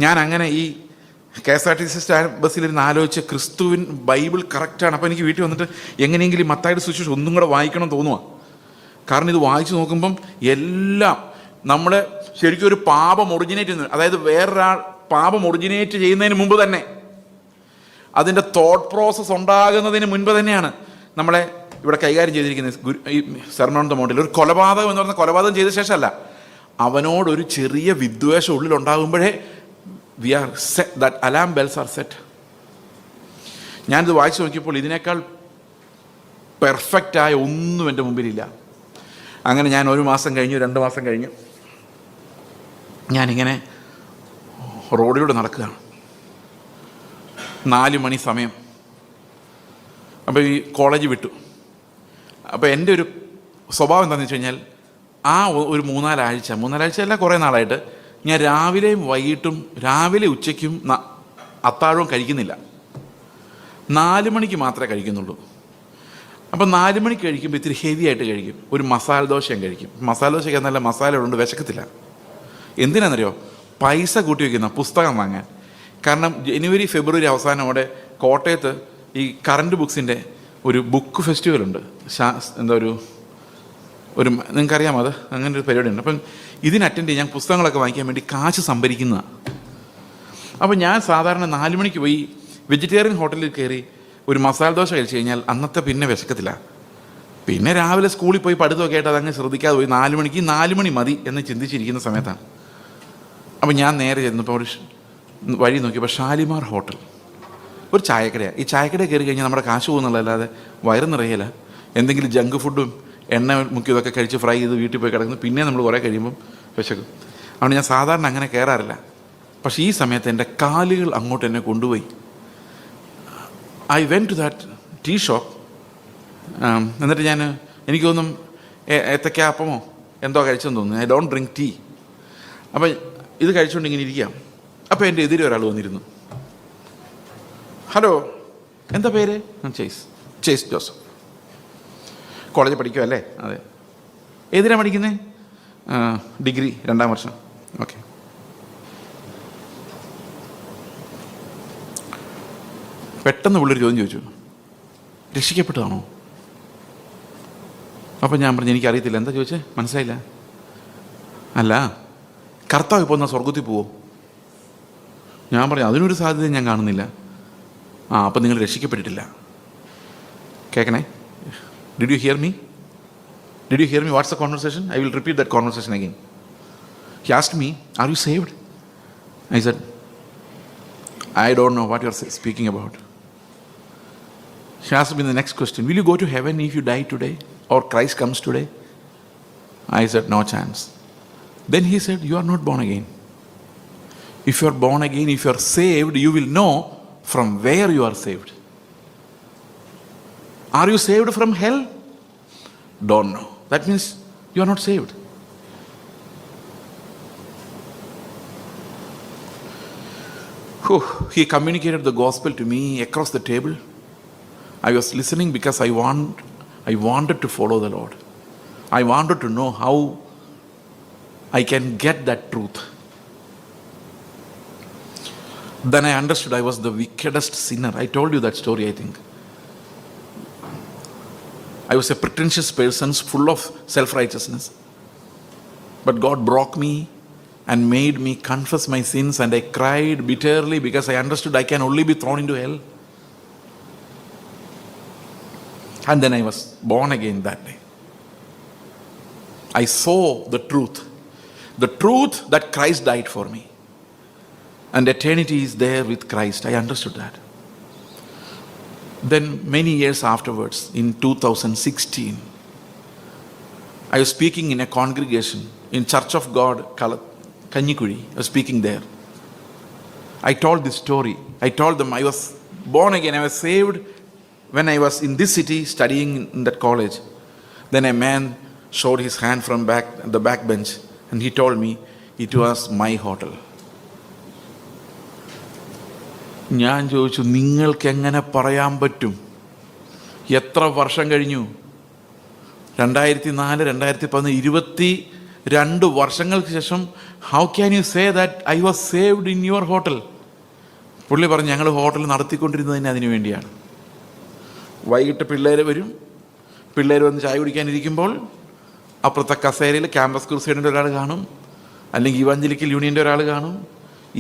ഞാൻ അങ്ങനെ ഈ KSRTC ബസ്സിലിരുന്ന് ആലോചിച്ച് ക്രിസ്തുവിൻ ബൈബിൾ കറക്റ്റാണ്. അപ്പോൾ എനിക്ക് വീട്ടിൽ വന്നിട്ട് എങ്ങനെയെങ്കിലും മത്തായിയുടെ സുവിശേഷം ഒന്നും കൂടെ വായിക്കണം തോന്നുക. കാരണം ഇത് വായിച്ച് നോക്കുമ്പം എല്ലാം നമ്മുടെ ശരിക്കും ഒരു പാപം ഒറിജിനേറ്റ് ചെയ്യുന്നു. അതായത് വേറൊരാൾ പാപം ഒറിജിനേറ്റ് ചെയ്യുന്നതിന് മുമ്പ് തന്നെ, അതിൻ്റെ തോട്ട് പ്രോസസ്സ് ഉണ്ടാകുന്നതിന് മുൻപ് തന്നെയാണ് നമ്മളെ ഇവിടെ കൈകാര്യം ചെയ്തിരിക്കുന്നത്. ഈ സെർമൺ ഓൺ ദ മൗണ്ടിൽ ഒരു കൊലപാതകം എന്ന് പറഞ്ഞാൽ കൊലപാതകം ചെയ്ത ശേഷമല്ല, അവനോടൊരു ചെറിയ വിദ്വേഷം ഉള്ളിലുണ്ടാകുമ്പോഴേ we are set, that alarm bells are set. ഞാനിത് വായിച്ചു നോക്കിയപ്പോൾ ഇതിനേക്കാൾ പെർഫെക്റ്റായ ഒന്നും എൻ്റെ മുമ്പിലില്ല. അങ്ങനെ ഞാൻ 1 മാസം കഴിഞ്ഞു, 2 മാസം കഴിഞ്ഞു, ഞാനിങ്ങനെ റോഡിലൂടെ നടക്കുകയാണ്. 4 മണി സമയം. അപ്പോൾ ഈ കോളേജ് വിട്ടു. അപ്പോൾ എൻ്റെ ഒരു സ്വഭാവം എന്താണെന്ന് വെച്ച് കഴിഞ്ഞാൽ, ആ ഒരു 3-4 ആഴ്ച അല്ല, കുറേ നാളായിട്ട് ഞാൻ രാവിലെയും വൈകിട്ടും, രാവിലെ ഉച്ചയ്ക്കും അത്താഴവും കഴിക്കുന്നില്ല. 4 മണിക്ക് മാത്രമേ കഴിക്കുന്നുള്ളൂ. അപ്പം 4 മണിക്ക് കഴിക്കുമ്പോൾ ഇത്തിരി ഹെവി ആയിട്ട് കഴിക്കും. ഒരു മസാല ദോശയും കഴിക്കും. മസാല ദോശയ്ക്ക് നല്ല മസാല കൊണ്ട് വിശക്കത്തില്ല. എന്തിനാണെന്നറിയോ? പൈസ കൂട്ടി വയ്ക്കുന്ന പുസ്തകം വാങ്ങാൻ. കാരണം ജനുവരി ഫെബ്രുവരി അവസാനമോടെ കോട്ടയത്ത് ഈ കറണ്ട് ബുക്സിൻ്റെ ഒരു ബുക്ക് ഫെസ്റ്റിവലുണ്ട്. എന്താ ഒരു നിങ്ങൾക്കറിയാമോ അത്? അങ്ങനെ ഒരു പരിപാടിയുണ്ട്. അപ്പം ഇതിന് അറ്റൻഡ് ചെയ്യാൻ, ഞാൻ പുസ്തകങ്ങളൊക്കെ വാങ്ങിക്കാൻ വേണ്ടി കാശ് സംഭരിക്കുന്നതാണ്. അപ്പം ഞാൻ സാധാരണ 4 മണിക്ക് പോയി വെജിറ്റേറിയൻ ഹോട്ടലിൽ കയറി ഒരു മസാല ദോശ കഴിച്ച് കഴിഞ്ഞാൽ അന്നത്തെ പിന്നെ വിശക്കത്തില്ല. പിന്നെ രാവിലെ സ്കൂളിൽ പോയി പഠിത്തമൊക്കെ ആയിട്ട് അതങ്ങ് ശ്രദ്ധിക്കാതെ പോയി 4 മണി മതി എന്ന് ചിന്തിച്ചിരിക്കുന്ന സമയത്താണ്. അപ്പം ഞാൻ നേരെ ചെന്നപ്പോൾ ഒരു വഴി നോക്കിയപ്പോൾ ഷാലിമാർ ഹോട്ടൽ, ഒരു ചായക്കടയാണ്. ഈ ചായക്കട കയറി കഴിഞ്ഞാൽ നമ്മുടെ കാശ് പോകുന്നുള്ളതല്ലാതെ വയറ് നിറയില്ല. എന്തെങ്കിലും ജങ്ക് ഫുഡും എണ്ണ മുക്കിയതൊക്കെ കഴിച്ച് ഫ്രൈ ചെയ്ത് വീട്ടിൽ പോയി കിടക്കുന്നു. പിന്നെ നമ്മൾ കുറേ കഴിയുമ്പം വിശക്കും. അതുകൊണ്ട് ഞാൻ സാധാരണ അങ്ങനെ കയറാറില്ല. പക്ഷേ ഈ സമയത്ത് എൻ്റെ കാലുകൾ അങ്ങോട്ട് എന്നെ കൊണ്ടുപോയി. I went to that tea shop. എന്നിട്ട് എനിക്കൊന്നും ഏത്തക്കാപ്പമോ എന്തോ കഴിച്ചെന്ന് തോന്നുന്നു. I don't drink tea. അപ്പം ഇത് കഴിച്ചുകൊണ്ട് ഇങ്ങനെ ഇരിക്കാം. അപ്പോൾ എൻ്റെ എതിരെ ഒരാൾ വന്നിരുന്നു. ഹലോ, എന്താ പേര്? Chase Joseph. കോളേജിൽ പഠിക്കുക അല്ലേ? അതെ. ഏതിനാണ് പഠിക്കുന്നത്? ഡിഗ്രി 2ാം വർഷം. ഓക്കെ. പെട്ടെന്ന് പുള്ളിയൊരു ചോദ്യം ചോദിച്ചു, രക്ഷിക്കപ്പെട്ടതാണോ? അപ്പം ഞാൻ പറഞ്ഞു, എനിക്കറിയത്തില്ല. എന്താ ചോദിച്ചേ? മനസ്സിലായില്ല. അല്ല, കർത്താവ് ഇപ്പോൾ എന്നാൽ സ്വർഗത്തിൽ പോവോ? ഞാൻ പറഞ്ഞു, അതിനൊരു സാധ്യത ഞാൻ കാണുന്നില്ല. അപ്പം നിങ്ങൾ രക്ഷിക്കപ്പെട്ടിട്ടില്ല. കേൾക്കണേ. Did you hear me? What's the conversation? I will repeat that conversation again. He asked me, are you saved? I said, I don't know what you are speaking about. He asked me the next question, will you go to heaven if you die today or Christ comes today? I said, no chance. Then he said, you are not born again. If you are born again, if you are saved, you will know from where you are saved. Are you saved from hell? Don't know. That means you are not saved. He communicated the gospel to me across the table. I was listening because I wanted to follow the Lord. I wanted to know how I can get that truth. Then I understood I was the wickedest sinner. I told you that story, I think. I was a pretentious person, full of self-righteousness. But God broke me and made me confess my sins, and I cried bitterly because I understood I can only be thrown into hell. And then I was born again that day. I saw the truth that Christ died for me. And eternity is there with Christ. I understood that. Then many years afterwards, in 2016, I was speaking in a congregation in Church of God, Kanyikudi. I was speaking there. I told this story. I told them I was born again. I was saved when I was in this city studying in that college. Then a man showed his hand from the back bench, and he told me it was my hotel. ഞാൻ ചോദിച്ചു, നിങ്ങൾക്ക് എങ്ങനെ പറയാൻ പറ്റും? എത്ര വർഷം കഴിഞ്ഞു? 2004, 2011, 2 വർഷങ്ങൾക്ക് ശേഷം how can you say that I was saved in your hotel? പുള്ളി പറഞ്ഞു, ഞങ്ങൾ ഹോട്ടൽ നടത്തിക്കൊണ്ടിരുന്നത് തന്നെ അതിനു വേണ്ടിയാണ്. വൈകിട്ട് പിള്ളേർ വരും, പിള്ളേർ വന്ന് ചായ കുടിക്കാനിരിക്കുമ്പോൾ അപ്പുറത്തെ കസേരയിൽ ക്യാമ്പസ് ക്രൂസൈഡിൻ്റെ ഒരാൾ കാണും, അല്ലെങ്കിൽ ഇവാഞ്ചലിക്കൽ യൂണിയൻ്റെ ഒരാൾ കാണും.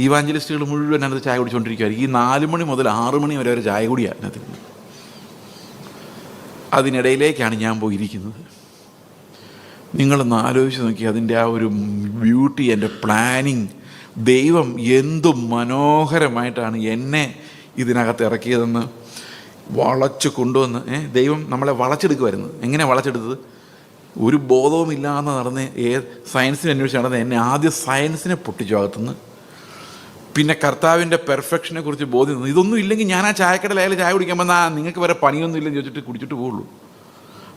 ഈവാഞ്ചലിസ്റ്റുകൾ മുഴുവൻ അതിനകത്ത് ചായ കുടിച്ചുകൊണ്ടിരിക്കുകയായിരിക്കും. ഈ 4 മണി മുതൽ 6 മണി വരെ ഒരു ചായ കുടിയാണ് അതിനകത്ത്. അതിനിടയിലേക്കാണ് ഞാൻ പോയിരിക്കുന്നത്. നിങ്ങളൊന്ന് ആലോചിച്ച് നോക്കി അതിൻ്റെ ആ ഒരു ബ്യൂട്ടി, എൻ്റെ പ്ലാനിങ്. ദൈവം എന്തു മനോഹരമായിട്ടാണ് എന്നെ ഇതിനകത്ത് ഇറക്കിയതെന്ന് വളച്ച് കൊണ്ടുവന്ന്. ദൈവം നമ്മളെ വളച്ചെടുക്കുമായിരുന്നു. എങ്ങനെ വളച്ചെടുത്തത്? ഒരു ബോധവുമില്ലാതെ നടന്ന് സയൻസിനെ അന്വേഷിച്ച് നടന്ന് എന്നെ ആദ്യം സയൻസിനെ പൊട്ടിച്ചു അകത്തുനിന്ന്. പിന്നെ കർത്താവിൻ്റെ പെർഫെക്ഷനെ കുറിച്ച് ബോധ്യം തന്നു. ഇതൊന്നും ഇല്ലെങ്കിൽ ഞാൻ ആ ചായക്കടയിൽ അയാൾ ചായ കുടിക്കാൻ വന്നാൽ നിങ്ങൾക്ക് വരെ പണിയൊന്നും ഇല്ലെന്ന് ചോദിച്ചിട്ട് കുടിച്ചിട്ട് പോവുള്ളൂ.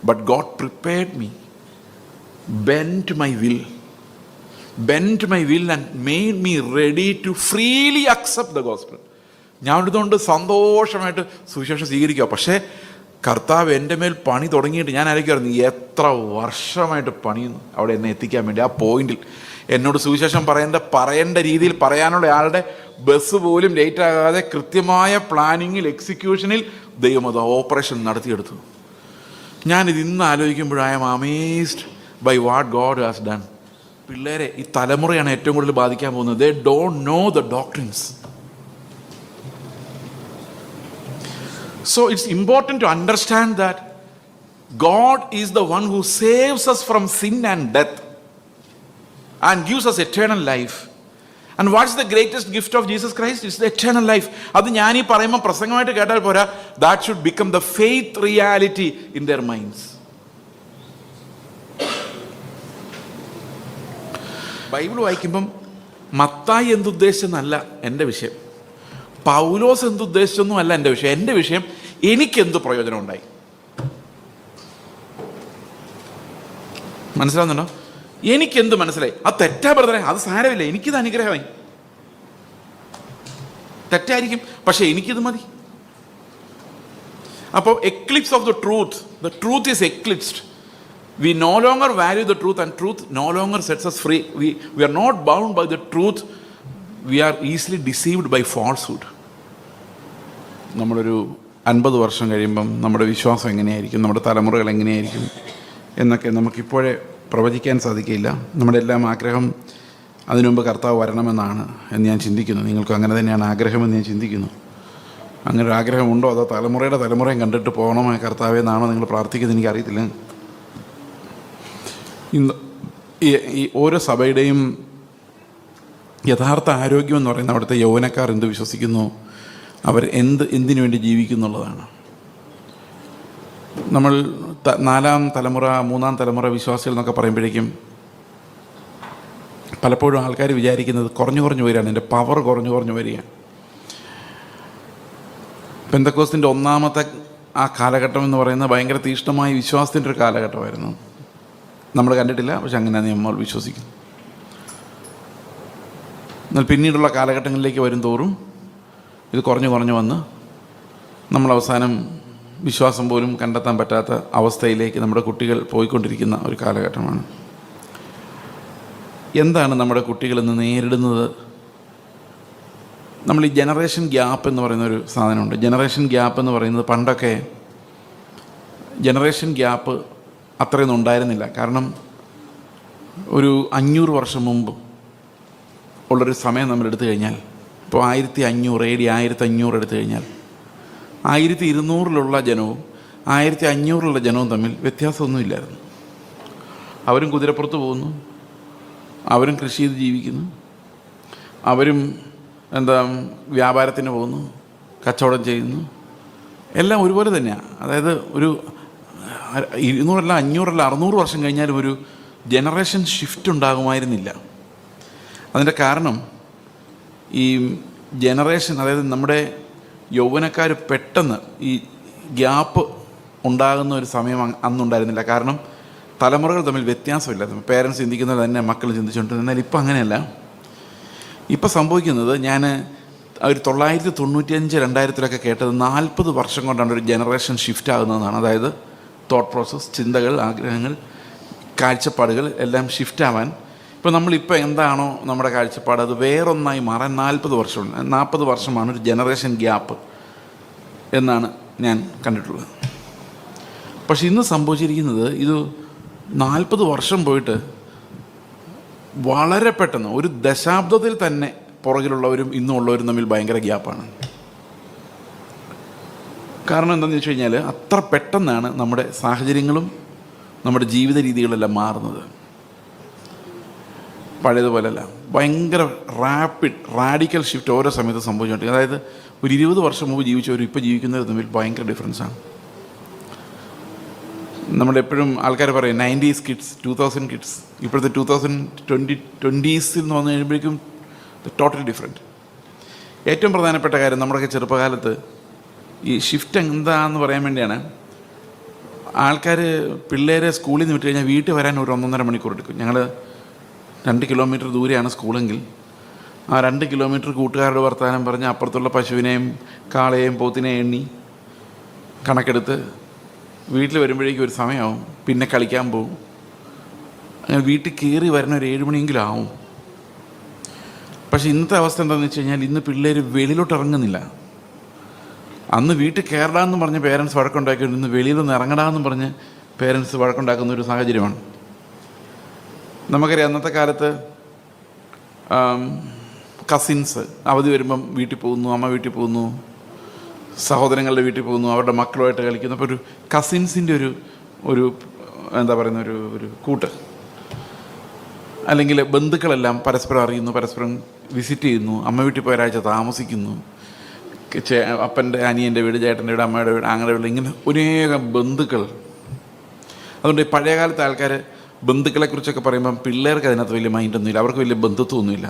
But God prepared me, bend my will and made me ready to freely accept the gospel. ഞാൻ ഇതുകൊണ്ട് സന്തോഷമായിട്ട് സുവിശേഷം സ്വീകരിക്കുക. പക്ഷേ കർത്താവ് എൻ്റെ മേൽ പണി തുടങ്ങിയിട്ട് ഞാൻ ആലോചിക്കുമായിരുന്നു, എത്ര വർഷമായിട്ട് പണിയുന്നു അവിടെ എന്നെ എത്തിക്കാൻ വേണ്ടി. ആ പോയിന്റിൽ എന്നോട് സുവിശേഷം പറയേണ്ട രീതിയിൽ പറയാനുള്ള ആളുടെ ബസ് പോലും ലേറ്റ് ആകാതെ കൃത്യമായ പ്ലാനിങ്ങിൽ, എക്സിക്യൂഷനിൽ ദൈവം അത് ഓപ്പറേഷൻ നടത്തിയെടുത്തു. ഞാനിത് ഇന്ന് ആലോചിക്കുമ്പോൾ I am amazed by what God has done. പിള്ളേരെ, ഈ തലമുറയാണ് ഏറ്റവും കൂടുതൽ ബാധിക്കാൻ പോകുന്നത്. They don't know the doctrines. So it's important to understand that God is the one who saves us from sin and death and gives us eternal life. And what's the greatest gift of Jesus Christ? It's the eternal life. അത് ഞാൻ ഈ പറയുമ്പോൾ പ്രസംഗമായിട്ട് കേട്ടാൽ പോരാ. That should become the faith reality in their minds. Bible വായിക്കുമ്പം മത്തായി എന്തുദ്ദേശിച്ചെന്നല്ല എൻ്റെ വിഷയം, പൗലോസ് എന്തുദ്ദേശിച്ചൊന്നും അല്ല എൻ്റെ വിഷയം. എൻ്റെ വിഷയം എനിക്കെന്ത് പ്രയോജനം ഉണ്ടായി. മനസ്സിലാവുന്നുണ്ടോ? എനിക്കെന്ത് മനസ്സിലായി? അത് തെറ്റാ ബ്രദറെ, അത് സാരമില്ല, എനിക്കിത് അനുഗ്രഹമായി. തെറ്റായിരിക്കും, പക്ഷെ എനിക്കിത് മതി. അപ്പോൾ Eclipse of the truth is eclipsed. We no longer value the truth, and truth no longer sets us free. We are not bound by the truth. We are easily deceived by falsehood. നമ്മളൊരു 50 വർഷം കഴിയുമ്പം നമ്മുടെ വിശ്വാസം എങ്ങനെയായിരിക്കും, നമ്മുടെ തലമുറകൾ എങ്ങനെയായിരിക്കും എന്നൊക്കെ നമുക്കിപ്പോഴേ പ്രവചിക്കാൻ സാധിക്കില്ല. നമ്മുടെ എല്ലാം ആഗ്രഹം അതിനു മുമ്പ് കർത്താവ് വരണമെന്നാണ് എന്ന് ഞാൻ ചിന്തിക്കുന്നു. നിങ്ങൾക്ക് അങ്ങനെ തന്നെയാണ് ആഗ്രഹമെന്ന് ഞാൻ ചിന്തിക്കുന്നു. അങ്ങനെ ഒരു ആഗ്രഹമുണ്ടോ, അതോ തലമുറയും കണ്ടിട്ട് പോകണമോ കർത്താവേ എന്നാണോ നിങ്ങൾ പ്രാർത്ഥിക്കുന്നത്? എനിക്കറിയത്തില്ല. ഈ ഓരോ സഭയുടെയും യഥാർത്ഥ ആരോഗ്യം എന്ന് പറയുന്നത് അവിടുത്തെ യൗവനക്കാർ എന്ത് വിശ്വസിക്കുന്നു, അവർ എന്തിനു വേണ്ടി ജീവിക്കുന്നുള്ളതാണ്. നമ്മൾ 4ാം തലമുറ 3ാം തലമുറ വിശ്വാസികൾ എന്നൊക്കെ പറയുമ്പോഴേക്കും പലപ്പോഴും ആൾക്കാർ വിചാരിക്കുന്നത് കുറഞ്ഞു വരികയാണ്, എൻ്റെ പവർ കുറഞ്ഞു വരികയാണ്. പെന്തക്കോസ്തിൻ്റെ 1ാമത്തെ ആ കാലഘട്ടം എന്ന് പറയുന്നത് ഭയങ്കര തീഷ്ണമായ വിശ്വാസത്തിൻ്റെ ഒരു കാലഘട്ടമായിരുന്നു. നമ്മൾ കണ്ടിട്ടില്ല, പക്ഷെ അങ്ങനെയാണ് നമ്മൾ വിശ്വസിക്കുന്നു. എന്നാൽ പിന്നീടുള്ള കാലഘട്ടങ്ങളിലേക്ക് വരും തോറും ഇത് കുറഞ്ഞു വന്ന് നമ്മൾ അവസാനം വിശ്വാസം പോലും കണ്ടെത്താൻ പറ്റാത്ത അവസ്ഥയിലേക്ക് നമ്മുടെ കുട്ടികൾ പോയിക്കൊണ്ടിരിക്കുന്ന ഒരു കാലഘട്ടമാണ്. എന്താണ് നമ്മുടെ കുട്ടികൾ ഇന്ന് നേരിടുന്നത്? നമ്മൾ ഈ ജനറേഷൻ ഗ്യാപ്പ് എന്ന് പറയുന്നൊരു സാധനമുണ്ട്. ജനറേഷൻ ഗ്യാപ്പ് എന്ന് പറയുന്നത് പണ്ടൊക്കെ ജനറേഷൻ ഗ്യാപ്പ് അത്രയൊന്നും ഉണ്ടായിരുന്നില്ല. കാരണം ഒരു 500 വർഷം മുമ്പ് ഉള്ളൊരു സമയം നമ്മൾ എടുത്തു കഴിഞ്ഞാൽ, ഇപ്പോൾ 1500 AD 1500 എടുത്തു കഴിഞ്ഞാൽ 1200 ജനവും 1500 ജനവും തമ്മിൽ വ്യത്യാസമൊന്നുമില്ലായിരുന്നു. അവരും കുതിരപ്പുറത്ത് പോകുന്നു, അവരും കൃഷി ചെയ്ത് ജീവിക്കുന്നു, അവരും വ്യാപാരത്തിന് പോകുന്നു, കച്ചവടം ചെയ്യുന്നു, എല്ലാം ഒരുപോലെ തന്നെയാണ്. അതായത് ഒരു 200 500 600 വർഷം കഴിഞ്ഞാലും ഒരു ജനറേഷൻ ഷിഫ്റ്റ് ഉണ്ടാകുമായിരുന്നില്ല. അതിൻ്റെ കാരണം ഈ ജനറേഷൻ, അതായത് നമ്മുടെ യൗവനക്കാർ പെട്ടെന്ന് ഈ ഗ്യാപ്പ് ഉണ്ടാകുന്ന ഒരു സമയം അന്നുണ്ടായിരുന്നില്ല. കാരണം തലമുറകൾ തമ്മിൽ വ്യത്യാസമില്ല. പേരൻസ് ചിന്തിക്കുന്നത് തന്നെ മക്കൾ ചിന്തിച്ചുകൊണ്ടിരുന്നത്. എന്നാൽ ഇപ്പം അങ്ങനെയല്ല. ഇപ്പം സംഭവിക്കുന്നത്, ഞാൻ ഒരു 1995 2000 കേട്ടത് 40 വർഷം കൊണ്ടാണ് ഒരു ജനറേഷൻ ഷിഫ്റ്റ് ആകുന്നതെന്നാണ്. അതായത് തോട്ട് പ്രോസസ്, ചിന്തകൾ, ആഗ്രഹങ്ങൾ കാഴ്ചപ്പാടുകൾ എല്ലാം ഷിഫ്റ്റ് ആവാൻ, ഇപ്പോൾ നമ്മളിപ്പോൾ എന്താണോ നമ്മുടെ കാഴ്ചപ്പാട് അത് വേറൊന്നായി മാറാൻ 40 വർഷമാണ് ഒരു ജനറേഷൻ ഗ്യാപ്പ് എന്നാണ് ഞാൻ കണ്ടിട്ടുള്ളത്. പക്ഷെ ഇന്ന് സംഭവിച്ചിരിക്കുന്നത്, ഇത് 40 വർഷം പോയിട്ട് വളരെ പെട്ടെന്ന് ഒരു ദശാബ്ദത്തിൽ തന്നെ പുറകിലുള്ളവരും ഇന്നുള്ളവരും തമ്മിൽ ഭയങ്കര ഗ്യാപ്പാണ്. കാരണം എന്താണെന്ന് വെച്ച് കഴിഞ്ഞാൽ അത്ര പെട്ടെന്നാണ് നമ്മുടെ സാഹചര്യങ്ങളും നമ്മുടെ ജീവിത രീതികളെല്ലാം മാറുന്നത്. പഴയതുപോലെയല്ല, ഭയങ്കര റാഡിക്കൽ ഷിഫ്റ്റ് ഓരോ സമയത്ത് സംഭവിച്ചുകൊണ്ടിരിക്കും. അതായത് ഒരു 20 വർഷം മുമ്പ് ജീവിച്ചവരും ഇപ്പോൾ ജീവിക്കുന്നവരും തമ്മിൽ ഭയങ്കര ഡിഫറൻസാണ്. നമ്മളെപ്പോഴും ആൾക്കാർ പറയും 90s കിഡ്സ്, 2000 കിഡ്സ്. ഇപ്പോഴത്തെ 2020s എന്ന് വന്നു കഴിയുമ്പോഴേക്കും ടോട്ടലി ഡിഫറെൻറ്റ്. ഏറ്റവും പ്രധാനപ്പെട്ട കാര്യം, നമ്മുടെയൊക്കെ ചെറുപ്പകാലത്ത് ഈ ഷിഫ്റ്റ് എന്താണെന്ന് പറയാൻ വേണ്ടിയാണ് ആൾക്കാർ പിള്ളേരെ സ്കൂളിൽ നിന്ന് വിട്ട് കഴിഞ്ഞാൽ വീട്ടിൽ വരാൻ ഒരു 1.5 മണിക്കൂർ എടുക്കും. ഞങ്ങൾ 2 കിലോമീറ്റർ ദൂരെയാണ് സ്കൂളെങ്കിൽ ആ 2 കിലോമീറ്റർ കൂട്ടുകാരുടെ വർത്തമാനം പറഞ്ഞ് അപ്പുറത്തുള്ള പശുവിനെയും കാളയെയും പോത്തിനെയും എണ്ണി കണക്കെടുത്ത് വീട്ടിൽ വരുമ്പോഴേക്കും ഒരു സമയമാവും. പിന്നെ കളിക്കാൻ പോകും. അങ്ങനെ വീട്ടിൽ കയറി വരുന്ന ഒരു 7 മണിയെങ്കിലും ആവും. പക്ഷേ ഇന്നത്തെ അവസ്ഥ എന്താണെന്ന് വെച്ച് കഴിഞ്ഞാൽ ഇന്ന് പിള്ളേർ വെളിയിലോട്ട് ഇറങ്ങുന്നില്ല. അന്ന് വീട്ടിൽ കയറടാന്ന് പറഞ്ഞ് പേരൻസ് വഴക്കുണ്ടാക്കിയിട്ട് ഇന്ന് വെളിയിലൊന്ന് ഇറങ്ങടാന്ന് പറഞ്ഞ് പേരൻസ് വഴക്കുണ്ടാക്കുന്ന ഒരു സാഹചര്യമാണ്. നമുക്കറിയാം, അന്നത്തെ കാലത്ത് കസിൻസ് അവധി വരുമ്പം വീട്ടിൽ പോകുന്നു, അമ്മ വീട്ടിൽ പോകുന്നു, സഹോദരങ്ങളുടെ വീട്ടിൽ പോകുന്നു, അവരുടെ മക്കളുമായിട്ട് കളിക്കുന്നു. അപ്പോൾ ഒരു കസിൻസിൻ്റെ ഒരു എന്താ പറയുന്ന ഒരു കൂട്ട്, അല്ലെങ്കിൽ ബന്ധുക്കളെല്ലാം പരസ്പരം അറിയുന്നു, പരസ്പരം വിസിറ്റ് ചെയ്യുന്നു, അമ്മ വീട്ടിൽ പോയി ഒരാഴ്ച താമസിക്കുന്നു, അപ്പൻ്റെ അനിയൻ്റെ വീട്, ചേട്ടൻ്റെ വീട്, അമ്മയുടെ വീട്, ആങ്ങളുടെ വീട്, ഇങ്ങനെ അനേകം ബന്ധുക്കൾ. അതുകൊണ്ട് പഴയകാലത്തെ ആൾക്കാർ ബന്ധുക്കളെക്കുറിച്ചൊക്കെ പറയുമ്പം പിള്ളേർക്ക് അതിനകത്ത് വലിയ മൈൻഡൊന്നുമില്ല, അവർക്ക് വലിയ ബന്ധുത്വമൊന്നുമില്ല.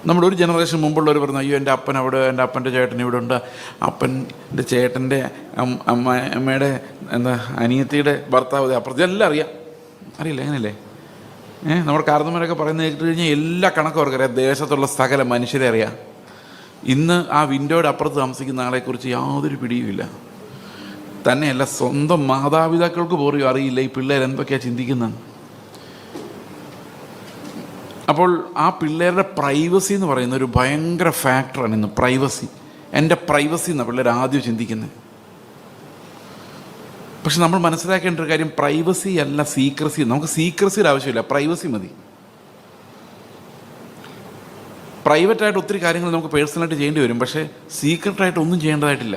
നമ്മുടെ ഒരു ജനറേഷൻ മുമ്പുള്ളവർ പറഞ്ഞു, അയ്യോ എൻ്റെ അപ്പൻ അവിടെ, എൻ്റെ അപ്പൻ്റെ ചേട്ടൻ ഇവിടെ ഉണ്ട്, അപ്പൻ്റെ ചേട്ടൻ്റെ അമ്മയുടെ അനിയത്തിയുടെ ഭർത്താവ് അപ്പുറത്ത്, എല്ലാം അറിയില്ല. അങ്ങനെയല്ലേ? നമ്മുടെ കാരണന്മാരൊക്കെ പറയുന്നത് കേട്ട് കഴിഞ്ഞാൽ എല്ലാ കണക്കും അവർക്കറിയാം, ദേശത്തുള്ള സകല മനുഷ്യരെ അറിയാം. ഇന്ന് ആ വിൻഡോയുടെ അപ്പുറത്ത് താമസിക്കുന്ന ആളെക്കുറിച്ച് യാതൊരു പിടിയുമില്ല. തന്നെയല്ല, സ്വന്തം മാതാപിതാക്കൾക്ക് പോലും അറിയില്ല ഈ പിള്ളേർ എന്തൊക്കെയാണ് ചിന്തിക്കുന്നത്. അപ്പോൾ ആ പിള്ളേരുടെ പ്രൈവസി എന്ന് പറയുന്ന ഒരു ഭയങ്കര ഫാക്ടറാണ് ഇന്ന്. പ്രൈവസി, എൻ്റെ പ്രൈവസി എന്നാണ് പിള്ളേർ ആദ്യം ചിന്തിക്കുന്നത്. പക്ഷെ നമ്മൾ മനസ്സിലാക്കേണ്ട ഒരു കാര്യം, പ്രൈവസി അല്ല സീക്രസി. നമുക്ക് സീക്രസിയുടെ ആവശ്യമില്ല, പ്രൈവസി മതി. പ്രൈവറ്റായിട്ട് ഒത്തിരി കാര്യങ്ങൾ നമുക്ക് പേഴ്സണലായിട്ട് ചെയ്യേണ്ടി വരും, പക്ഷേ സീക്രട്ടായിട്ട് ഒന്നും ചെയ്യേണ്ടതായിട്ടില്ല.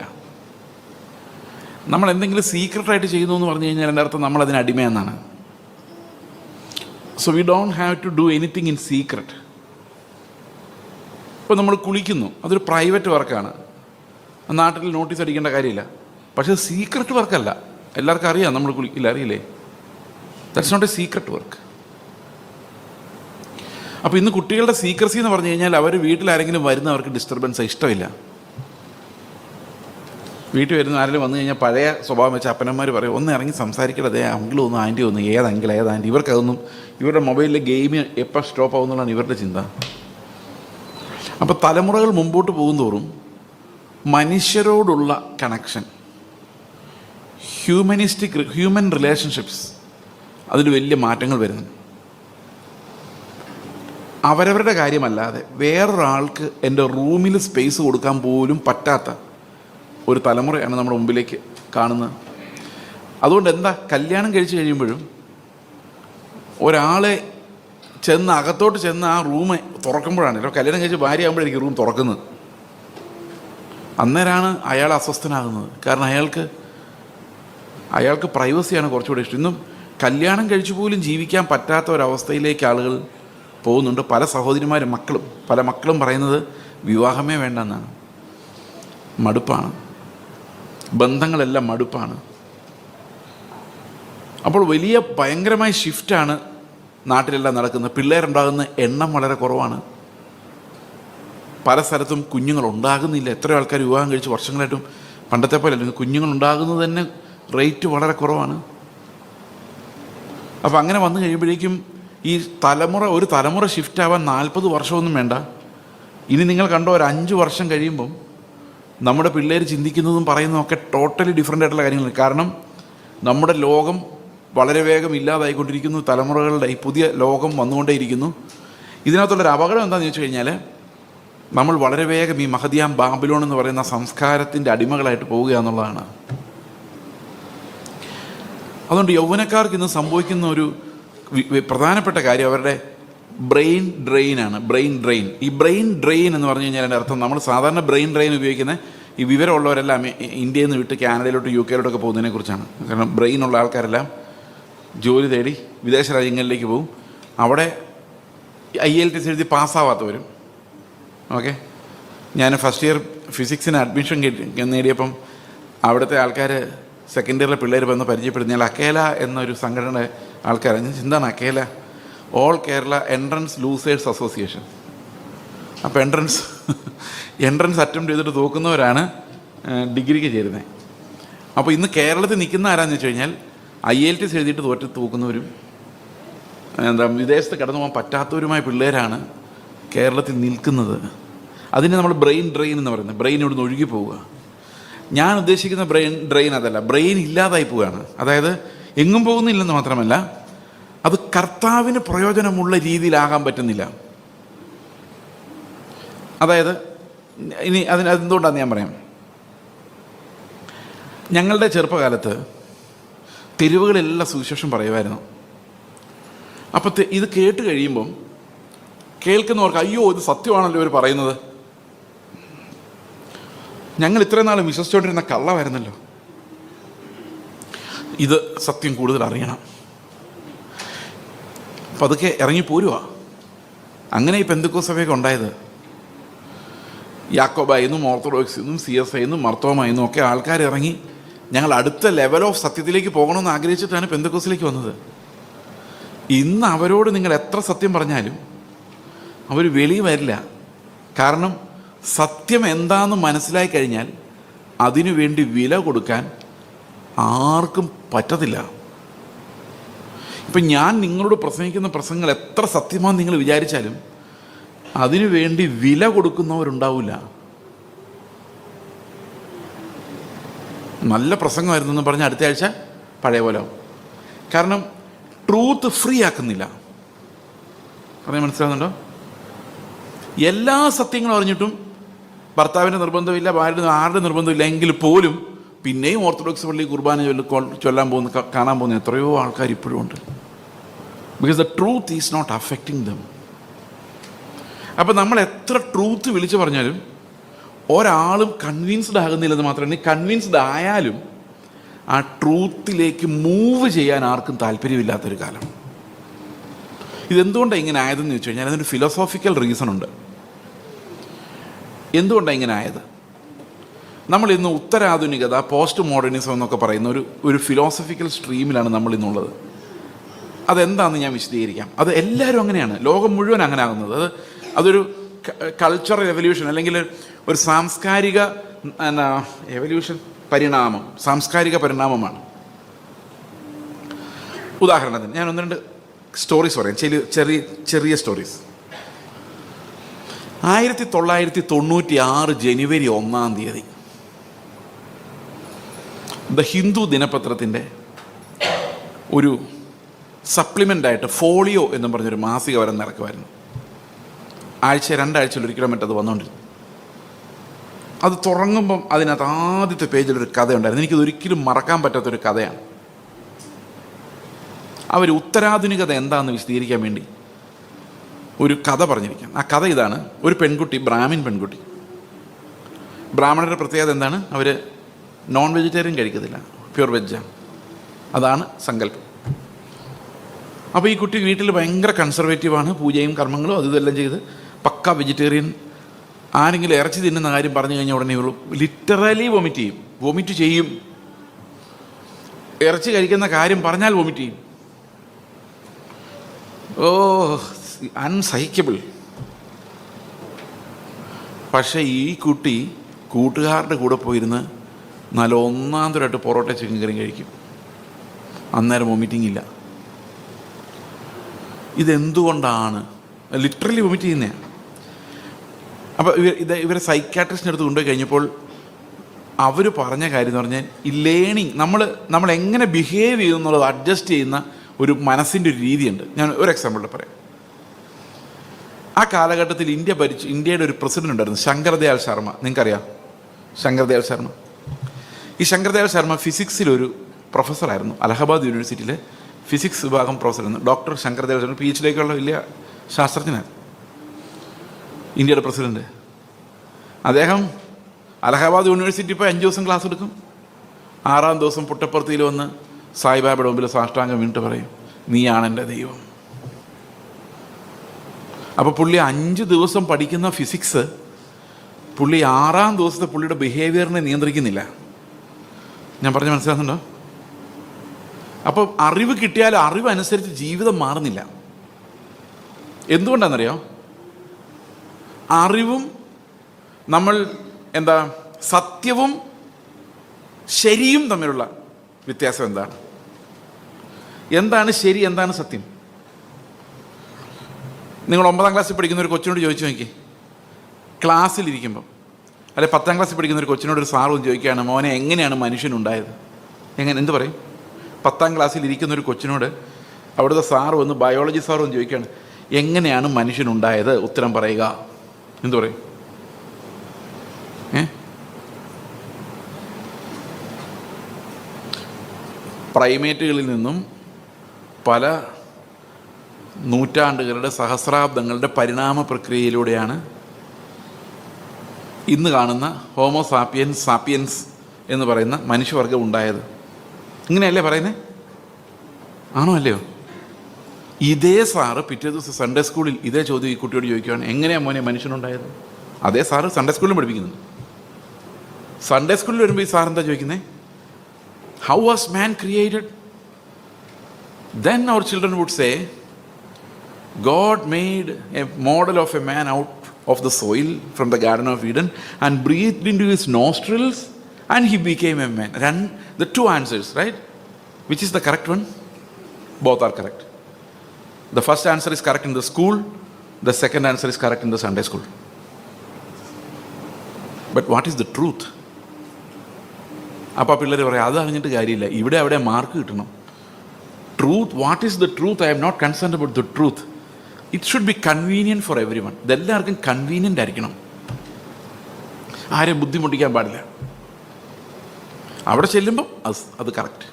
നമ്മൾ എന്തെങ്കിലും സീക്രട്ടായിട്ട് ചെയ്യുന്നു എന്ന് പറഞ്ഞു കഴിഞ്ഞാൽ എൻ്റെ അർത്ഥം നമ്മളതിന് അടിമയെന്നാണ്. So we don't have to do anything in secret. ഇപ്പോൾ നമ്മൾ കുളിക്കുന്നു, അതൊരു പ്രൈവറ്റ് വർക്കാണ്, നാട്ടിൽ നോട്ടീസ് അടിക്കേണ്ട കാര്യമില്ല. പക്ഷേ സീക്രട്ട് വർക്കല്ല, എല്ലാവർക്കും അറിയാം നമ്മൾ കുളിക്കില്ല, അറിയില്ലേ? That's not a secret work. അപ്പോൾ ഇന്ന് കുട്ടികളുടെ സീക്രസി എന്ന് പറഞ്ഞു കഴിഞ്ഞാൽ അവർ വീട്ടിലാരെങ്കിലും വരുന്നവർക്ക് ഡിസ്റ്റർബൻസ് ഇഷ്ടമില്ല. വീട്ടിൽ വരുന്ന ആരെങ്കിലും വന്നു കഴിഞ്ഞാൽ പഴയ സ്വഭാവം വെച്ച് അപ്പനന്മാർ പറയും, ഒന്ന് ഇറങ്ങി സംസാരിക്കരുത്, അങ്കിൾ ഒന്ന് ആൻറ്റി ഒന്ന്, ഏത് അങ്കിൾ ഏത് ആൻറ്റി. ഇവർക്കതൊന്നും, ഇവരുടെ മൊബൈലിലെ ഗെയിം എപ്പോൾ സ്റ്റോപ്പ് ആവുന്നതാണ് ഇവരുടെ ചിന്ത. അപ്പോൾ തലമുറകൾ മുമ്പോട്ട് പോകുന്തോറും മനുഷ്യരോടുള്ള കണക്ഷൻ, ഹ്യൂമൻ റിലേഷൻഷിപ്സ്, അതിൽ വലിയ മാറ്റങ്ങൾ വരുന്നു. അവരവരുടെ കാര്യമല്ലാതെ വേറൊരാൾക്ക് എൻ്റെ റൂമിൽ സ്പേസ് കൊടുക്കാൻ പോലും പറ്റാത്ത ഒരു തലമുറയാണ് നമ്മുടെ മുമ്പിലേക്ക് കാണുന്നത്. അതുകൊണ്ട് എന്താ, കല്യാണം കഴിച്ച് കഴിയുമ്പോഴും ഒരാളെ അകത്തോട്ട് ചെന്ന് ആ റൂം തുറക്കുമ്പോഴാണ്, കല്യാണം കഴിച്ച് ഭാര്യ ആകുമ്പോഴായിരിക്കും റൂം തുറക്കുന്നത്. അന്നേരമാണ് അയാൾ അസ്വസ്ഥനാകുന്നത്. കാരണം അയാൾക്ക് പ്രൈവസിയാണ് കുറച്ചുകൂടെ ഇഷ്ടം. ഇന്നും കല്യാണം കഴിച്ചു പോലും ജീവിക്കാൻ പറ്റാത്ത ഒരവസ്ഥയിലേക്ക് ആളുകൾ പോകുന്നുണ്ട്. പല സഹോദരിമാരും പല മക്കളും പറയുന്നത് വിവാഹമേ വേണ്ടെന്നാണ്. മടുപ്പാണ്, ബന്ധങ്ങളെല്ലാം മടുപ്പാണ്. അപ്പോൾ വലിയ ഭയങ്കരമായ ഷിഫ്റ്റാണ് നാട്ടിലെല്ലാം നടക്കുന്നത്. പിള്ളേരുണ്ടാകുന്ന എണ്ണം വളരെ കുറവാണ്. പല സ്ഥലത്തും കുഞ്ഞുങ്ങളുണ്ടാകുന്നില്ല. എത്രയോ ആൾക്കാർ വിവാഹം കഴിച്ച് വർഷങ്ങളായിട്ടും പണ്ടത്തെ പോലെ അല്ലെങ്കിൽ കുഞ്ഞുങ്ങളുണ്ടാകുന്നത് തന്നെ റേറ്റ് വളരെ കുറവാണ്. അപ്പോൾ അങ്ങനെ വന്നു കഴിയുമ്പോഴേക്കും ഈ ഒരു തലമുറ ഷിഫ്റ്റ് ആവാൻ 40 വർഷമൊന്നും വേണ്ട. ഇനി നിങ്ങൾ കണ്ടോ, ഒരു 5 വർഷം കഴിയുമ്പം നമ്മുടെ പിള്ളേർ ചിന്തിക്കുന്നതും പറയുന്നതും ഒക്കെ ടോട്ടലി ഡിഫറെൻ്റ് ആയിട്ടുള്ള കാര്യങ്ങൾ. കാരണം നമ്മുടെ ലോകം വളരെ വേഗം ഇല്ലാതായിക്കൊണ്ടിരിക്കുന്നു. തലമുറകളുടെ ഈ പുതിയ ലോകം വന്നുകൊണ്ടേയിരിക്കുന്നു. ഇതിനകത്തുള്ളൊരു അപകടം എന്താണെന്ന് ചോദിച്ചു കഴിഞ്ഞാൽ, നമ്മൾ വളരെ വേഗം ഈ മഹദിയാം ബാബിലോൺ എന്ന് പറയുന്ന സംസ്കാരത്തിൻ്റെ അടിമകളായിട്ട് പോവുക എന്നുള്ളതാണ്. അതുകൊണ്ട് യൗവനക്കാർക്ക് ഇന്ന് സംഭവിക്കുന്ന ഒരു പ്രധാനപ്പെട്ട കാര്യം അവരുടെ ബ്രെയിൻ ഡ്രെയിനാണ്. Brain drain. ഈ ബ്രെയിൻ ഡ്രെയിൻ എന്ന് പറഞ്ഞു കഴിഞ്ഞാൽ അതിൻ്റെ അർത്ഥം, നമ്മൾ സാധാരണ ബ്രെയിൻ ഡ്രെയിൻ ഉപയോഗിക്കുന്ന ഈ വിവരമുള്ളവരെല്ലാം ഇന്ത്യയിൽ നിന്ന് വിട്ട് കാനഡയിലോട്ട് UK യിലോട്ടൊക്കെ പോകുന്നതിനെ കുറിച്ചാണ്. കാരണം ബ്രെയിനുള്ള ആൾക്കാരെല്ലാം ജോലി തേടി വിദേശ രാജ്യങ്ങളിലേക്ക് പോകും. അവിടെ IELTS എഴുതി പാസ്സാവാത്തവരും. ഓക്കെ, ഞാൻ ഫസ്റ്റ് ഇയർ ഫിസിക്സിന് അഡ്മിഷൻ നേടിയപ്പം അവിടുത്തെ ആൾക്കാർ സെക്കൻഡ് ഇയറിലെ പിള്ളേർ വന്ന് പരിചയപ്പെടുത്തി. ഞാൻ അക്കേല എന്നൊരു സംഘടനയുടെ ആൾക്കാരാണ്. എന്താണ് അക്കേല? All Kerala entrance losers association. അപ്പോൾ എൻട്രൻസ് അറ്റംപ്റ്റ് ചെയ്തിട്ട് തോക്കുന്നവരാണ് ഡിഗ്രിക്ക് ചേരുന്നത്. അപ്പോൾ ഇന്ന് കേരളത്തിൽ നിൽക്കുന്ന ആരാന്ന് വെച്ച് കഴിഞ്ഞാൽ IELTS എഴുതിയിട്ട് തോക്കുന്നവരും വിദേശത്ത് കടന്നു പോകാൻ പറ്റാത്തവരുമായ പിള്ളേരാണ് കേരളത്തിൽ നിൽക്കുന്നത്. അതിനെ നമ്മൾ ബ്രെയിൻ ഡ്രെയിൻ എന്ന് പറയുന്നത്. ബ്രെയിൻ ഇവിടുന്ന് ഒഴുകി പോവുക. ഞാൻ ഉദ്ദേശിക്കുന്ന ബ്രെയിൻ ഡ്രെയിൻ അതല്ല, ബ്രെയിൻ ഇല്ലാതായി പോവുകയാണ്. അതായത് എങ്ങും പോകുന്നില്ലെന്ന് മാത്രമല്ല, അത് കർത്താവിന് പ്രയോജനമുള്ള രീതിയിലാകാൻ പറ്റുന്നില്ല. അതായത് ഇനി അതെന്തുകൊണ്ടാണെന്ന് ഞാൻ പറയാം. ഞങ്ങളുടെ ചെറുപ്പകാലത്ത് തെരുവുകളെല്ലാം സുവിശേഷം പറയുമായിരുന്നു. അപ്പോൾ ഇത് കേട്ട് കഴിയുമ്പം കേൾക്കുന്നവർക്ക് അയ്യോ ഇത് സത്യമാണല്ലോ ഇവർ പറയുന്നത്, ഞങ്ങൾ ഇത്രയും നാളും വിശ്വസിച്ചുകൊണ്ടിരുന്ന കള്ളമായിരുന്നല്ലോ, ഇത് സത്യം കൂടുതൽ അറിയണം. അപ്പം അതൊക്കെ ഇറങ്ങിപ്പോരുവാ. അങ്ങനെ ഈ പെന്തക്കോസ്ത് സഭയൊക്കെ ഉണ്ടായത്. യാക്കോബായെന്നും ഓർത്തഡോക്സെന്നും CSI എന്നും മർത്തോമായെന്നും ഒക്കെ ആൾക്കാർ ഇറങ്ങി ഞങ്ങൾ അടുത്ത ലെവൽ ഓഫ് സത്യത്തിലേക്ക് പോകണമെന്ന് ആഗ്രഹിച്ചിട്ടാണ് പെന്തക്കോസ്തിലേക്ക് വന്നത്. ഇന്ന് അവരോട് നിങ്ങൾ എത്ര സത്യം പറഞ്ഞാലും അവർ വെളിയിൽ വരില്ല. കാരണം സത്യം എന്താണെന്ന് മനസ്സിലായി കഴിഞ്ഞാൽ അതിനു വേണ്ടി വില കൊടുക്കാൻ ആർക്കും പറ്റത്തില്ല. ഇപ്പം ഞാൻ നിങ്ങളോട് പ്രസംഗിക്കുന്ന പ്രസംഗങ്ങൾ എത്ര സത്യമാണെന്ന് നിങ്ങൾ വിചാരിച്ചാലും അതിനു വേണ്ടി വില കൊടുക്കുന്നവരുണ്ടാവില്ല. നല്ല പ്രസംഗമായിരുന്നു എന്ന് പറഞ്ഞ് അടുത്ത ആഴ്ച പഴയ പോലെ. കാരണം ട്രൂത്ത് ഫ്രീ ആക്കുന്നില്ല. പറയാൻ മനസ്സിലാകുന്നുണ്ടോ? എല്ലാ സത്യങ്ങളും അറിഞ്ഞിട്ടും ഭർത്താവിൻ്റെ നിർബന്ധമില്ല, ഭാര്യയുടെ ആരുടെ നിർബന്ധമില്ല എങ്കിൽ പോലും പിന്നെയും ഓർത്തഡോക്സ് പള്ളി കുർബാന ചൊല്ലാൻ പോകുന്ന കാണാൻ പോകുന്ന എത്രയോ ആൾക്കാർ ഇപ്പോഴും ഉണ്ട്. Because the truth is not affecting them. അപ്പം നമ്മൾ എത്ര ട്രൂത്ത് വിളിച്ചു പറഞ്ഞാലും ഒരാളും കൺവിൻസ്ഡ് ആകുന്നില്ലെന്ന് മാത്രമല്ല, കൺവിൻസ്ഡ് ആയാലും ആ ട്രൂത്തിലേക്ക് മൂവ് ചെയ്യാൻ ആർക്കും താല്പര്യമില്ലാത്തൊരു കാലം. ഇതെന്തുകൊണ്ടാണ് ഇങ്ങനെ ആയതെന്ന് ചോദിച്ചു കഴിഞ്ഞാൽ അതിനൊരു ഫിലോസോഫിക്കൽ റീസൺ ഉണ്ട്. എന്തുകൊണ്ടാണ് ഇങ്ങനെ ആയത്? നമ്മൾ ഇന്ന് ഉത്തരാധുനികത, പോസ്റ്റ് മോഡേണിസം എന്നൊക്കെ പറയുന്ന ഒരു ഫിലോസഫിക്കൽ സ്ട്രീമിലാണ് നമ്മൾ ഇന്നുള്ളത്. അതെന്താണെന്ന് ഞാൻ വിശദീകരിക്കാം. അത് എല്ലാവരും അങ്ങനെയാണ്, ലോകം മുഴുവൻ അങ്ങനെ ആകുന്നത്. അതൊരു കൾച്ചറൽ എവല്യൂഷൻ, അല്ലെങ്കിൽ ഒരു സാംസ്കാരിക എവല്യൂഷൻ, പരിണാമം, സാംസ്കാരിക പരിണാമമാണ്. ഉദാഹരണത്തിന് ഞാൻ 1-2 സ്റ്റോറീസ് പറയാം, ചെറിയ സ്റ്റോറീസ്. 1996 ജനുവരി 1-ാം തീയതി ദ ഹിന്ദു ദിനപത്രത്തിൻ്റെ ഒരു സപ്ലിമെൻ്റായിട്ട് ഫോളിയോ എന്നും പറഞ്ഞൊരു മാസിക വരെ ഇറക്കുമായിരുന്നു. 2 ആഴ്ചയിൽ മറ്റത് വന്നുകൊണ്ടിരുന്നു. അത് തുടങ്ങുമ്പം അതിനകത്ത് ആദ്യത്തെ പേജിലൊരു കഥയുണ്ടായിരുന്നു. എനിക്കിതൊരിക്കലും മറക്കാൻ പറ്റാത്തൊരു കഥയാണ്. അവർ ഉത്തരാധുനികത എന്താണെന്ന് വിശദീകരിക്കാൻ വേണ്ടി ഒരു കഥ പറഞ്ഞിരിക്കാം. ആ കഥ ഇതാണ്. ഒരു പെൺകുട്ടി, ബ്രാഹ്മിൻ പെൺകുട്ടി. ബ്രാഹ്മണരുടെ പ്രത്യേകത എന്താണ്? അവർ നോൺ വെജിറ്റേറിയൻ കഴിക്കത്തില്ല, പ്യുർ വെജാണ്. അതാണ് സങ്കല്പം. അപ്പോൾ ഈ കുട്ടി വീട്ടിൽ ഭയങ്കര കൺസർവേറ്റീവാണ്, പൂജയും കർമ്മങ്ങളും ഇതെല്ലാം ചെയ്ത് പക്ക വെജിറ്റേറിയൻ. ആരെങ്കിലും ഇറച്ചി തിന്നുന്ന കാര്യം പറഞ്ഞു കഴിഞ്ഞാൽ ഉടനെ ഇവൾ ലിറ്ററലി വൊമിറ്റ് ചെയ്യും. ഇറച്ചി കഴിക്കുന്ന കാര്യം പറഞ്ഞാൽ വൊമിറ്റ് ചെയ്യും. ഓ, അൺസഹിക്കബിൾ. പക്ഷേ ഈ കുട്ടി കൂട്ടുകാരുടെ കൂടെ പോയിരുന്ന് നല്ല ഒന്നാന്തരമായിട്ട് പൊറോട്ട ചിക്കൻ കറി കഴിക്കും. അന്നേരം വൊമിറ്റിംഗ് ഇല്ല. ഇതെന്തുകൊണ്ടാണ്? ലിറ്ററലി വൊമിറ്റ് ചെയ്യുന്നതാണ്. അപ്പോൾ ഇവരെ സൈക്കാട്രിസ്റ്റിൻ്റെ അടുത്ത് കൊണ്ടുപോയി കഴിഞ്ഞപ്പോൾ അവർ പറഞ്ഞ കാര്യം എന്ന് പറഞ്ഞാൽ ഈ ലേണിങ് നമ്മൾ എങ്ങനെ ബിഹേവ് ചെയ്യുന്നുള്ളത് അഡ്ജസ്റ്റ് ചെയ്യുന്ന ഒരു മനസ്സിൻ്റെ ഒരു രീതിയുണ്ട്. ഞാൻ ഒരു എക്സാമ്പിൾ പറയാം. ആ കാലഘട്ടത്തിൽ ഇന്ത്യയുടെ ഒരു പ്രസിഡന്റ് ഉണ്ടായിരുന്നു, ശങ്കർദയാൽ ശർമ്മ. നിങ്ങൾക്കറിയാം ശങ്കർദയാൽ ശർമ്മ? ഈ ശങ്കർദയാൽ ശർമ്മ ഫിസിക്സിലൊരു പ്രൊഫസറായിരുന്നു. അലഹബാദ് യൂണിവേഴ്സിറ്റിയിലെ ഫിസിക്സ് വിഭാഗം പ്രൊഫസറായിരുന്നു. ഡോക്ടർ ശങ്കർദയാൽ ശർമ്മ PhD ലേക്കുള്ള വലിയ ശാസ്ത്രജ്ഞനായിരുന്നു, ഇന്ത്യയുടെ പ്രസിഡന്റ്. അദ്ദേഹം അലഹബാദ് യൂണിവേഴ്സിറ്റി ഇപ്പോൾ 5 ദിവസം ക്ലാസ് എടുക്കും. 6-ാം ദിവസം പുട്ടപ്പുറത്തിയിൽ വന്ന് സായിബാബയുടെ മുമ്പിൽ സാഷ്ടാംഗം വീണിട്ട് പറയും, നീയാണ് എൻ്റെ ദൈവം. അപ്പോൾ പുള്ളി 5 ദിവസം പഠിക്കുന്ന ഫിസിക്സ് പുള്ളി 6-ാം ദിവസത്തെ പുള്ളിയുടെ ബിഹേവിയറിനെ നിയന്ത്രിക്കുന്നില്ല. ഞാൻ പറഞ്ഞ് മനസ്സിലാകുന്നുണ്ടോ? അപ്പോൾ അറിവ് കിട്ടിയാലും അറിവ് അനുസരിച്ച് ജീവിതം മാറുന്നില്ല. എന്തുകൊണ്ടാണെന്നറിയോ? അറിവും സത്യവും ശരിയും തമ്മിലുള്ള വ്യത്യാസം എന്താണ് ശരി, എന്താണ് സത്യം? നിങ്ങൾ 9-ാം ക്ലാസ്സിൽ പഠിക്കുന്ന ഒരു കൊച്ചിനോട് ചോദിച്ചു നോക്കി, ക്ലാസ്സിലിരിക്കുമ്പം, അല്ലെ 10-ാം ക്ലാസ്സിൽ പഠിക്കുന്ന ഒരു കൊച്ചിനോട് ഒരു സാറ് ചോദിക്കുകയാണ്, മോനെ എങ്ങനെയാണ് മനുഷ്യനുണ്ടായത്? എന്ത് പറയും? 10-ാം ക്ലാസ്സിൽ ഇരിക്കുന്ന ഒരു കൊച്ചിനോട് അവിടുത്തെ സാറ് വന്ന്, ബയോളജി സാറ് വന്ന് ചോദിക്കുകയാണ്, എങ്ങനെയാണ് മനുഷ്യനുണ്ടായത്? ഉത്തരം പറയുക. എന്തു പറയും? പ്രൈമേറ്റുകളിൽ നിന്നും പല നൂറ്റാണ്ടുകളുടെ സഹസ്രാബ്ദങ്ങളുടെ പരിണാമ പ്രക്രിയയിലൂടെയാണ് ഇന്ന് കാണുന്ന ഹോമോ സാപ്പിയൻസ് എന്ന് പറയുന്ന മനുഷ്യവർഗം ഉണ്ടായത്. ഇങ്ങനെയല്ലേ പറയുന്നത്? ആണോ അല്ലയോ? ഇതേ സാറ് പിറ്റേ ദിവസം സൺഡേ സ്കൂളിൽ ഇതേ ചോദ്യം ഈ കുട്ടിയോട് ചോദിക്കുകയാണ്, എങ്ങനെയാണ് മോനെ മനുഷ്യനുണ്ടായത്? അതേ സാറ് സൺഡേ സ്കൂളിലും പഠിപ്പിക്കുന്നുണ്ട്. സൺഡേ സ്കൂളിൽ വരുമ്പോൾ ഈ സാർ എന്താ ചോദിക്കുന്നത്? How was man created? Then our children would say, God made a model of a man out of the soil from the Garden of Eden and breathed into his nostrils and he became a man. The 2 answers, right? Which is the correct one? Both are correct. The first answer is correct in the school. The second answer is correct in the Sunday school. But what is the truth? അപ്പോൾ പിള്ളേർ പറയും, അത് അറിഞ്ഞിട്ട് കാര്യമില്ല, ഇവിടെ അവിടെ mark കിട്ടണം. Truth, what is the truth? I am not concerned about the truth. It should be convenient for everyone. ഇതെല്ലാവർക്കും കൺവീനിയൻ്റ് ആയിരിക്കണം, ആരെയും ബുദ്ധിമുട്ടിക്കാൻ പാടില്ല. അവിടെ ചെല്ലുമ്പം അത് കറക്റ്റ്,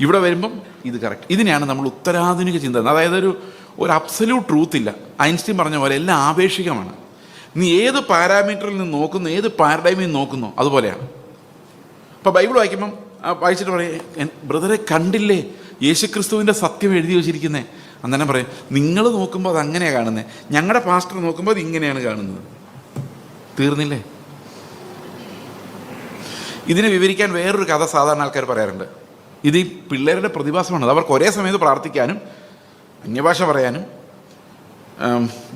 ഇവിടെ വരുമ്പം ഇത് കറക്റ്റ്. ഇതിനെയാണ് നമ്മൾ ഉത്തരാധുനിക ചിന്ത. അതായത് ഒരു അബ്സല്യൂട്ട് ട്രൂത്ത് ഇല്ല. ഐൻസ്റ്റീൻ പറഞ്ഞ പോലെ എല്ലാം ആപേക്ഷികമാണ്. നീ ഏത് പാരാമീറ്ററിൽ നിന്ന് നോക്കുന്നു, ഏത് പാരഡൈമിൽ നിന്ന് നോക്കുന്നോ അതുപോലെയാണ്. ഇപ്പോൾ ബൈബിൾ വായിച്ചിട്ട് പറയും, ബ്രദറെ കണ്ടില്ലേ യേശുക്രിസ്തുവിൻ്റെ സത്യം എഴുതി വെച്ചിരിക്കുന്നത്? അന്നേരം പറയും, നിങ്ങൾ നോക്കുമ്പോൾ അത് അങ്ങനെയാണ് കാണുന്നത്, ഞങ്ങളുടെ പാസ്റ്റർ നോക്കുമ്പോൾ അത് ഇങ്ങനെയാണ് കാണുന്നത്. തീർന്നില്ലേ? ഇതിനെ വിവരിക്കാൻ വേറൊരു കഥ സാധാരണ ആൾക്കാർ പറയാറുണ്ട്. ഇത് ഈ പിള്ളേരുടെ പ്രതിഭാസമാണ്. അവർക്ക് ഒരേ സമയത്ത് പ്രാർത്ഥിക്കാനും അന്യഭാഷ പറയാനും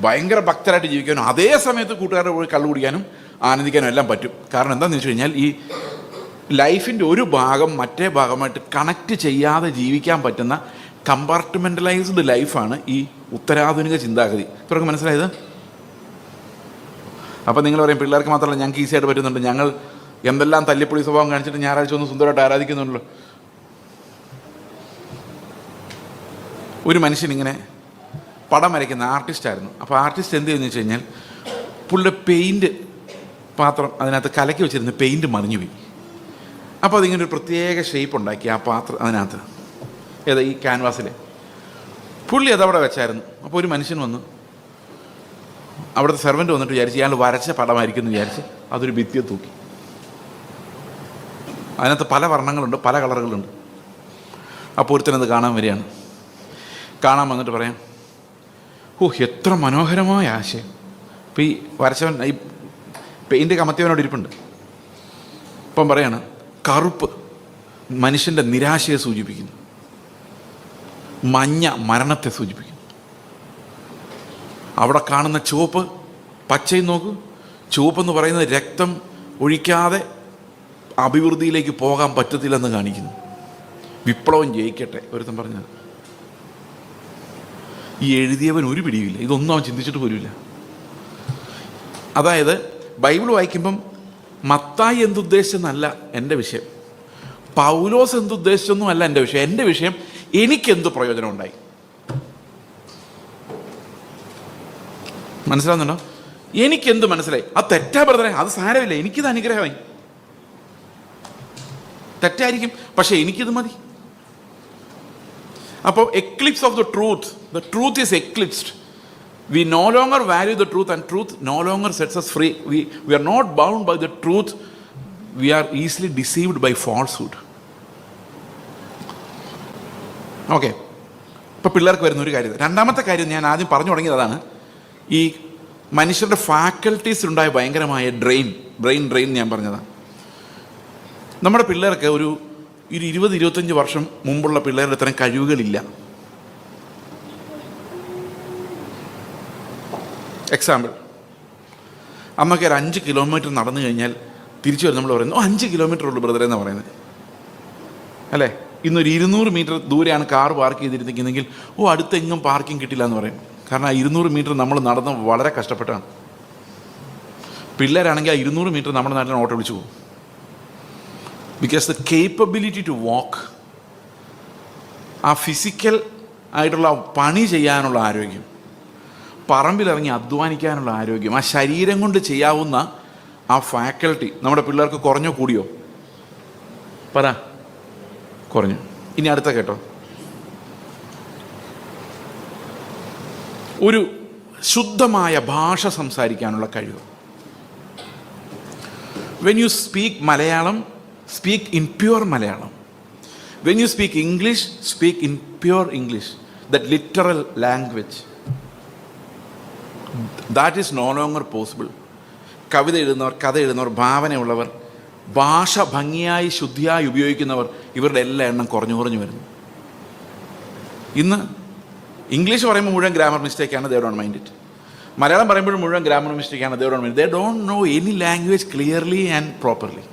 ഭയങ്കര ഭക്തരായിട്ട് ജീവിക്കാനും അതേ സമയത്ത് കൂട്ടുകാരുടെ പോയി കള്ളു കുടിക്കാനും ആനന്ദിക്കാനും എല്ലാം പറ്റും. കാരണം എന്താണെന്ന് വെച്ച് കഴിഞ്ഞാൽ ഈ ലൈഫിൻ്റെ ഒരു ഭാഗം മറ്റേ ഭാഗമായിട്ട് കണക്റ്റ് ചെയ്യാതെ ജീവിക്കാൻ പറ്റുന്ന കമ്പാർട്ട്മെൻ്റലൈസ്ഡ് ലൈഫാണ് ഈ ഉത്തരാധുനിക ചിന്താഗതി. ഇവർക്ക് മനസ്സിലായത്? അപ്പം നിങ്ങൾ പറയും, പിള്ളേർക്ക് മാത്രമല്ല ഞങ്ങൾക്ക് ഈസിയായിട്ട് പറ്റുന്നുണ്ട്, ഞങ്ങൾ എന്തെല്ലാം തല്ലിപ്പൊളി സ്വഭാവം കാണിച്ചിട്ട് ഞായറാഴ്ച ഒന്ന് സുന്ദരമായിട്ട് ആരാധിക്കുന്നുണ്ടല്ലോ. ഒരു മനുഷ്യനിങ്ങനെ പടം വരയ്ക്കുന്ന ആർട്ടിസ്റ്റായിരുന്നു. അപ്പോൾ ആർട്ടിസ്റ്റ് എന്ത് ചെയ്യുന്നു വെച്ച് കഴിഞ്ഞാൽ, പുള്ളിയുടെ പെയിൻറ്റ് പാത്രം അതിനകത്ത് കലക്കി വെച്ചിരുന്ന പെയിൻറ്റ് മറിഞ്ഞു പോയി. അപ്പോൾ അതിങ്ങനെ ഒരു പ്രത്യേക ഷേപ്പ് ഉണ്ടാക്കി ആ പാത്രം അതിനകത്ത്, ഈ ക്യാൻവാസിൽ. പുള്ളി അതവിടെ വെച്ചായിരുന്നു. അപ്പോൾ ഒരു മനുഷ്യൻ വന്നു, അവിടുത്തെ സെർവൻറ്റ് വന്നിട്ട് വിചാരിച്ച് ഇയാൾ വരച്ച പടമായിരിക്കും എന്ന് വിചാരിച്ച് അതൊരു ഭിത്തിയെ തൂക്കി. അതിനകത്ത് പല വർണ്ണങ്ങളുണ്ട്, പല കളറുകളുണ്ട്. അപ്പോൾ ഒരുത്തനത് കാണാൻ വരികയാണ്. കാണാൻ വന്നിട്ട് പറയാം, എത്ര മനോഹരമായ ആശയം. ഇപ്പോൾ ഈ വരച്ചവൻ, ഈ പെയിൻറ്റ് കമത്തിയവനോട് ഇരിപ്പുണ്ട്. ഇപ്പം പറയാണ്, കറുപ്പ് മനുഷ്യൻ്റെ നിരാശയെ സൂചിപ്പിക്കുന്നു, മഞ്ഞ മരണത്തെ സൂചിപ്പിക്കുന്നു. അവിടെ കാണുന്ന ചുവപ്പ്, പച്ചയും നോക്കൂ. ചുവപ്പെന്ന് പറയുന്നത് രക്തം ഒഴിക്കാതെ അഭിവൃദ്ധിയിലേക്ക് പോകാൻ പറ്റത്തില്ലെന്ന് കാണിക്കുന്നു. വിപ്ലവം ജയിക്കട്ടെ ഒരുത്തൻ പറഞ്ഞത്. ഈ എഴുതിയവൻ ഒരു പിടിയുമില്ല, ഇതൊന്നും അവൻ ചിന്തിച്ചിട്ട് പോലുമില്ല. അതായത് ബൈബിൾ വായിക്കുമ്പം മത്തായി എന്തുദ്ദേശിച്ചെന്നല്ല എൻ്റെ വിഷയം, പൗലോസ് എന്തുദ്ദേശിച്ചൊന്നും അല്ല എൻ്റെ വിഷയം. എൻ്റെ വിഷയം എനിക്കെന്ത് പ്രയോജനം ഉണ്ടായി. മനസ്സിലാവുന്നുണ്ടോ? എനിക്കെന്ത് മനസ്സിലായി? അത് തെറ്റാ ബ്രദറെ, അത് സാരമില്ല, എനിക്കിത് അനുഗ്രഹമായി. തെറ്റായിരിക്കും, പക്ഷെ എനിക്കിത് മതി. അപ്പോൾ Eclipse of the truth is eclipsed. We no longer value the truth, and truth no longer sets us free. We are not bound by the truth. We are easily deceived by falsehood. Okay, ഇപ്പോൾ പിള്ളേർക്ക് വരുന്ന ഒരു കാര്യം. രണ്ടാമത്തെ കാര്യം ഞാൻ ആദ്യം പറഞ്ഞു തുടങ്ങിയത് അതാണ്. ഈ മനുഷ്യരുടെ ഫാക്കൽറ്റീസിലുണ്ടായ ഭയങ്കരമായ ബ്രെയിൻ ഡ്രെയിൻ ഞാൻ പറഞ്ഞതാണ്. നമ്മുടെ പിള്ളേർക്ക് ഒരു 20-25 വർഷം മുമ്പുള്ള പിള്ളേരുടെ അത്തരം കഴിവുകളില്ല. എക്സാമ്പിൾ, അമ്മയ്ക്ക് ഒരു 5 കിലോമീറ്റർ നടന്നു കഴിഞ്ഞാൽ തിരിച്ചു വരും നമ്മൾ പറയുന്നു 5 കിലോമീറ്റർ ഉള്ളൂ ബ്രദറെ എന്ന് പറയുന്നത്, അല്ലേ? ഇന്നൊരു 200 മീറ്റർ ദൂരെയാണ് കാർ പാർക്ക് ചെയ്തിരിക്കുന്നെങ്കിൽ അടുത്തെങ്ങും പാർക്കിംഗ് കിട്ടില്ല എന്ന് പറയും. കാരണം ആ 200 മീറ്റർ നമ്മൾ നടന്ന് വളരെ കഷ്ടപ്പെട്ടാണ്. പിള്ളേരാണെങ്കിൽ ആ 200 മീറ്റർ നമ്മുടെ നാട്ടിൽ ഓട്ടോ വിളിച്ചു പോകും. Because the capability to walk, ആ ഫിസിക്കൽ ആയിട്ടുള്ള പണി ചെയ്യാനുള്ള ആരോഗ്യം, പറമ്പിലിറങ്ങി അധ്വാനിക്കാനുള്ള ആരോഗ്യം, ആ ശരീരം കൊണ്ട് ചെയ്യാവുന്ന ആ ഫാക്കൽറ്റി നമ്മുടെ പിള്ളേർക്ക് കുറഞ്ഞോ കൂടിയോ? പറ, കുറഞ്ഞു. ഇനി അടുത്ത കേട്ടോ, ഒരു ശുദ്ധമായ ഭാഷ സംസാരിക്കാനുള്ള കഴിവ്. When you speak Malayalam, speak in pure Malayalam. When you speak English, speak in pure English, that literal language. That is no longer possible. കവിത എഴുതുന്നവർ, കഥ എഴുതുന്നവർ, ഭാവനയുള്ളവർ, ഭാഷ ഭംഗിയായി ശുദ്ധിയായി ഉപയോഗിക്കുന്നവർ, ഇവരുടെ എല്ലാ എണ്ണം കുറഞ്ഞു വരുന്നു. ഇന്ന് ഇംഗ്ലീഷ് പറയുമ്പോൾ മുഴുവൻ ഗ്രാമർ മിസ്റ്റേക്കാണ്, they don't mind it. Malayalam പറയുമ്പോഴും മുഴുവൻ ഗ്രാമർ മിസ്റ്റേക്കാണ്, they don't mind. They don't know any language clearly and properly.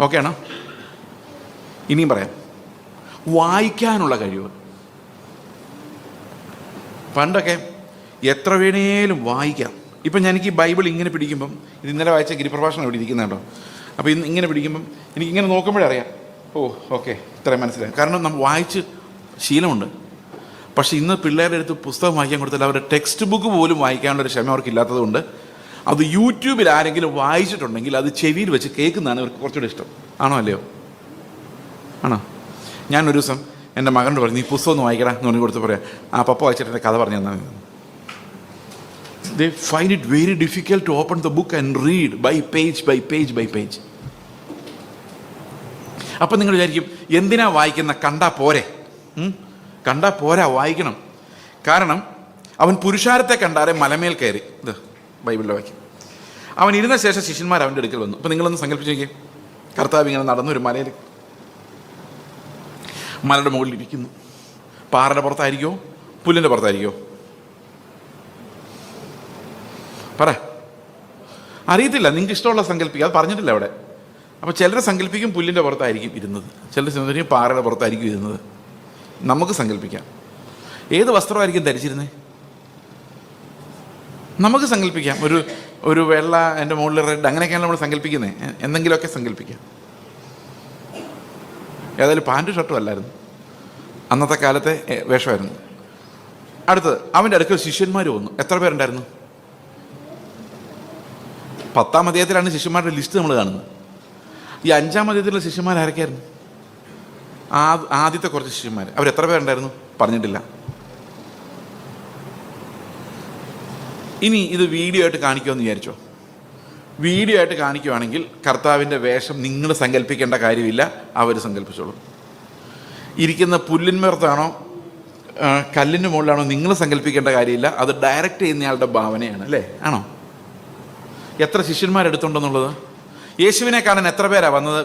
Okay ആണോ? ഇനിയും പറയാം, വായിക്കാനുള്ള കഴിവ്. പണ്ടൊക്കെ എത്ര വേണേലും വായിക്കാം. ഇപ്പം എനിക്ക് ഈ ബൈബിൾ ഇങ്ങനെ പിടിക്കുമ്പം, ഇത് ഇന്നലെ വായിച്ച ഗിരിപ്രഭാഷണം ഇവിടെ ഇരിക്കുന്നുണ്ടോ, അപ്പോൾ ഇന്ന് ഇങ്ങനെ പിടിക്കുമ്പം എനിക്കിങ്ങനെ നോക്കുമ്പോഴറിയാം, ഓക്കെ ഇത്രയും മനസ്സിലായി. കാരണം നമ്മൾ വായിച്ച് ശീലമുണ്ട്. പക്ഷേ ഇന്ന് പിള്ളേരുടെ അടുത്ത് പുസ്തകം വായിക്കാൻ കൊടുത്താൽ അവരുടെ ടെക്സ്റ്റ് ബുക്ക് പോലും വായിക്കാനുള്ളൊരു ക്ഷമ അവർക്ക് ഇല്ലാത്തതുകൊണ്ട് അത് യൂട്യൂബിൽ ആരെങ്കിലും വായിച്ചിട്ടുണ്ടെങ്കിൽ അത് ചെവിയിൽ വെച്ച് കേൾക്കുന്നതാണ് ഇവർക്ക് കുറച്ചുകൂടെ ഇഷ്ടം. ആണോ അല്ലയോ? ആണോ? ഞാനൊരു ദിവസം എൻ്റെ മകനോട് പറഞ്ഞു, നീ പുസ്തകം ഒന്ന് വായിക്കടാ എന്ന് പറഞ്ഞു കൊടുത്ത് പറയാം, പപ്പ വായിച്ചിട്ട് എൻ്റെ കഥ പറഞ്ഞു തന്നാൽ. They find it very difficult to open the book and read by page. അപ്പം നിങ്ങൾ വിചാരിക്കും, എന്തിനാ വായിക്കുന്ന? കണ്ടാ പോരാ, വായിക്കണം. കാരണം അവൻ പുരുഷാരത്തെ കണ്ടാരെ മലമേൽ കയറി. ഇത് ബൈബിളിൽ വായിക്കും. അവൻ ഇരുന്ന ശേഷം ശിഷ്യന്മാർ അവൻ്റെ അടുക്കൽ വന്നു. അപ്പം നിങ്ങളൊന്ന് സങ്കല്പിച്ച് നോക്കിയേ, കർത്താവ് ഇങ്ങനെ നടന്നൊരു മലയുടെ മുകളിൽ ഇരിക്കുന്നു. പാറയുടെ പുറത്തായിരിക്കുമോ പുല്ലിൻ്റെ പുറത്തായിരിക്കുമോ? പറ, അറിയത്തില്ല. നിങ്ങൾക്ക് ഇഷ്ടമുള്ള സങ്കല്പിക്കുക, അത് പറഞ്ഞിട്ടില്ല അവിടെ. അപ്പോൾ ചിലർ സങ്കല്പിക്കും പുല്ലിൻ്റെ പുറത്തായിരിക്കും ഇരുന്നത്, ചിലർ സങ്കല്പിക്കും പാറയുടെ പുറത്തായിരിക്കും ഇരുന്നത്. നമുക്ക് സങ്കല്പിക്കാം ഏത് വസ്ത്രമായിരിക്കും ധരിച്ചിരുന്നത്. നമുക്ക് സങ്കല്പിക്കാം ഒരു വെള്ള, എൻ്റെ മുകളിൽ റെഡ്, അങ്ങനെയൊക്കെയാണ് നമ്മൾ സങ്കല്പിക്കുന്നത്. എന്തെങ്കിലുമൊക്കെ സങ്കല്പിക്കാം. ഏതായാലും പാൻറ്റും ഷർട്ടും അല്ലായിരുന്നു, അന്നത്തെ കാലത്തെ വേഷമായിരുന്നു. അടുത്തത്, അവൻ്റെ അടുക്കൽ ശിഷ്യന്മാർ വന്നു. എത്ര പേരുണ്ടായിരുന്നു? 10-ാം അധ്യായത്തിലാണ് ശിഷ്യന്മാരുടെ ലിസ്റ്റ് നമ്മൾ കാണുന്നത്. ഈ 5-ാം അധ്യായത്തിലുള്ള ശിഷ്യന്മാർ ആരൊക്കെയായിരുന്നു? ആദ്യത്തെ കുറച്ച് ശിഷ്യന്മാർ. അവരെത്ര പേരുണ്ടായിരുന്നു പറഞ്ഞിട്ടില്ല. ഇനി ഇത് വീഡിയോ ആയിട്ട് കാണിക്കുമെന്ന് വിചാരിച്ചോ? വീഡിയോ ആയിട്ട് കാണിക്കുവാണെങ്കിൽ കർത്താവിൻ്റെ വേഷം നിങ്ങൾ സങ്കല്പിക്കേണ്ട കാര്യമില്ല, അവർ സങ്കല്പിച്ചോളൂ. ഇരിക്കുന്ന പുല്ലിന്മേർത്താണോ കല്ലിൻ്റെ മുകളിലാണോ നിങ്ങൾ സങ്കല്പിക്കേണ്ട കാര്യമില്ല, അത് ഡയറക്റ്റ് ചെയ്യുന്നയാളുടെ ഭാവനയാണ്, അല്ലേ? ആണോ? എത്ര ശിഷ്യന്മാരെടുത്തുണ്ടെന്നുള്ളത്. യേശുവിനെ കാണാൻ എത്ര പേരാ വന്നത്?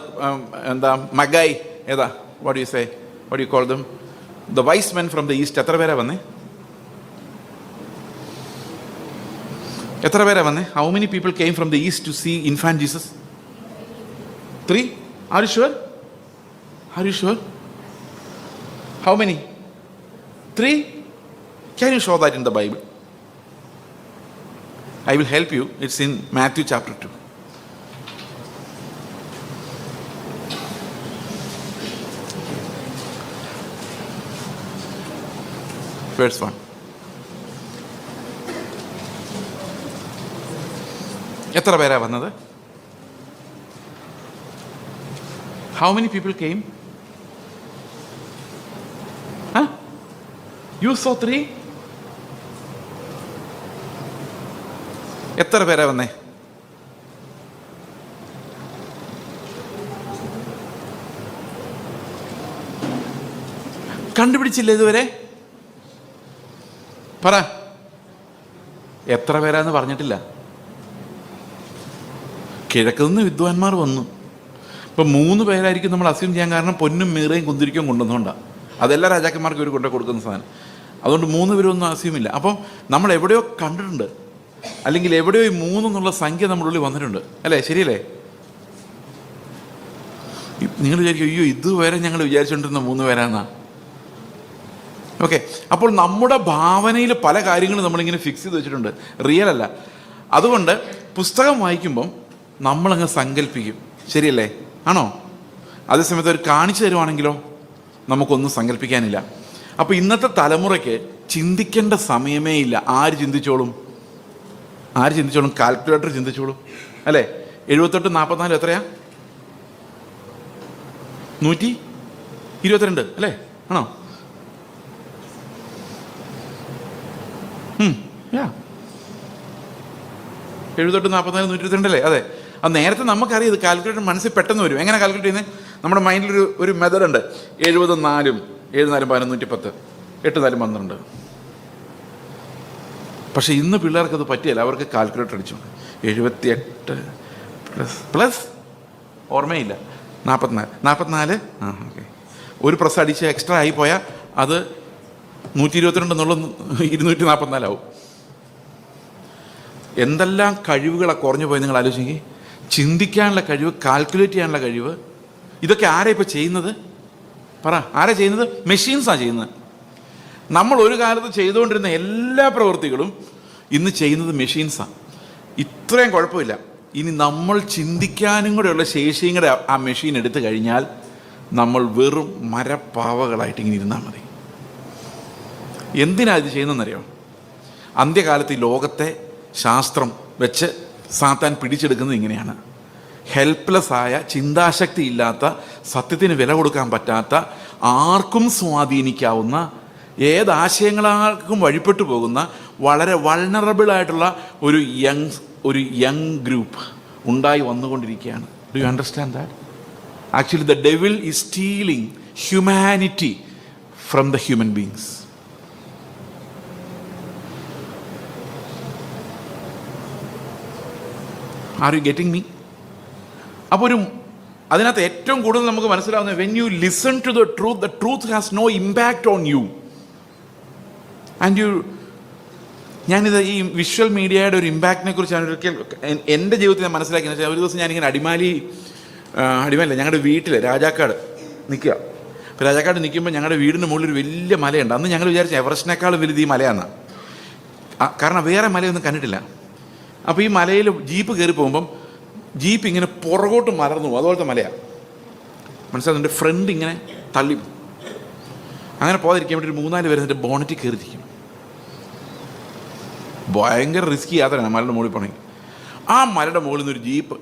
മഗായി, ഏതാ, what you call them, the wise men from the east. എത്ര പേരാ വന്നേ? How many people came from the east to see infant Jesus? 3? Are you sure? How many? 3? Can you show that in the Bible? I will help you. It's in Matthew chapter 2. Verse 1. എത്ര പേരാ വന്നത്? How many people came? Huh? You saw 3? എത്ര പേരാ വന്നേ? കണ്ടുപിടിച്ചില്ല ഇതുവരെ? പറ, എത്ര പേരാന്ന് പറഞ്ഞിട്ടില്ല. കിഴക്കുനിന്ന് വിദ്വാൻമാർ വന്നു. ഇപ്പം 3 പേരായിരിക്കും നമ്മൾ അസ്യൂം ചെയ്യാൻ കാരണം പൊന്നും മീറയും കുന്തിരിക്കും കൊണ്ടുവന്നുകൊണ്ടാണ്. അതെല്ലാ രാജാക്കന്മാർക്കും ഇവർ കൊണ്ടു കൊടുക്കുന്ന സാധനം. അതുകൊണ്ട് 3 പേരൊന്നും അസ്യൂമില്ല. അപ്പോൾ നമ്മൾ എവിടെയോ കണ്ടിട്ടുണ്ട്, അല്ലെങ്കിൽ എവിടെയോ ഈ 3 എന്നുള്ള സംഖ്യ നമ്മുടെ ഉള്ളിൽ വന്നിട്ടുണ്ട്, അല്ലേ? ശരിയല്ലേ? നിങ്ങൾ വിചാരിക്കും, അയ്യോ ഇതുവരെ ഞങ്ങൾ വിചാരിച്ചുകൊണ്ടിരുന്ന 3 പേരാന്നാ. ഓക്കെ, അപ്പോൾ നമ്മുടെ ഭാവനയിൽ പല കാര്യങ്ങളും നമ്മളിങ്ങനെ ഫിക്സ് ചെയ്ത് വെച്ചിട്ടുണ്ട്, റിയൽ അല്ല. അതുകൊണ്ട് പുസ്തകം വായിക്കുമ്പം നമ്മളങ്ങ് സങ്കല്പിക്കും, ശരിയല്ലേ? ആണോ? അതേസമയത്ത് അവർ കാണിച്ചു തരുവാണെങ്കിലോ നമുക്കൊന്നും സങ്കല്പിക്കാനില്ല. അപ്പോൾ ഇന്നത്തെ തലമുറയ്ക്ക് ചിന്തിക്കേണ്ട സമയമേ ഇല്ല. ആര് ചിന്തിച്ചോളും? കാൽക്കുലേറ്റർ ചിന്തിച്ചോളും, അല്ലേ? 78 44 എത്രയാ? 122 അല്ലേ? ആണോ? 78 44 122 അല്ലേ? അതെ. അത് നേരത്തെ നമുക്കറിയാം, ഇത് കാൽക്കുലേറ്റർ മനസ്സിൽ പെട്ടെന്ന് വരും. എങ്ങനെ കാൽക്കുലേറ്റ് ചെയ്യുന്നത്? നമ്മുടെ മൈൻഡിൽ ഒരു മെത്തേഡ് ഉണ്ട്. 70 4 7 4 11 110 8 4 12. പക്ഷെ ഇന്ന് പിള്ളേർക്കത് പറ്റിയല്ല. അവർക്ക് കാൽക്കുലേറ്റർ അടിച്ചു 78 പ്ലസ് ഓർമ്മയില്ല 44 ഓക്കെ. ഒരു പ്രസ് അടിച്ച് എക്സ്ട്രാ ആയി പോയാൽ അത് 122 എന്നുള്ള 244 ആവും. എന്തെല്ലാം കഴിവുകളാണ് കുറഞ്ഞു പോയി നിങ്ങൾ ആലോചിക്കുക. ചിന്തിക്കാനുള്ള കഴിവ്, കാൽക്കുലേറ്റ് ചെയ്യാനുള്ള കഴിവ്, ഇതൊക്കെ ആരാ ഇപ്പോൾ ചെയ്യുന്നത്? പറ, ആരാ ചെയ്യുന്നത്? മെഷീൻസാണ് ചെയ്യുന്നത്. നമ്മൾ ഒരു കാലത്ത് ചെയ്തുകൊണ്ടിരുന്ന എല്ലാ പ്രവൃത്തികളും ഇന്ന് ചെയ്യുന്നത് മെഷീൻസാണ്. ഇത്രയും കുഴപ്പമില്ല. ഇനി നമ്മൾ ചിന്തിക്കാനും കൂടെയുള്ള ശേഷിയും കൂടെ ആ മെഷീൻ എടുത്തു കഴിഞ്ഞാൽ നമ്മൾ വെറും മരപ്പാവകളായിട്ട് ഇങ്ങനെ ഇരുന്നാൽ മതി. എന്തിനാണ് ഇത് ചെയ്യുന്നതെന്നറിയോ? അന്ത്യകാലത്ത് ഈ ലോകത്തെ ശാസ്ത്രം വെച്ച് സാത്താൻ പിടിച്ചെടുക്കുന്നത് ഇങ്ങനെയാണ്. ഹെൽപ്ലെസ് ആയ, ചിന്താശക്തി ഇല്ലാത്ത, സത്യത്തിന് വില കൊടുക്കാൻ പറ്റാത്ത, ആർക്കും സ്വാധീനിക്കാവുന്ന, ഏതാശയങ്ങൾക്കും വഴിപ്പെട്ടു പോകുന്ന, വളരെ വൾണറബിളായിട്ടുള്ള ഒരു യങ് ഗ്രൂപ്പ് ഉണ്ടായി വന്നുകൊണ്ടിരിക്കുകയാണ്. Do you understand that? Actually the devil is stealing humanity from the human beings. Are you getting me? അപ്പോൾ അതിനകത്ത് ഏറ്റവും കൂടുതൽ നമുക്ക് മനസ്സിലാവുന്നത്, when you listen to the truth has no impact on you. And ഞാനിത് ഈ വിഷ്വൽ മീഡിയയുടെ ഒരു ഇമ്പാക്റ്റിനെ കുറിച്ച് ഒരിക്കൽ എൻ്റെ ജീവിതത്തിൽ ഞാൻ മനസ്സിലാക്കിയെന്ന് വെച്ചാൽ, ഒരു ദിവസം ഞാനിങ്ങനെ അടിമാലില്ല, ഞങ്ങളുടെ വീട്ടിൽ രാജാക്കാട് നിൽക്കുക. അപ്പോൾ രാജാക്കാട് നിൽക്കുമ്പോൾ ഞങ്ങളുടെ വീടിന് മുകളിൽ ഒരു വലിയ മലയുണ്ട്. അന്ന് ഞങ്ങൾ വിചാരിച്ച എവറസ്റ്റിനേക്കാളും വലുത് ഈ മലയാണ്. കാരണം വേറെ മലയൊന്നും കണ്ടിട്ടില്ല. അപ്പോൾ ഈ മലയിൽ ജീപ്പ് കയറി പോകുമ്പം ജീപ്പ് ഇങ്ങനെ പുറകോട്ട് മലർന്നു പോകും. അതുപോലത്തെ മലയാണ്, മനസ്സിലാകുന്നുണ്ട്. ഫ്രണ്ട് ഇങ്ങനെ തള്ളി. അങ്ങനെ പോകാതിരിക്കാൻ വേണ്ടി ഒരു 3-4 പേര് എന്നിട്ട് ബോണറ്റിൽ കയറിയിരിക്കും. ഭയങ്കര റിസ്കി യാത്രയാണ് മലയുടെ മുകളിൽ പോകണമെങ്കിൽ. ആ മലയുടെ മുകളിൽ നിന്നൊരു ജീപ്പ്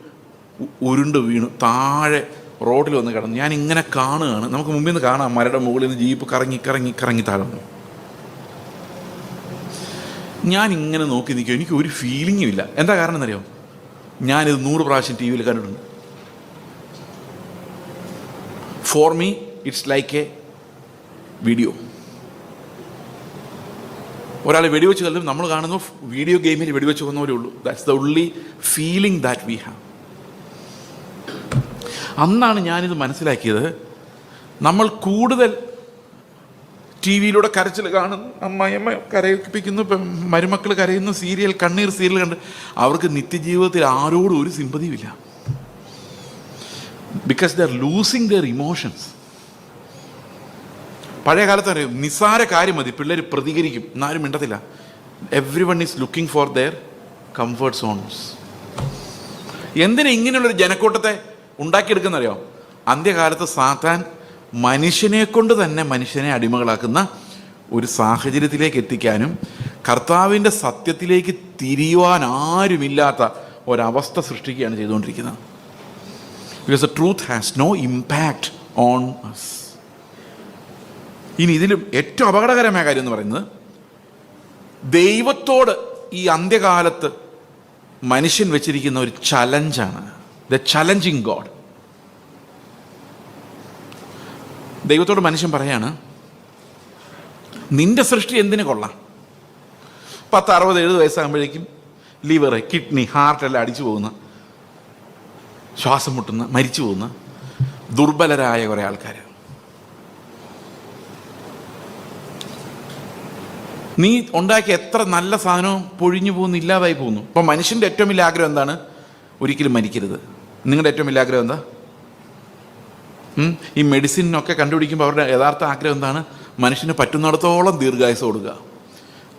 ഉരുണ്ട് വീണു താഴെ റോഡിൽ വന്ന് കിടന്നു. ഞാൻ ഇങ്ങനെ കാണുകയാണ്, നമുക്ക് മുമ്പിൽ നിന്ന് കാണാം മലയുടെ മുകളിൽ നിന്ന് ജീപ്പ് കറങ്ങി താഴെ വന്നു. ഞാൻ ഇങ്ങനെ നോക്കി നിൽക്കും, എനിക്ക് ഒരു ഫീലിങ്ങും ഇല്ല. എന്താ കാരണം എന്നറിയോ? ഞാനിത് 100 പ്രാവശ്യം ടി വിയിൽ കണ്ടിട്ടുണ്ട്. For me it's like A video. ഒരാൾ വെടിവെച്ച് കൊല്ലും, നമ്മൾ കാണുന്നു വീഡിയോ ഗെയിമിൽ വെടിവെച്ച് കൊന്ന പോലെ ഉള്ളൂ. That's the only feeling that we have. അന്നാണ് ഞാനിത് മനസ്സിലാക്കിയത്. നമ്മൾ കൂടുതൽ ടി വിയിലൂടെ കരച്ചിൽ കാണുന്നു, അമ്മയമ്മ കരയിപ്പിക്കുന്നു, മരുമക്കൾ കരയുന്നു, കണ്ണീർ സീരിയൽ കണ്ട് അവർക്ക് നിത്യജീവിതത്തിൽ ആരോടും ഒരു സിമ്പതിയുമില്ല. Because they are losing their emotions. പഴയ കാലത്ത് അറിയാം, നിസ്സാര കാര്യം മതി പിള്ളേർ പ്രതികരിക്കും, എന്നാലും മിണ്ടത്തില്ല. Everyone is looking for their comfort zones. എന്തിനാ ഇങ്ങനെയുള്ളൊരു ജനക്കൂട്ടത്തെ ഉണ്ടാക്കിയെടുക്കുന്നറിയോ? അന്ത്യകാലത്ത് സാത്താൻ മനുഷ്യനെ കൊണ്ട് തന്നെ മനുഷ്യനെ അടിമകളാക്കുന്ന ഒരു സാഹചര്യത്തിലേക്ക് എത്തിക്കാനും കർത്താവിൻ്റെ സത്യത്തിലേക്ക് തിരിയുവാൻ ആരുമില്ലാത്ത ഒരവസ്ഥ സൃഷ്ടിക്കുകയാണ് ചെയ്തുകൊണ്ടിരിക്കുന്നത്. Because the truth has no impact on us. ഇനി ഇതിലും ഏറ്റവും അപകടകരമായ കാര്യം എന്ന് പറയുന്നത്, ദൈവത്തോട് ഈ അന്ത്യകാലത്ത് മനുഷ്യൻ വെച്ചിരിക്കുന്ന ഒരു ചലഞ്ചാണ്. The challenging God. ദൈവത്തോട് മനുഷ്യൻ പറയാണ്, നിന്റെ സൃഷ്ടി എന്തിനു കൊള്ളാം? 60-70 വയസ്സാകുമ്പോഴേക്കും ലിവർ, കിഡ്നി, ഹാർട്ടെല്ലാം അടിച്ചു പോകുന്ന, ശ്വാസം മുട്ടുന്ന, മരിച്ചു പോകുന്ന ദുർബലരായ കുറേ ആൾക്കാർ. നീ ഉണ്ടാക്കിയ എത്ര നല്ല സാധനവും പൊഴിഞ്ഞു പോകുന്നു, ഇല്ലാതായി പോകുന്നു. അപ്പം മനുഷ്യൻ്റെ ഏറ്റവും വലിയ ആഗ്രഹം എന്താണ്? ഒരിക്കലും മരിക്കരുത്. നിങ്ങളുടെ ഏറ്റവും വലിയ ആഗ്രഹം എന്താ? ഈ മെഡിസിനൊക്കെ കണ്ടുപിടിക്കുമ്പോൾ അവരുടെ യഥാർത്ഥ ആഗ്രഹം എന്താണ്? മനുഷ്യന് പറ്റുന്നിടത്തോളം ദീർഘായുസ് കൊടുക്കുക.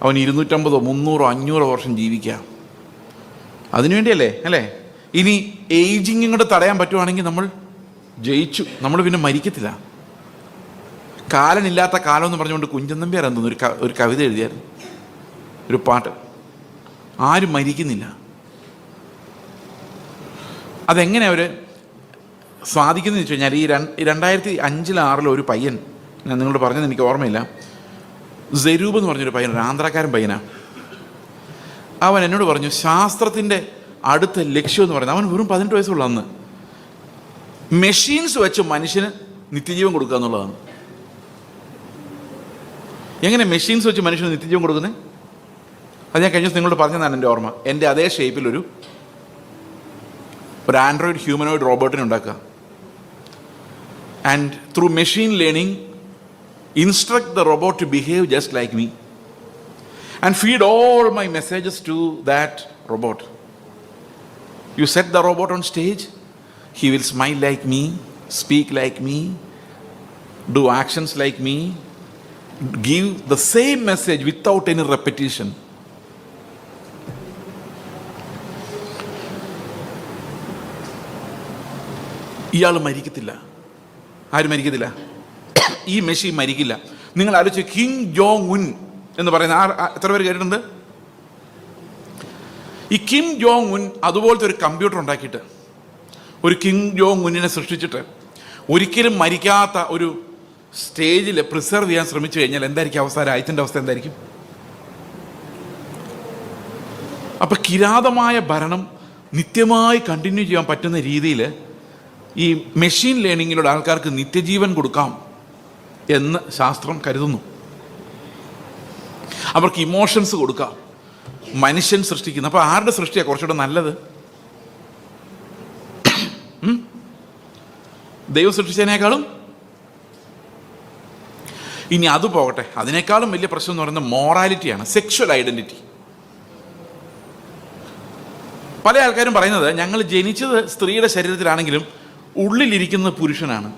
അവൻ 250, 300, 500 വർഷം ജീവിക്കാം. അതിനുവേണ്ടിയല്ലേ അല്ലേ? ഇനി ഏജിങ് ഇങ്ങോട്ട് തടയാൻ പറ്റുവാണെങ്കിൽ നമ്മൾ ജയിച്ചു. നമ്മൾ പിന്നെ മരിക്കത്തില്ല. കാലനില്ലാത്ത കാലം എന്ന് പറഞ്ഞുകൊണ്ട് കുഞ്ചൻ നമ്പ്യാർ എന്തോന്നു ഒരു കവിത എഴുതിയായിരുന്നു, ഒരു പാട്ട്. ആരും മരിക്കുന്നില്ല. അതെങ്ങനെ അവർ സാധിക്കുന്നതെന്ന് വെച്ച് കഴിഞ്ഞാൽ, ഈ 2005-2006 ഒരു പയ്യൻ, ഞാൻ നിങ്ങളോട് പറഞ്ഞത് എനിക്ക് ഓർമ്മയില്ല, സെരൂബ് എന്ന് പറഞ്ഞൊരു പയ്യൻ, ഒരു ആന്ധ്രാക്കാരൻ പയ്യനാണ്. അവൻ എന്നോട് പറഞ്ഞു, ശാസ്ത്രത്തിൻ്റെ അടുത്ത ലക്ഷ്യം എന്ന് പറയുന്നത്, അവൻ വെറും 18 വയസ്സുള്ള അന്ന്, മെഷീൻസ് വെച്ച് മനുഷ്യന് നിത്യജീവൻ കൊടുക്കുക എന്നുള്ളതാണ്. എങ്ങനെ മെഷീൻസ് വെച്ച് മനുഷ്യന് നിത്യജീവൻ കൊടുക്കുന്നത്? അത് ഞാൻ കഴിഞ്ഞ ദിവസം നിങ്ങളോട് പറഞ്ഞതാണ് എൻ്റെ ഓർമ്മ. എൻ്റെ അതേ ഷേപ്പിലൊരു ആൻഡ്രോയിഡ് ഹ്യൂമനോയിഡ് റോബോട്ടിനെ ഉണ്ടാക്കുക. And through machine learning instruct the robot to behave just like me and feed all my messages to that robot. You set the robot on stage, he will smile like me, speak like me, do actions like me, give the same message without any repetition. ഇയാൾ മരിക്കത്തില്ല. ആരും മരിക്കത്തില്ല. ഈ machine മരിക്കില്ല. നിങ്ങൾ ആലോചിച്ച്, Kim Jong Un എന്ന് പറയുന്ന എത്ര പേര് കേട്ടിട്ടുണ്ട്? ഈ കിം ജോങ് ഉൻ അതുപോലത്തെ ഒരു കമ്പ്യൂട്ടർ ഉണ്ടാക്കിയിട്ട്, ഒരു കിം ജോങ് ഉന്നിനെ സൃഷ്ടിച്ചിട്ട് ഒരിക്കലും മരിക്കാത്ത ഒരു സ്റ്റേജിൽ പ്രിസർവ് ചെയ്യാൻ ശ്രമിച്ചു കഴിഞ്ഞാൽ എന്തായിരിക്കും അവസ്ഥ? രാജ്യത്തിൻ്റെ അവസ്ഥ എന്തായിരിക്കും? അപ്പം കിരാതമായ ഭരണം നിത്യമായി കണ്ടിന്യൂ ചെയ്യാൻ പറ്റുന്ന രീതിയിൽ ഈ മെഷീൻ ലേണിങ്ങിലൂടെ ആൾക്കാർക്ക് നിത്യജീവൻ കൊടുക്കാം എന്ന് ശാസ്ത്രം കരുതുന്നു. അവർക്ക് ഇമോഷൻസ് കൊടുക്കാം, മനുഷ്യൻ സൃഷ്ടിക്കുന്നു. അപ്പോൾ ആരുടെ സൃഷ്ടിയാണ് കുറച്ചുകൂടെ നല്ലത്? ദൈവം സൃഷ്ടിച്ചതിനേക്കാളും. ഇനി അത് പോകട്ടെ, അതിനേക്കാളും വലിയ പ്രശ്നം എന്ന് പറയുന്നത് മോറാലിറ്റിയാണ്, സെക്ഷൽ ഐഡന്റിറ്റി. പല ആൾക്കാരും പറയുന്നത്, ഞങ്ങൾ ജനിച്ചത് സ്ത്രീയുടെ ശരീരത്തിലാണെങ്കിലും ഉള്ളിലിരിക്കുന്നത് പുരുഷനാണ്,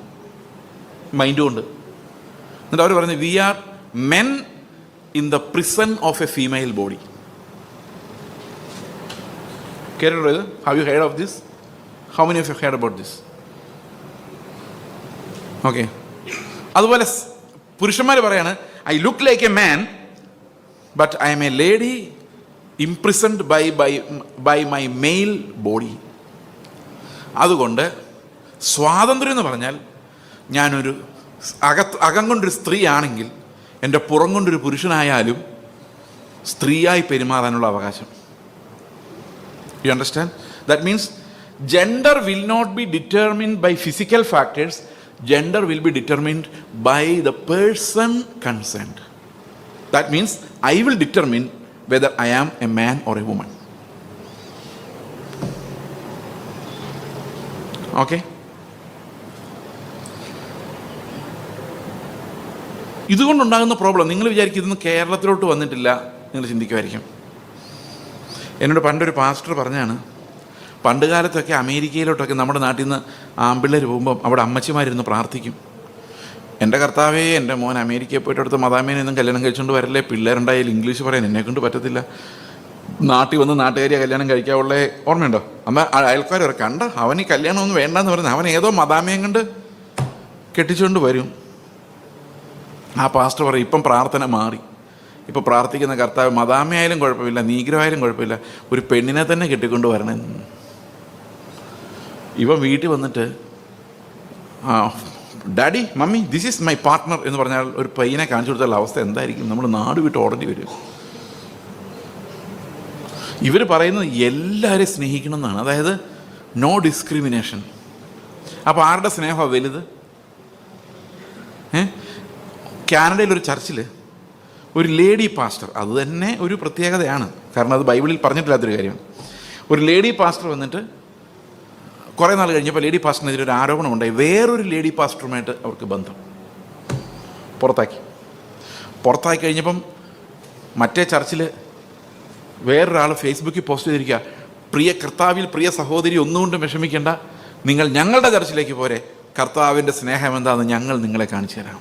മൈൻഡ് കൊണ്ട്. എന്നിട്ട് അവർ പറയുന്നത്, we are men in the prison of a female body. കേട്ടിട്ടുണ്ടോ ഇത്? Have you heard of this? How many of you heard about this? Okay. അതുപോലെ പുരുഷന്മാർ പറയാണ്, I look like a man but I am a lady imprisoned by my male body. അതുകൊണ്ട് സ്വാതന്ത്ര്യം എന്ന് പറഞ്ഞാൽ, ഞാനൊരു അകം കൊണ്ടൊരു സ്ത്രീ ആണെങ്കിൽ എൻ്റെ പുറം കൊണ്ടൊരു പുരുഷനായാലും സ്ത്രീയായി പെരുമാറാനുള്ള അവകാശം. You understand? That means gender will not be determined by physical factors. Gender will be determined by the person concerned. That means I will determine whether I am a man or a woman. Okay? ഇതുകൊണ്ടുണ്ടാകുന്ന problem നിങ്ങൾ വിചാരിക്കും ഇതൊന്നും കേരളത്തിലോട്ട് വന്നിട്ടില്ല, നിങ്ങൾ ചിന്തിക്കുമായിരിക്കും. എന്നോട് പണ്ടൊരു pastor പറഞ്ഞാണ്, പണ്ട് കാലത്തൊക്കെ അമേരിക്കയിലോട്ടൊക്കെ നമ്മുടെ നാട്ടിൽ നിന്ന് ആമ്പിള്ളേർ പോകുമ്പം അവിടെ അമ്മച്ചിമാരിരുന്ന് പ്രാർത്ഥിക്കും, എൻ്റെ കർത്താവേ എൻ്റെ മോൻ അമേരിക്കയിൽ പോയിട്ട് അടുത്ത് മദാമേനൊന്നും കല്യാണം കഴിച്ചുകൊണ്ട് വരല്ലേ, പിള്ളേരുണ്ടായാലും ഇംഗ്ലീഷ് പറയാൻ എന്നെക്കൊണ്ട് പറ്റത്തില്ല, നാട്ടിൽ വന്ന് നാട്ടുകാരിയെ കല്യാണം കഴിക്കാനുള്ള ഓർമ്മയുണ്ടോ? അമ്മ അയൽക്കാർ കണ്ട അവൻ ഈ കല്യാണമൊന്നും വേണ്ടെന്ന് പറഞ്ഞ് അവൻ ഏതോ മദാമയം കണ്ട് കെട്ടിച്ചുകൊണ്ട് വരും. ആ പാസ്റ്റർ പറയും, ഇപ്പം പ്രാർത്ഥന മാറി, ഇപ്പം പ്രാർത്ഥിക്കുന്ന കർത്താവ് മദാമയായാലും കുഴപ്പമില്ല, നീഗ്രോ ആയാലും കുഴപ്പമില്ല, ഒരു പെണ്ണിനെ തന്നെ കെട്ടിക്കൊണ്ട് വരണമെന്ന്. ഇവൻ വീട്ടിൽ വന്നിട്ട് daddy mummy this is my partner എന്ന് പറഞ്ഞാൽ ഒരു പയ്യനെ കാണിച്ചു കൊടുത്താൽ അവസ്ഥ എന്തായിരിക്കും? നമ്മൾ നാട് വിട്ട് ഓടേണ്ടി വരും. ഇവർ പറയുന്നത് എല്ലാവരെയും സ്നേഹിക്കണം എന്നാണ്, അതായത് നോ ഡിസ്ക്രിമിനേഷൻ. അപ്പോൾ ആരുടെ സ്നേഹമാണ് വലുത്? കാനഡയിലൊരു ചർച്ചിൽ ഒരു ലേഡി പാസ്റ്റർ, അത് തന്നെ ഒരു പ്രത്യേകതയാണ്, കാരണം അത് ബൈബിളിൽ പറഞ്ഞിട്ടില്ലാത്തൊരു കാര്യമാണ്. ഒരു ലേഡി പാസ്റ്റർ വന്നിട്ട് കുറേ നാൾ കഴിഞ്ഞപ്പോൾ ലേഡി പാസ്റ്ററിനെതിരെ ഒരു ആരോപണം ഉണ്ടായി. വേറൊരു ലേഡി പാസ്റ്ററുമായിട്ട് അവർക്ക് ബന്ധം. പുറത്താക്കി കഴിഞ്ഞപ്പം മറ്റേ ചർച്ചിൽ വേറൊരാൾ ഫേസ്ബുക്കിൽ പോസ്റ്റ് ചെയ്തിരിക്കുക, പ്രിയ കർത്താവിൽ പ്രിയ സഹോദരി, ഒന്നുകൊണ്ടും വിഷമിക്കേണ്ട, നിങ്ങൾ ഞങ്ങളുടെ ചർച്ചിലേക്ക് പോരെ, കർത്താവിൻ്റെ സ്നേഹം എന്താണെന്ന് ഞങ്ങൾ നിങ്ങളെ കാണിച്ചു തരാം.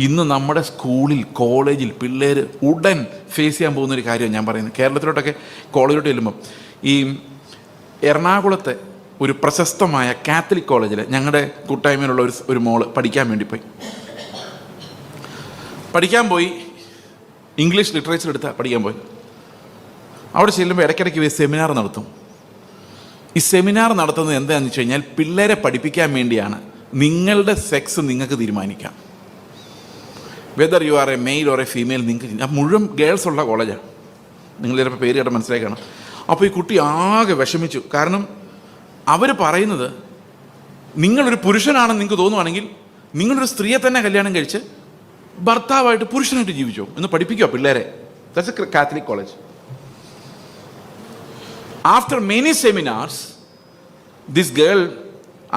ഇന്ന് നമ്മുടെ സ്കൂളിൽ കോളേജിൽ പിള്ളേർ ഉടൻ ഫേസ് ചെയ്യാൻ പോകുന്നൊരു കാര്യമാണ് ഞാൻ പറയുന്നത്. കേരളത്തിലോട്ടൊക്കെ കോളേജിലോട്ട് ചെല്ലുമ്പം ഈ എറണാകുളത്തെ ഒരു പ്രശസ്തമായ കാത്തലിക് കോളേജിൽ ഞങ്ങളുടെ കൂട്ടായ്മയിലുള്ള ഒരു മോള് പഠിക്കാൻ പോയി ഇംഗ്ലീഷ് ലിറ്ററേച്ചർ എടുത്താൽ പഠിക്കാൻ പോയി. അവിടെ ചെല്ലുമ്പോൾ ഇടയ്ക്കിടയ്ക്ക് സെമിനാർ നടത്തും. ഈ സെമിനാർ നടത്തുന്നത് എന്താണെന്ന് വെച്ച് കഴിഞ്ഞാൽ പിള്ളേരെ പഠിപ്പിക്കാൻ വേണ്ടിയാണ്. നിങ്ങളുടെ സെക്സ് നിങ്ങൾക്ക് തീരുമാനിക്കാം, whether you are A male or A female നിങ്ങൾക്ക്. മുഴുവൻ ഗേൾസ് ഉള്ള കോളേജാണ്, നിങ്ങൾ ചിലപ്പോൾ പേര് കേട്ട് മനസ്സിലാക്കണം. അപ്പോൾ ഈ കുട്ടി ആകെ വിഷമിച്ചു. കാരണം അവർ പറയുന്നത്, നിങ്ങളൊരു പുരുഷനാണെന്ന് നിങ്ങൾക്ക് തോന്നുവാണെങ്കിൽ നിങ്ങളൊരു സ്ത്രീയെ തന്നെ കല്യാണം കഴിച്ച് ഭർത്താവായിട്ട് പുരുഷനായിട്ട് ജീവിച്ചോ എന്ന് പഠിപ്പിക്കുക പിള്ളേരെ. That's A Catholic college. After many seminars this girl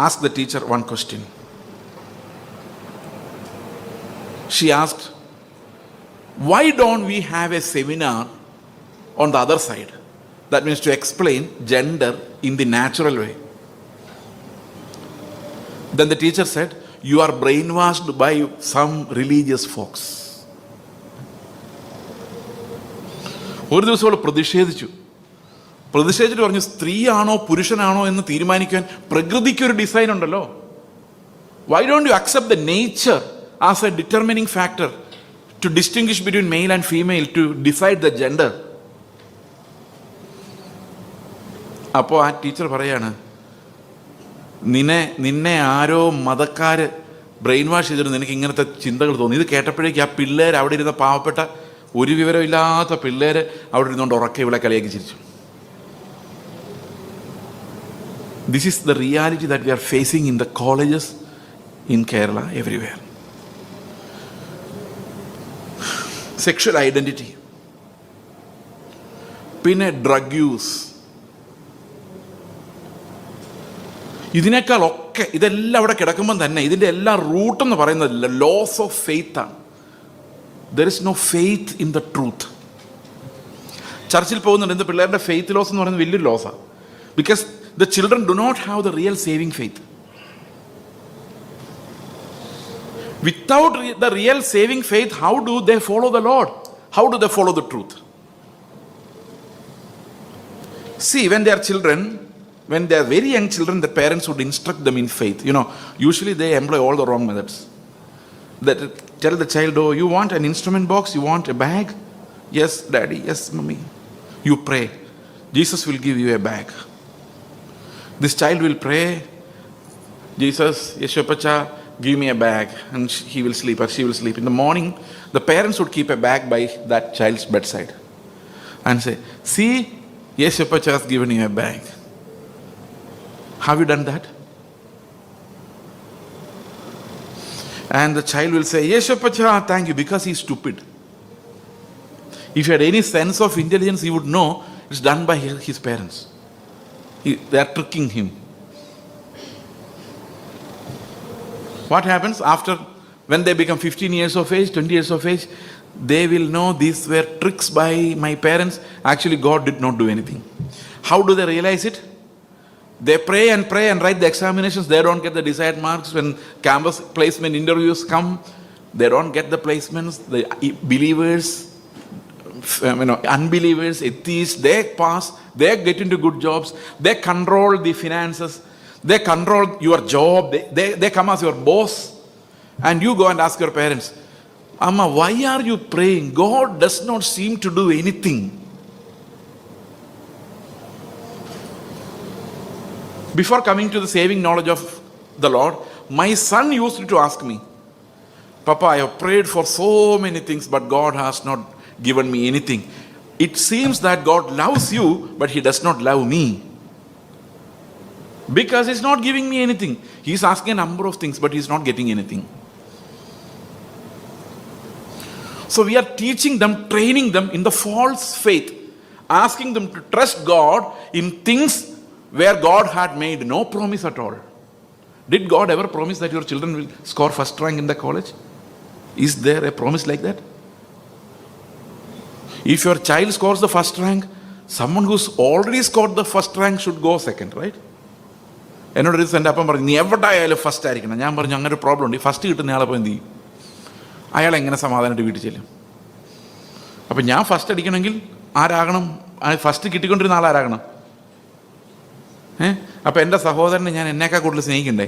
asked the teacher one question. She asked, why don't we have a seminar on the other side? That means to explain gender in the natural way. Then the teacher said, you are brainwashed by some religious folks. ഒരു ദിവസം അവൾ പ്രതിഷേധിച്ചിട്ട് പറഞ്ഞു, സ്ത്രീയാണോ പുരുഷനാണോ എന്ന് തീരുമാനിക്കാൻ പ്രകൃതിക്കൊരു design ഉണ്ടല്ലോ. Why don't you accept the nature as a determining factor to distinguish between male and female, to decide the gender? അപ്പോൾ ആ teacher പറയാണ്, നിന്നെ ആരോ മതക്കാർ ബ്രെയിൻ വാഷ് ചെയ്തിട്ട് നിനക്ക് ഇങ്ങനത്തെ ചിന്തകൾ തോന്നി. ഇത് കേട്ടപ്പോഴേക്ക് ആ പിള്ളേർ, അവിടെ ഇരുന്ന പാവപ്പെട്ട ഒരു വിവരമില്ലാത്ത പിള്ളേർ അവിടെ ഇരുന്നുകൊണ്ട് ഉറക്കെ ഇവിടെ കളിയാക്കി ചിരിച്ചു. This is the reality that we are facing in the colleges in Kerala, everywhere. Sexual identity, പിന്നെ ഡ്രഗ് യൂസ്, ഇതിനേക്കാളൊക്കെ ഇതെല്ലാം അവിടെ കിടക്കുമ്പം തന്നെ ഇതിൻ്റെ എല്ലാം റൂട്ടെന്ന് പറയുന്നത് ലോസ് ഓഫ് ഫെയ്ത്ത് ആണ്. There is no faith in the truth. ചർച്ചിൽ പോകുന്നുണ്ട്, എന്ത് പിള്ളേരുടെ ഫെയ്ത്ത് ലോസ് എന്ന് പറയുന്നത് വലിയൊരു ലോസാണ്. Because the children do not have the real saving faith. Without the real saving faith, how do they follow the Lord? How do they follow the truth? See, when they are children, when they are very young children, the parents would instruct them in faith. Usually they employ all the wrong methods. That tell the child, oh, you want an instrument box? You want a bag? Yes, daddy. Yes, mommy. You pray. Jesus will give you a bag. This child will pray, Jesus, Yeshopacha, give me a bag, and he will sleep or she will sleep. In the morning, the parents would keep a bag by that child's bedside and say, see, Yeshopacha has given you a bag. Have you done that? And the child will say, Yeshopacha, thank you, because he is stupid. If he had any sense of intelligence, he would know it's done by his parents. They are tricking him. What happens after, when they become 15 years of age, 20 years of age, they will know these were tricks by my parents. Actually, God did not do anything. How do they realize it? They pray and write the examinations. They don't get the desired marks. When campus placement interviews come, they don't get the placements. The believers unbelievers, atheists, they pass, they get into good jobs, they control the finances, they control your job, they come as your boss, and you go and ask your parents, Amma, why are you praying? God does not seem to do anything. Before coming to the saving knowledge of the Lord, my son used to ask me, Papa, I have prayed for so many things, but God has not given me anything. It seems that God loves you, but He does not love me. Because He's not giving me anything. He's asking a number of things, but He's not getting anything. So we are teaching them, training them in the false faith, asking them to trust God in things where God had made no promise at all. Did God ever promise that your children will score first rank in the college? Is there a promise like that? If your child scores the first rank, someone who's already scored the first rank should go second, right? എന്നോട് ഒരു എൻ്റെ അപ്പം പറഞ്ഞു, നീ എവിടെ ആയാലും first ആയിരിക്കണം. ഞാൻ പറഞ്ഞു, അങ്ങനെ ഒരു പ്രോബ്ലം ഉണ്ട്. ഈ ഫസ്റ്റ് കിട്ടുന്ന ആളപ്പോൾ എന്ത് ചെയ്യും? അയാൾ എങ്ങനെ സമാധാനമായിട്ട് വീട്ടിൽ ചെല്ലും? അപ്പം ഞാൻ ഫസ്റ്റ് അടിക്കണമെങ്കിൽ ആരാകണം? ഫസ്റ്റ് കിട്ടിക്കൊണ്ടിരുന്ന ആളാരാകണം? അപ്പം എൻ്റെ സഹോദരനെ ഞാൻ എന്നേക്കാൾ കൂടുതൽ സ്നേഹിക്കണ്ടേ?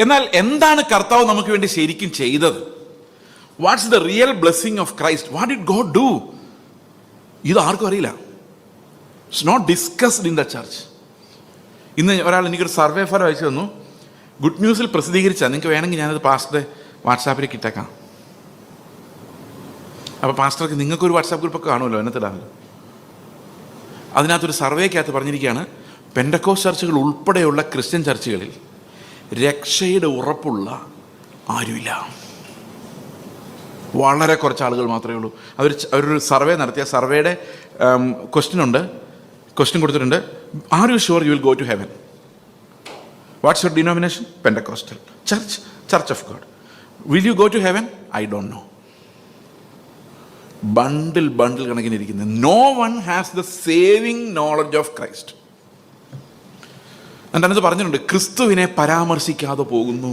എന്നാൽ എന്താണ് കർത്താവ് നമുക്ക് വേണ്ടി ശരിക്കും ചെയ്തത്? What's the real blessing of Christ? What did God do? ഇത് ആർക്കും അറിയില്ല. It's not discussed in the church. ഇന്ന് ഒരാൾ എനിക്കൊരു സർവേ ഫലം അയച്ചു തന്നു. ഗുഡ് ന്യൂസിൽ പ്രസിദ്ധീകരിച്ചാൽ, നിങ്ങൾക്ക് വേണമെങ്കിൽ ഞാനത് പാസ്റ്ററുടെ വാട്സാപ്പിലേക്ക് ഇട്ടേക്കാം. അപ്പോൾ പാസ്റ്റർക്ക് നിങ്ങൾക്കൊരു വാട്സാപ്പ് ഗ്രൂപ്പൊക്കെ കാണുമല്ലോ, എന്നത്തിടാമല്ലോ. അതിനകത്തൊരു സർവേക്കകത്ത് പറഞ്ഞിരിക്കുകയാണ്, പെന്തക്കോസ്റ്റ് ചർച്ചുകൾ ഉൾപ്പെടെയുള്ള ക്രിസ്ത്യൻ ചർച്ചുകളിൽ രക്ഷയുടെ ഉറപ്പുള്ള ആരുമില്ല. വളരെ കുറച്ച് ആളുകൾ മാത്രമേ ഉള്ളൂ. അവരൊരു സർവേ നടത്തിയ സർവേയുടെ ക്വസ്റ്റ്യൻ കൊടുത്തിട്ടുണ്ട്. Are you sure you will go to heaven? What's your denomination? Pentecostal church, church of God. Will you go to heaven? I don't know. Bundle കണക്കിന് ഇരിക്കുന്നത്. No one has the saving knowledge of Christ. എന്നിട്ട് പറഞ്ഞിട്ടുണ്ട്, ക്രിസ്തുവിനെ പരാമർശിക്കാതെ പോകുന്നു.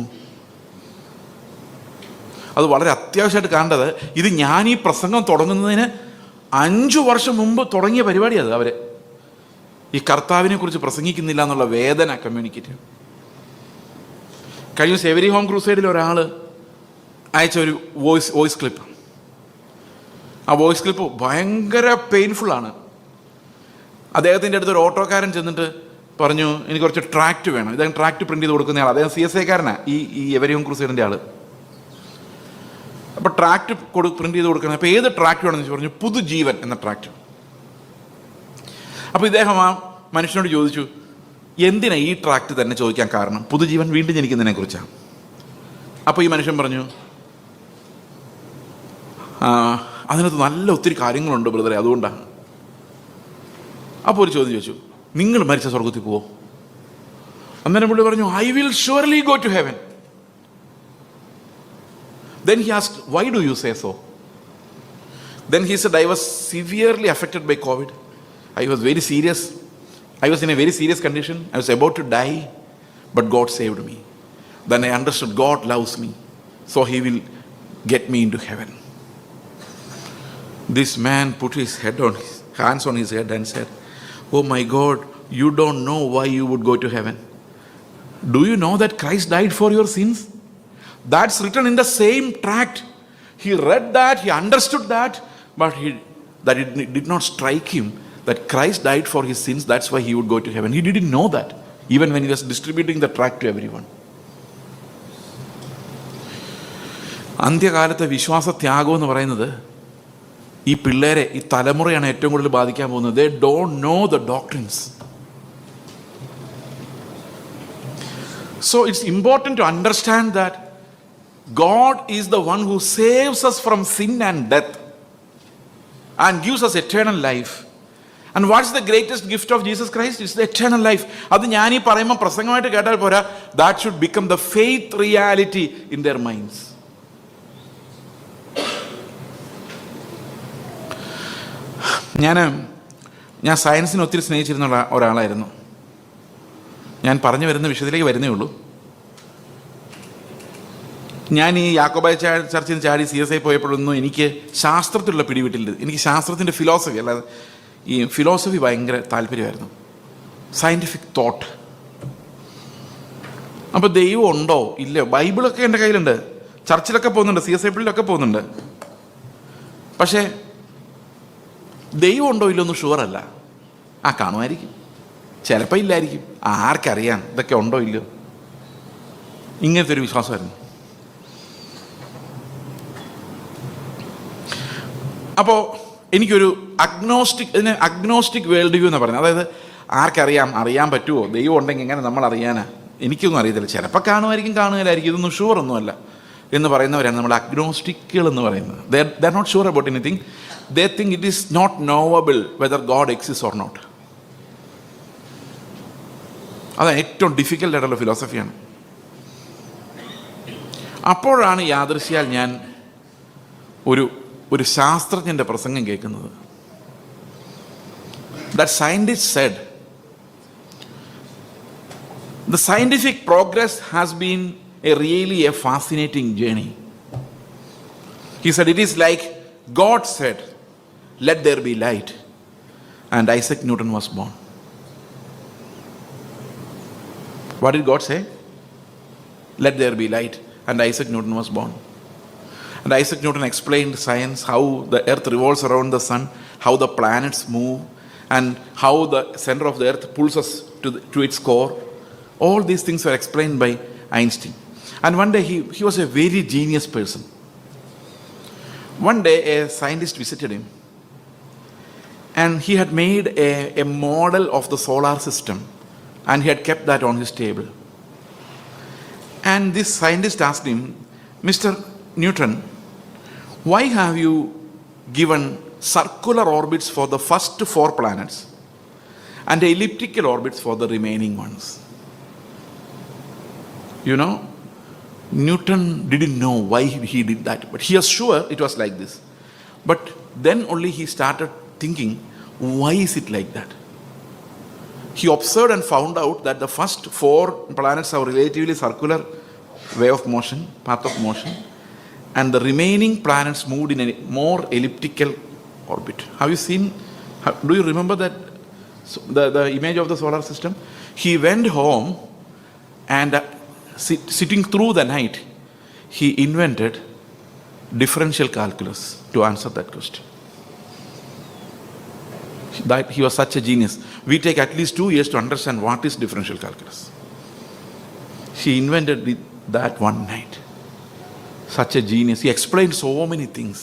അത് വളരെ അത്യാവശ്യമായിട്ട് കാണേണ്ടത്. ഇത് ഞാൻ ഈ പ്രസംഗം തുടങ്ങുന്നതിന് 5 വർഷം മുമ്പ് തുടങ്ങിയ പരിപാടിയാണ്. അവർ ഈ കർത്താവിനെ കുറിച്ച് പ്രസംഗിക്കുന്നില്ല എന്നുള്ള വേദന കമ്മ്യൂണിക്കേറ്റ്. കഴിഞ്ഞ സെവരി ഹോം ക്രൂസൈഡിൽ ഒരാൾ അയച്ച ഒരു വോയിസ് ക്ലിപ്പ്. ആ വോയിസ് ക്ലിപ്പ് ഭയങ്കര പെയിൻഫുള്ളാണ്. അദ്ദേഹത്തിൻ്റെ അടുത്തൊരു ഓട്ടോക്കാരൻ ചെന്നിട്ട് പറഞ്ഞു, എനിക്ക് കുറച്ച് ട്രാക്റ്റ് വേണം. ഇദ്ദേഹം ട്രാക്റ്റ് പ്രിന്റ് ചെയ്ത് കൊടുക്കുന്ന ആൾ. അദ്ദേഹം CSA-കാരനാണ്, ഈ എവരി ഹോം ക്രൂസൈഡിൻ്റെ ആൾ. അപ്പോൾ ട്രാക്റ്റ് പ്രിന്റ് ചെയ്ത് കൊടുക്കണം. അപ്പോൾ ഏത് ട്രാക്റ്റ് വേണമെന്ന് പറഞ്ഞു, പുതുജീവൻ എന്ന ട്രാക്റ്റ്. അപ്പോൾ ഇദ്ദേഹം ആ മനുഷ്യനോട് ചോദിച്ചു, എന്തിനാ ഈ ട്രാക്റ്റ് തന്നെ ചോദിക്കാൻ കാരണം? പുതുജീവൻ, വീണ്ടും ജനിക്കുന്നതിനെ കുറിച്ചാണ്. അപ്പോൾ ഈ മനുഷ്യൻ പറഞ്ഞു, അതിനകത്ത് നല്ല ഒത്തിരി കാര്യങ്ങളുണ്ട് ബ്രദറെ, അതുകൊണ്ടാണ്. അപ്പോൾ ഒരു ചോദ്യം ചോദിച്ചു, നിങ്ങൾ മരിച്ച സ്വർഗത്തിൽ പോവോ? അന്നേരം പുള്ളി പറഞ്ഞു, I will surely go to heaven. Then he asked, why do you say so? Then he said, I was severely affected by COVID. I was very serious. I was in a very serious condition. I was about to die, but God saved me. Then I understood God loves me, so He will get me into heaven. This man put his hands on his head and said, oh my God, you don't know why you would go to heaven. Do you know that Christ died for your sins? That's written in the same tract. He read that, he understood that, but it did not strike him that Christ died for his sins. That's why he would go to heaven. He didn't know that, even when he was distributing the tract to everyone. അന്ത്യകാലത്തെ വിശ്വാസത്യാഗം എന്ന് പറയുന്നത് ഈ പിള്ളേരെ, ഈ തലമുറയാണ് ഏറ്റവും കൂടുതൽ ബാധിക്കാൻ പോകുന്നത്. They don't know the doctrines. So it's important to understand that God is the one who saves us from sin and death and gives us eternal life. And what's the greatest gift of Jesus Christ? It's the eternal life. അത് ഞാൻ ഈ പറയുമ്പോൾ പ്രസംഗമായിട്ട് കേട്ടാൽ പോരാ. That should become the faith reality in their minds. ഞാൻ സയൻസിനെ ഒത്തിരി സ്നേഹിച്ചിരുന്ന ഒരാളായിരുന്നു. ഞാൻ പറഞ്ഞു വരുന്ന വിഷയത്തിലേക്ക് വരുന്നേ ഉള്ളൂ. ഞാൻ ഈ യാക്കോബായ ചർച്ചിൽ നിന്ന് ചാടി CSI പോയപ്പോഴൊന്നും എനിക്ക് ശാസ്ത്രത്തിലുള്ള പിടിവിട്ടില്ല. എനിക്ക് ശാസ്ത്രത്തിൻ്റെ ഫിലോസഫി അല്ലാതെ ഈ ഫിലോസഫി ഭയങ്കര താല്പര്യമായിരുന്നു, സയൻറ്റിഫിക് തോട്ട്. അപ്പോൾ ദൈവം ഉണ്ടോ ഇല്ലയോ, ബൈബിളൊക്കെ എൻ്റെ കയ്യിലുണ്ട്, ചർച്ചിലൊക്കെ പോകുന്നുണ്ട്, CSI പള്ളിയിലൊക്കെ പോകുന്നുണ്ട്. പക്ഷേ ദൈവം ഉണ്ടോ ഇല്ലയോ ഒന്നും ഷുവറല്ല. കാണുമായിരിക്കും, ചിലപ്പോൾ ഇല്ലായിരിക്കും, ആർക്കറിയാം ഇതൊക്കെ ഉണ്ടോ ഇല്ലയോ. ഇങ്ങനത്തെ ഒരു വിശ്വാസമായിരുന്നു. അപ്പോൾ എനിക്കൊരു അഗ്നോസ്റ്റിക് വേൾഡ് വ്യൂ എന്ന് പറയുന്നത്, അതായത് ആർക്കറിയാം, അറിയാൻ പറ്റുമോ, ദൈവം ഉണ്ടെങ്കിൽ എങ്ങനെ നമ്മൾ അറിയാനാ, എനിക്കൊന്നും അറിയത്തില്ല, ചിലപ്പോൾ കാണുമായിരിക്കും കാണുകയില്ലായിരിക്കും, ഇതൊന്നും ഷുവർ ഒന്നുമല്ല എന്ന് പറയുന്നവരാണ് നമ്മൾ അഗ്നോസ്റ്റിക്കുകൾ എന്ന് പറയുന്നത്. They are not sure about anything. They think it is not knowable whether God exist or not. അതാണ് ഏറ്റവും ഡിഫിക്കൽട്ട് ആയിട്ടുള്ള ഫിലോസഫിയാണ്. അപ്പോഴാണ് യാദൃശ്യാൽ ഞാൻ ഒരു ശാസ്ത്രജ്ഞൻ്റെ പ്രസംഗം കേൾക്കുന്നത്. That scientist said the scientific progress has been really a fascinating journey. He said it is like God said, let there be light, and Isaac Newton was born. What did God say? Let there be light, and Isaac Newton was born. And Isaac Newton explained science, how the earth revolves around the sun, how the planets move, and how the center of the earth pulls us to its core. All these things were explained by Einstein. And one day he was a very genius person. One day a scientist visited him, and he had made a model of the solar system, and he had kept that on his table. And this scientist asked him, Mr. Newton, why have you given circular orbits for the first 4 planets and elliptical orbits for the remaining ones? You know, Newton didn't know why he did that, but he was sure it was like this. But then only he started thinking, why is it like that? He observed and found out that the first 4 planets have relatively circular way of motion, path of motion, and the remaining planets moved in a more elliptical orbit. Have you seen, do you remember that, the image of the solar system? He went home and sitting through the night, he invented differential calculus to answer that question. That he was such a genius. We take at least 2 years to understand what is differential calculus. He invented that one night. Such a genius. He explained so many things.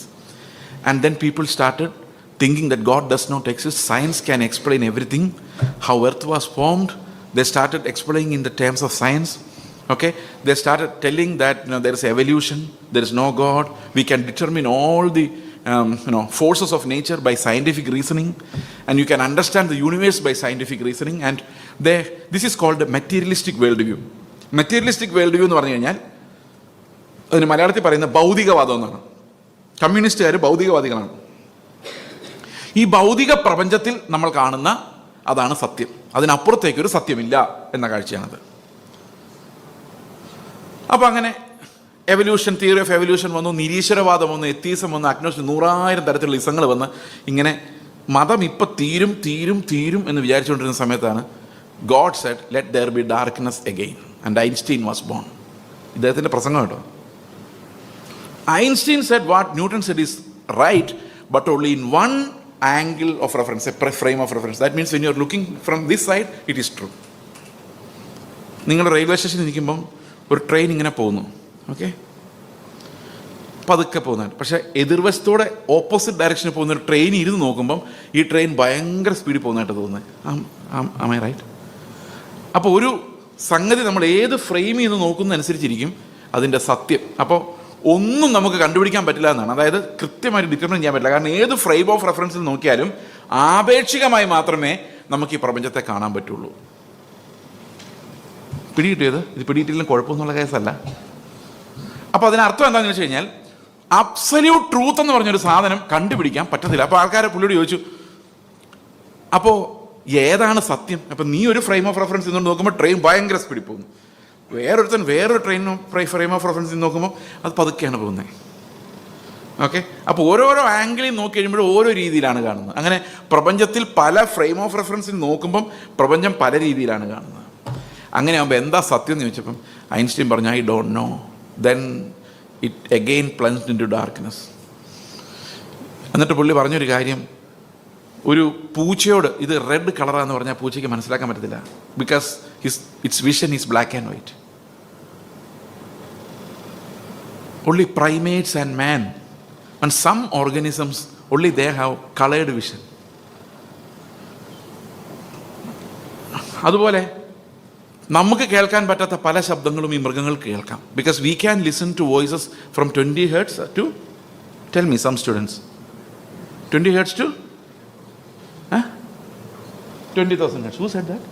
And then people started thinking that God does not exist. Science can explain everything. How earth was formed, they started explaining in the terms of science. Okay, they started telling that there is evolution, there is no God, we can determine all the forces of nature by scientific reasoning, and you can understand the universe by scientific reasoning. And this is called the materialistic worldview. Materialistic worldview എന്ന് പറഞ്ഞു കഴിഞ്ഞാൽ അതിന് മലയാളത്തിൽ പറയുന്ന ഭൗതികവാദം എന്നാണ്. കമ്മ്യൂണിസ്റ്റുകാർ ഭൗതികവാദികളാണ്. ഈ ഭൗതിക പ്രപഞ്ചത്തിൽ നമ്മൾ കാണുന്ന അതാണ് സത്യം, അതിനപ്പുറത്തേക്കൊരു സത്യമില്ല എന്ന കാഴ്ചയാണത്. അപ്പോൾ അങ്ങനെ എവല്യൂഷൻ, തിയറി ഓഫ് എവല്യൂഷൻ വന്നു, നിരീശ്വരവാദം വന്നു, എത്തീസം വന്നു, അഗ്നോസ്റ്റിക്, 100,000 തരത്തിലുള്ള ഇസങ്ങൾ വന്ന് ഇങ്ങനെ മതം ഇപ്പം തീരും എന്ന് വിചാരിച്ചുകൊണ്ടിരുന്ന സമയത്താണ് God said let there be darkness again and Einstein was born. ഇദ്ദേഹത്തിൻ്റെ പ്രസംഗം കേട്ടോ. Einstein said what Newton said is right, but only in one angle of reference, a frame of reference. That means when you are looking from this side, it is true. നിങ്ങൾ railway സ്റ്റേഷനിൽ നിൽക്കുമ്പം ഒരു train ഇങ്ങനെ പോകുന്നു, okay, പതുക്കെ പോകുന്നതാണ്. പക്ഷേ എതിർവശത്തോടെ opposite ഡയറക്ഷനിൽ പോകുന്ന ഒരു ട്രെയിൻ ഇരുന്ന് നോക്കുമ്പം ഈ ട്രെയിൻ ഭയങ്കര സ്പീഡിൽ പോകുന്നതായിട്ട് തോന്നുന്നത്. Am I right? അപ്പോൾ ഒരു സംഗതി നമ്മൾ ഏത് ഫ്രെയിമിൽ നിന്ന് നോക്കുന്നതനുസരിച്ചിരിക്കും അതിൻ്റെ സത്യം. അപ്പോൾ ഒന്നും നമുക്ക് കണ്ടുപിടിക്കാൻ പറ്റില്ല എന്നാണ്, അതായത് കൃത്യമായിട്ട് ഡിറ്റർമിൻ ചെയ്യാൻ പറ്റില്ല. കാരണം ഏത് ഫ്രെയിം ഓഫ് റെഫറൻസിൽ നോക്കിയാലും ആപേക്ഷികമായി മാത്രമേ നമുക്ക് ഈ പ്രപഞ്ചത്തെ കാണാൻ പറ്റുള്ളൂ. പിടികിട്ടിയത് ഇത് പിടികിട്ടില്ല, കുഴപ്പമൊന്നുള്ള കേസല്ല. അപ്പോൾ അതിനർത്ഥം എന്താണെന്ന് വെച്ച് കഴിഞ്ഞാൽ അബ്സല്യൂട്ട് ട്രൂത്ത് എന്ന് പറഞ്ഞൊരു സാധനം കണ്ടുപിടിക്കാൻ പറ്റത്തില്ല. അപ്പോൾ ആൾക്കാരെ പുള്ളിയോട് ചോദിച്ചു, അപ്പോൾ ഏതാണ് സത്യം? അപ്പം നീ ഒരു ഫ്രെയിം ഓഫ് റെഫറൻസ് നിന്നുകൊണ്ട് നോക്കുമ്പോൾ ട്രെയിൻ ഭയങ്കര സ്പീഡിൽ പോകുന്നു, വേറൊരുത്തൻ വേറൊരു ഫ്രെയിം ഓഫ് റെഫറൻസ് നിന്ന് നോക്കുമ്പോൾ അത് പതുക്കെയാണ് പോകുന്നത്. ഓക്കെ, അപ്പോൾ ഓരോരോ ആംഗിളിൽ നോക്കി കഴിയുമ്പോൾ ഓരോ രീതിയിലാണ് കാണുന്നത്. അങ്ങനെ പ്രപഞ്ചത്തിൽ പല ഫ്രെയിം ഓഫ് റെഫറൻസിൽ നോക്കുമ്പം പ്രപഞ്ചം പല രീതിയിലാണ് കാണുന്നത്. അങ്ങനെ ആകുമ്പോൾ എന്താ സത്യം എന്ന് ചോദിച്ചപ്പം ഐൻസ്റ്റീൻ പറഞ്ഞു, I don't know. Then it again plunged into darkness. എന്നിട്ട് പുള്ളി പറഞ്ഞൊരു കാര്യം, ഒരു പൂച്ചയോട് ഇത് റെഡ് കളറാന്ന് പറഞ്ഞാൽ പൂച്ചയ്ക്ക് മനസ്സിലാക്കാൻ പറ്റത്തില്ല, because it's vision is black and white. only primates and man and some organisms, only they have colored vision. അതുപോലെ നമുക്ക് കേൾക്കാൻ പറ്റാത്ത പല ശബ്ദങ്ങളും ഈ മൃഗങ്ങൾക്ക് കേൾക്കാം, because we can listen to voices from 20 hertz to, tell me some students, 20 hertz to 20,000 hertz. Who said that?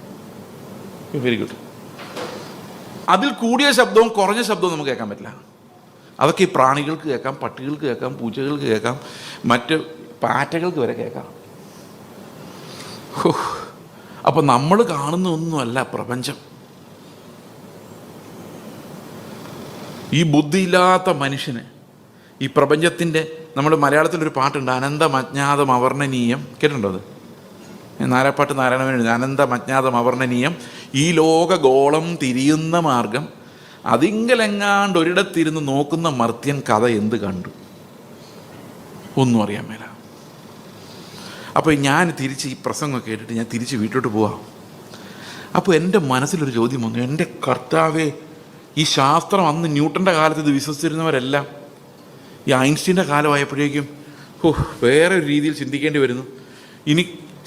Very good. അതിൽ കൂടിയ ശബ്ദവും കുറഞ്ഞ ശബ്ദവും നമുക്ക് കേൾക്കാൻ പറ്റില്ല. അതൊക്കെ ഈ പ്രാണികൾക്ക് കേൾക്കാം, പട്ടികൾക്ക് കേൾക്കാം, പൂച്ചകൾക്ക് കേൾക്കാം, മറ്റ് പാറ്റകൾക്ക് വരെ കേൾക്കാം. അപ്പം നമ്മൾ കാണുന്ന ഒന്നുമല്ല പ്രപഞ്ചം. ഈ ബുദ്ധിയില്ലാത്ത മനുഷ്യന് ഈ പ്രപഞ്ചത്തിൻ്റെ, നമ്മൾ മലയാളത്തിലൊരു പാട്ടുണ്ട്, അനന്തമജ്ഞാതം അവർണ്ണനീയം, കേട്ടിട്ടുണ്ടോ? അത് നാരായണപാട്ട് നാരായണൻ എഴുതി, അനന്തമജ്ഞാതം അവർണ്ണനീയം ഈ ലോകഗോളം തിരിയുന്ന മാർഗം, അതിങ്കലെങ്ങാണ്ട് ഒരിടത്തിരുന്ന് നോക്കുന്ന മർത്യൻ കഥ എന്ത് കണ്ടു, ഒന്നും അറിയാൻ മേല. അപ്പോൾ ഞാൻ തിരിച്ച് ഈ പ്രസംഗം കേട്ടിട്ട് ഞാൻ തിരിച്ച് വീട്ടിലോട്ട് പോവാം. അപ്പോൾ എൻ്റെ മനസ്സിലൊരു ചോദ്യം വന്നു, എൻ്റെ കർത്താവേ, ഈ ശാസ്ത്രം അന്ന് ന്യൂട്ടൻ്റെ കാലത്ത് ഇത് വിശ്വസിച്ചിരുന്നവരെല്ലാം ഈ ഐൻസ്റ്റീൻ്റെ കാലമായപ്പോഴേക്കും വേറെ ഒരു രീതിയിൽ ചിന്തിക്കേണ്ടി വരുന്നു. ഇനി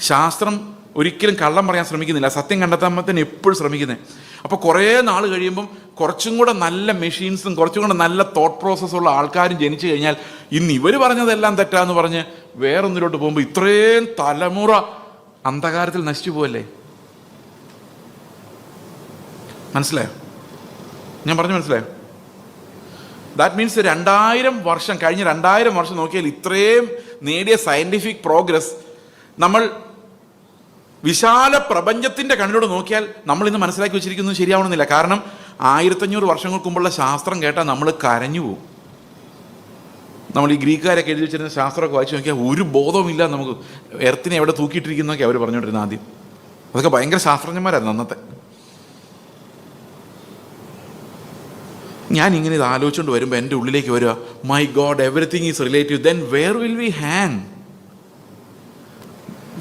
ശാസ്ത്രം ഒരിക്കലും കള്ളം പറയാൻ ശ്രമിക്കുന്നില്ല, സത്യം കണ്ടെത്താൻ തന്നെ എപ്പോഴും ശ്രമിക്കുന്നത്. അപ്പോൾ കുറേ നാൾ കഴിയുമ്പം കുറച്ചും കൂടെ നല്ല മെഷീൻസും കുറച്ചും കൂടെ നല്ല തോട്ട് പ്രോസസ്സുള്ള ആൾക്കാരും ജനിച്ചു കഴിഞ്ഞാൽ ഇന്ന് ഇവർ പറഞ്ഞതെല്ലാം തെറ്റാന്ന് പറഞ്ഞ് വേറൊന്നിലോട്ട് പോകുമ്പോൾ ഇത്രയും തലമുറ അന്ധകാരത്തിൽ നശിച്ചു പോവല്ലേ? മനസ്സിലായോ? ഞാൻ പറഞ്ഞു മനസ്സിലായോ? ദാറ്റ് മീൻസ് 2000 വർഷം കഴിഞ്ഞ 2000 വർഷം നോക്കിയാൽ ഇത്രയും നേടിയ സയൻറ്റിഫിക് പ്രോഗ്രസ് നമ്മൾ വിശാല പ്രപഞ്ചത്തിൻ്റെ കണ്ണിലൂടെ നോക്കിയാൽ നമ്മൾ ഇന്ന് മനസ്സിലാക്കി വെച്ചിരിക്കുന്നത് ശരിയാവണമെന്നില്ല. കാരണം 1500 വർഷങ്ങൾക്ക് മുമ്പുള്ള ശാസ്ത്രം കേട്ടാൽ നമ്മൾ കരഞ്ഞു പോകും. നമ്മൾ ഈ ഗ്രീക്കുകാരൊക്കെ എഴുതി വെച്ചിരുന്ന ശാസ്ത്രമൊക്കെ വായിച്ചു നോക്കിയാൽ ഒരു ബോധവുമില്ല നമുക്ക് എർത്തിനെ എവിടെ തൂക്കിയിട്ടിരിക്കുന്നതൊക്കെ അവർ പറഞ്ഞുകൊണ്ടിരുന്നത് ആദ്യം. അതൊക്കെ ഭയങ്കര ശാസ്ത്രജ്ഞന്മാരായിരുന്നു അന്നത്തെ. ഞാനിങ്ങനെ ഇത് ആലോചിച്ചുകൊണ്ട് വരുമ്പോൾ എൻ്റെ ഉള്ളിലേക്ക് വരിക, my God, everything is relative. Then where will we hang?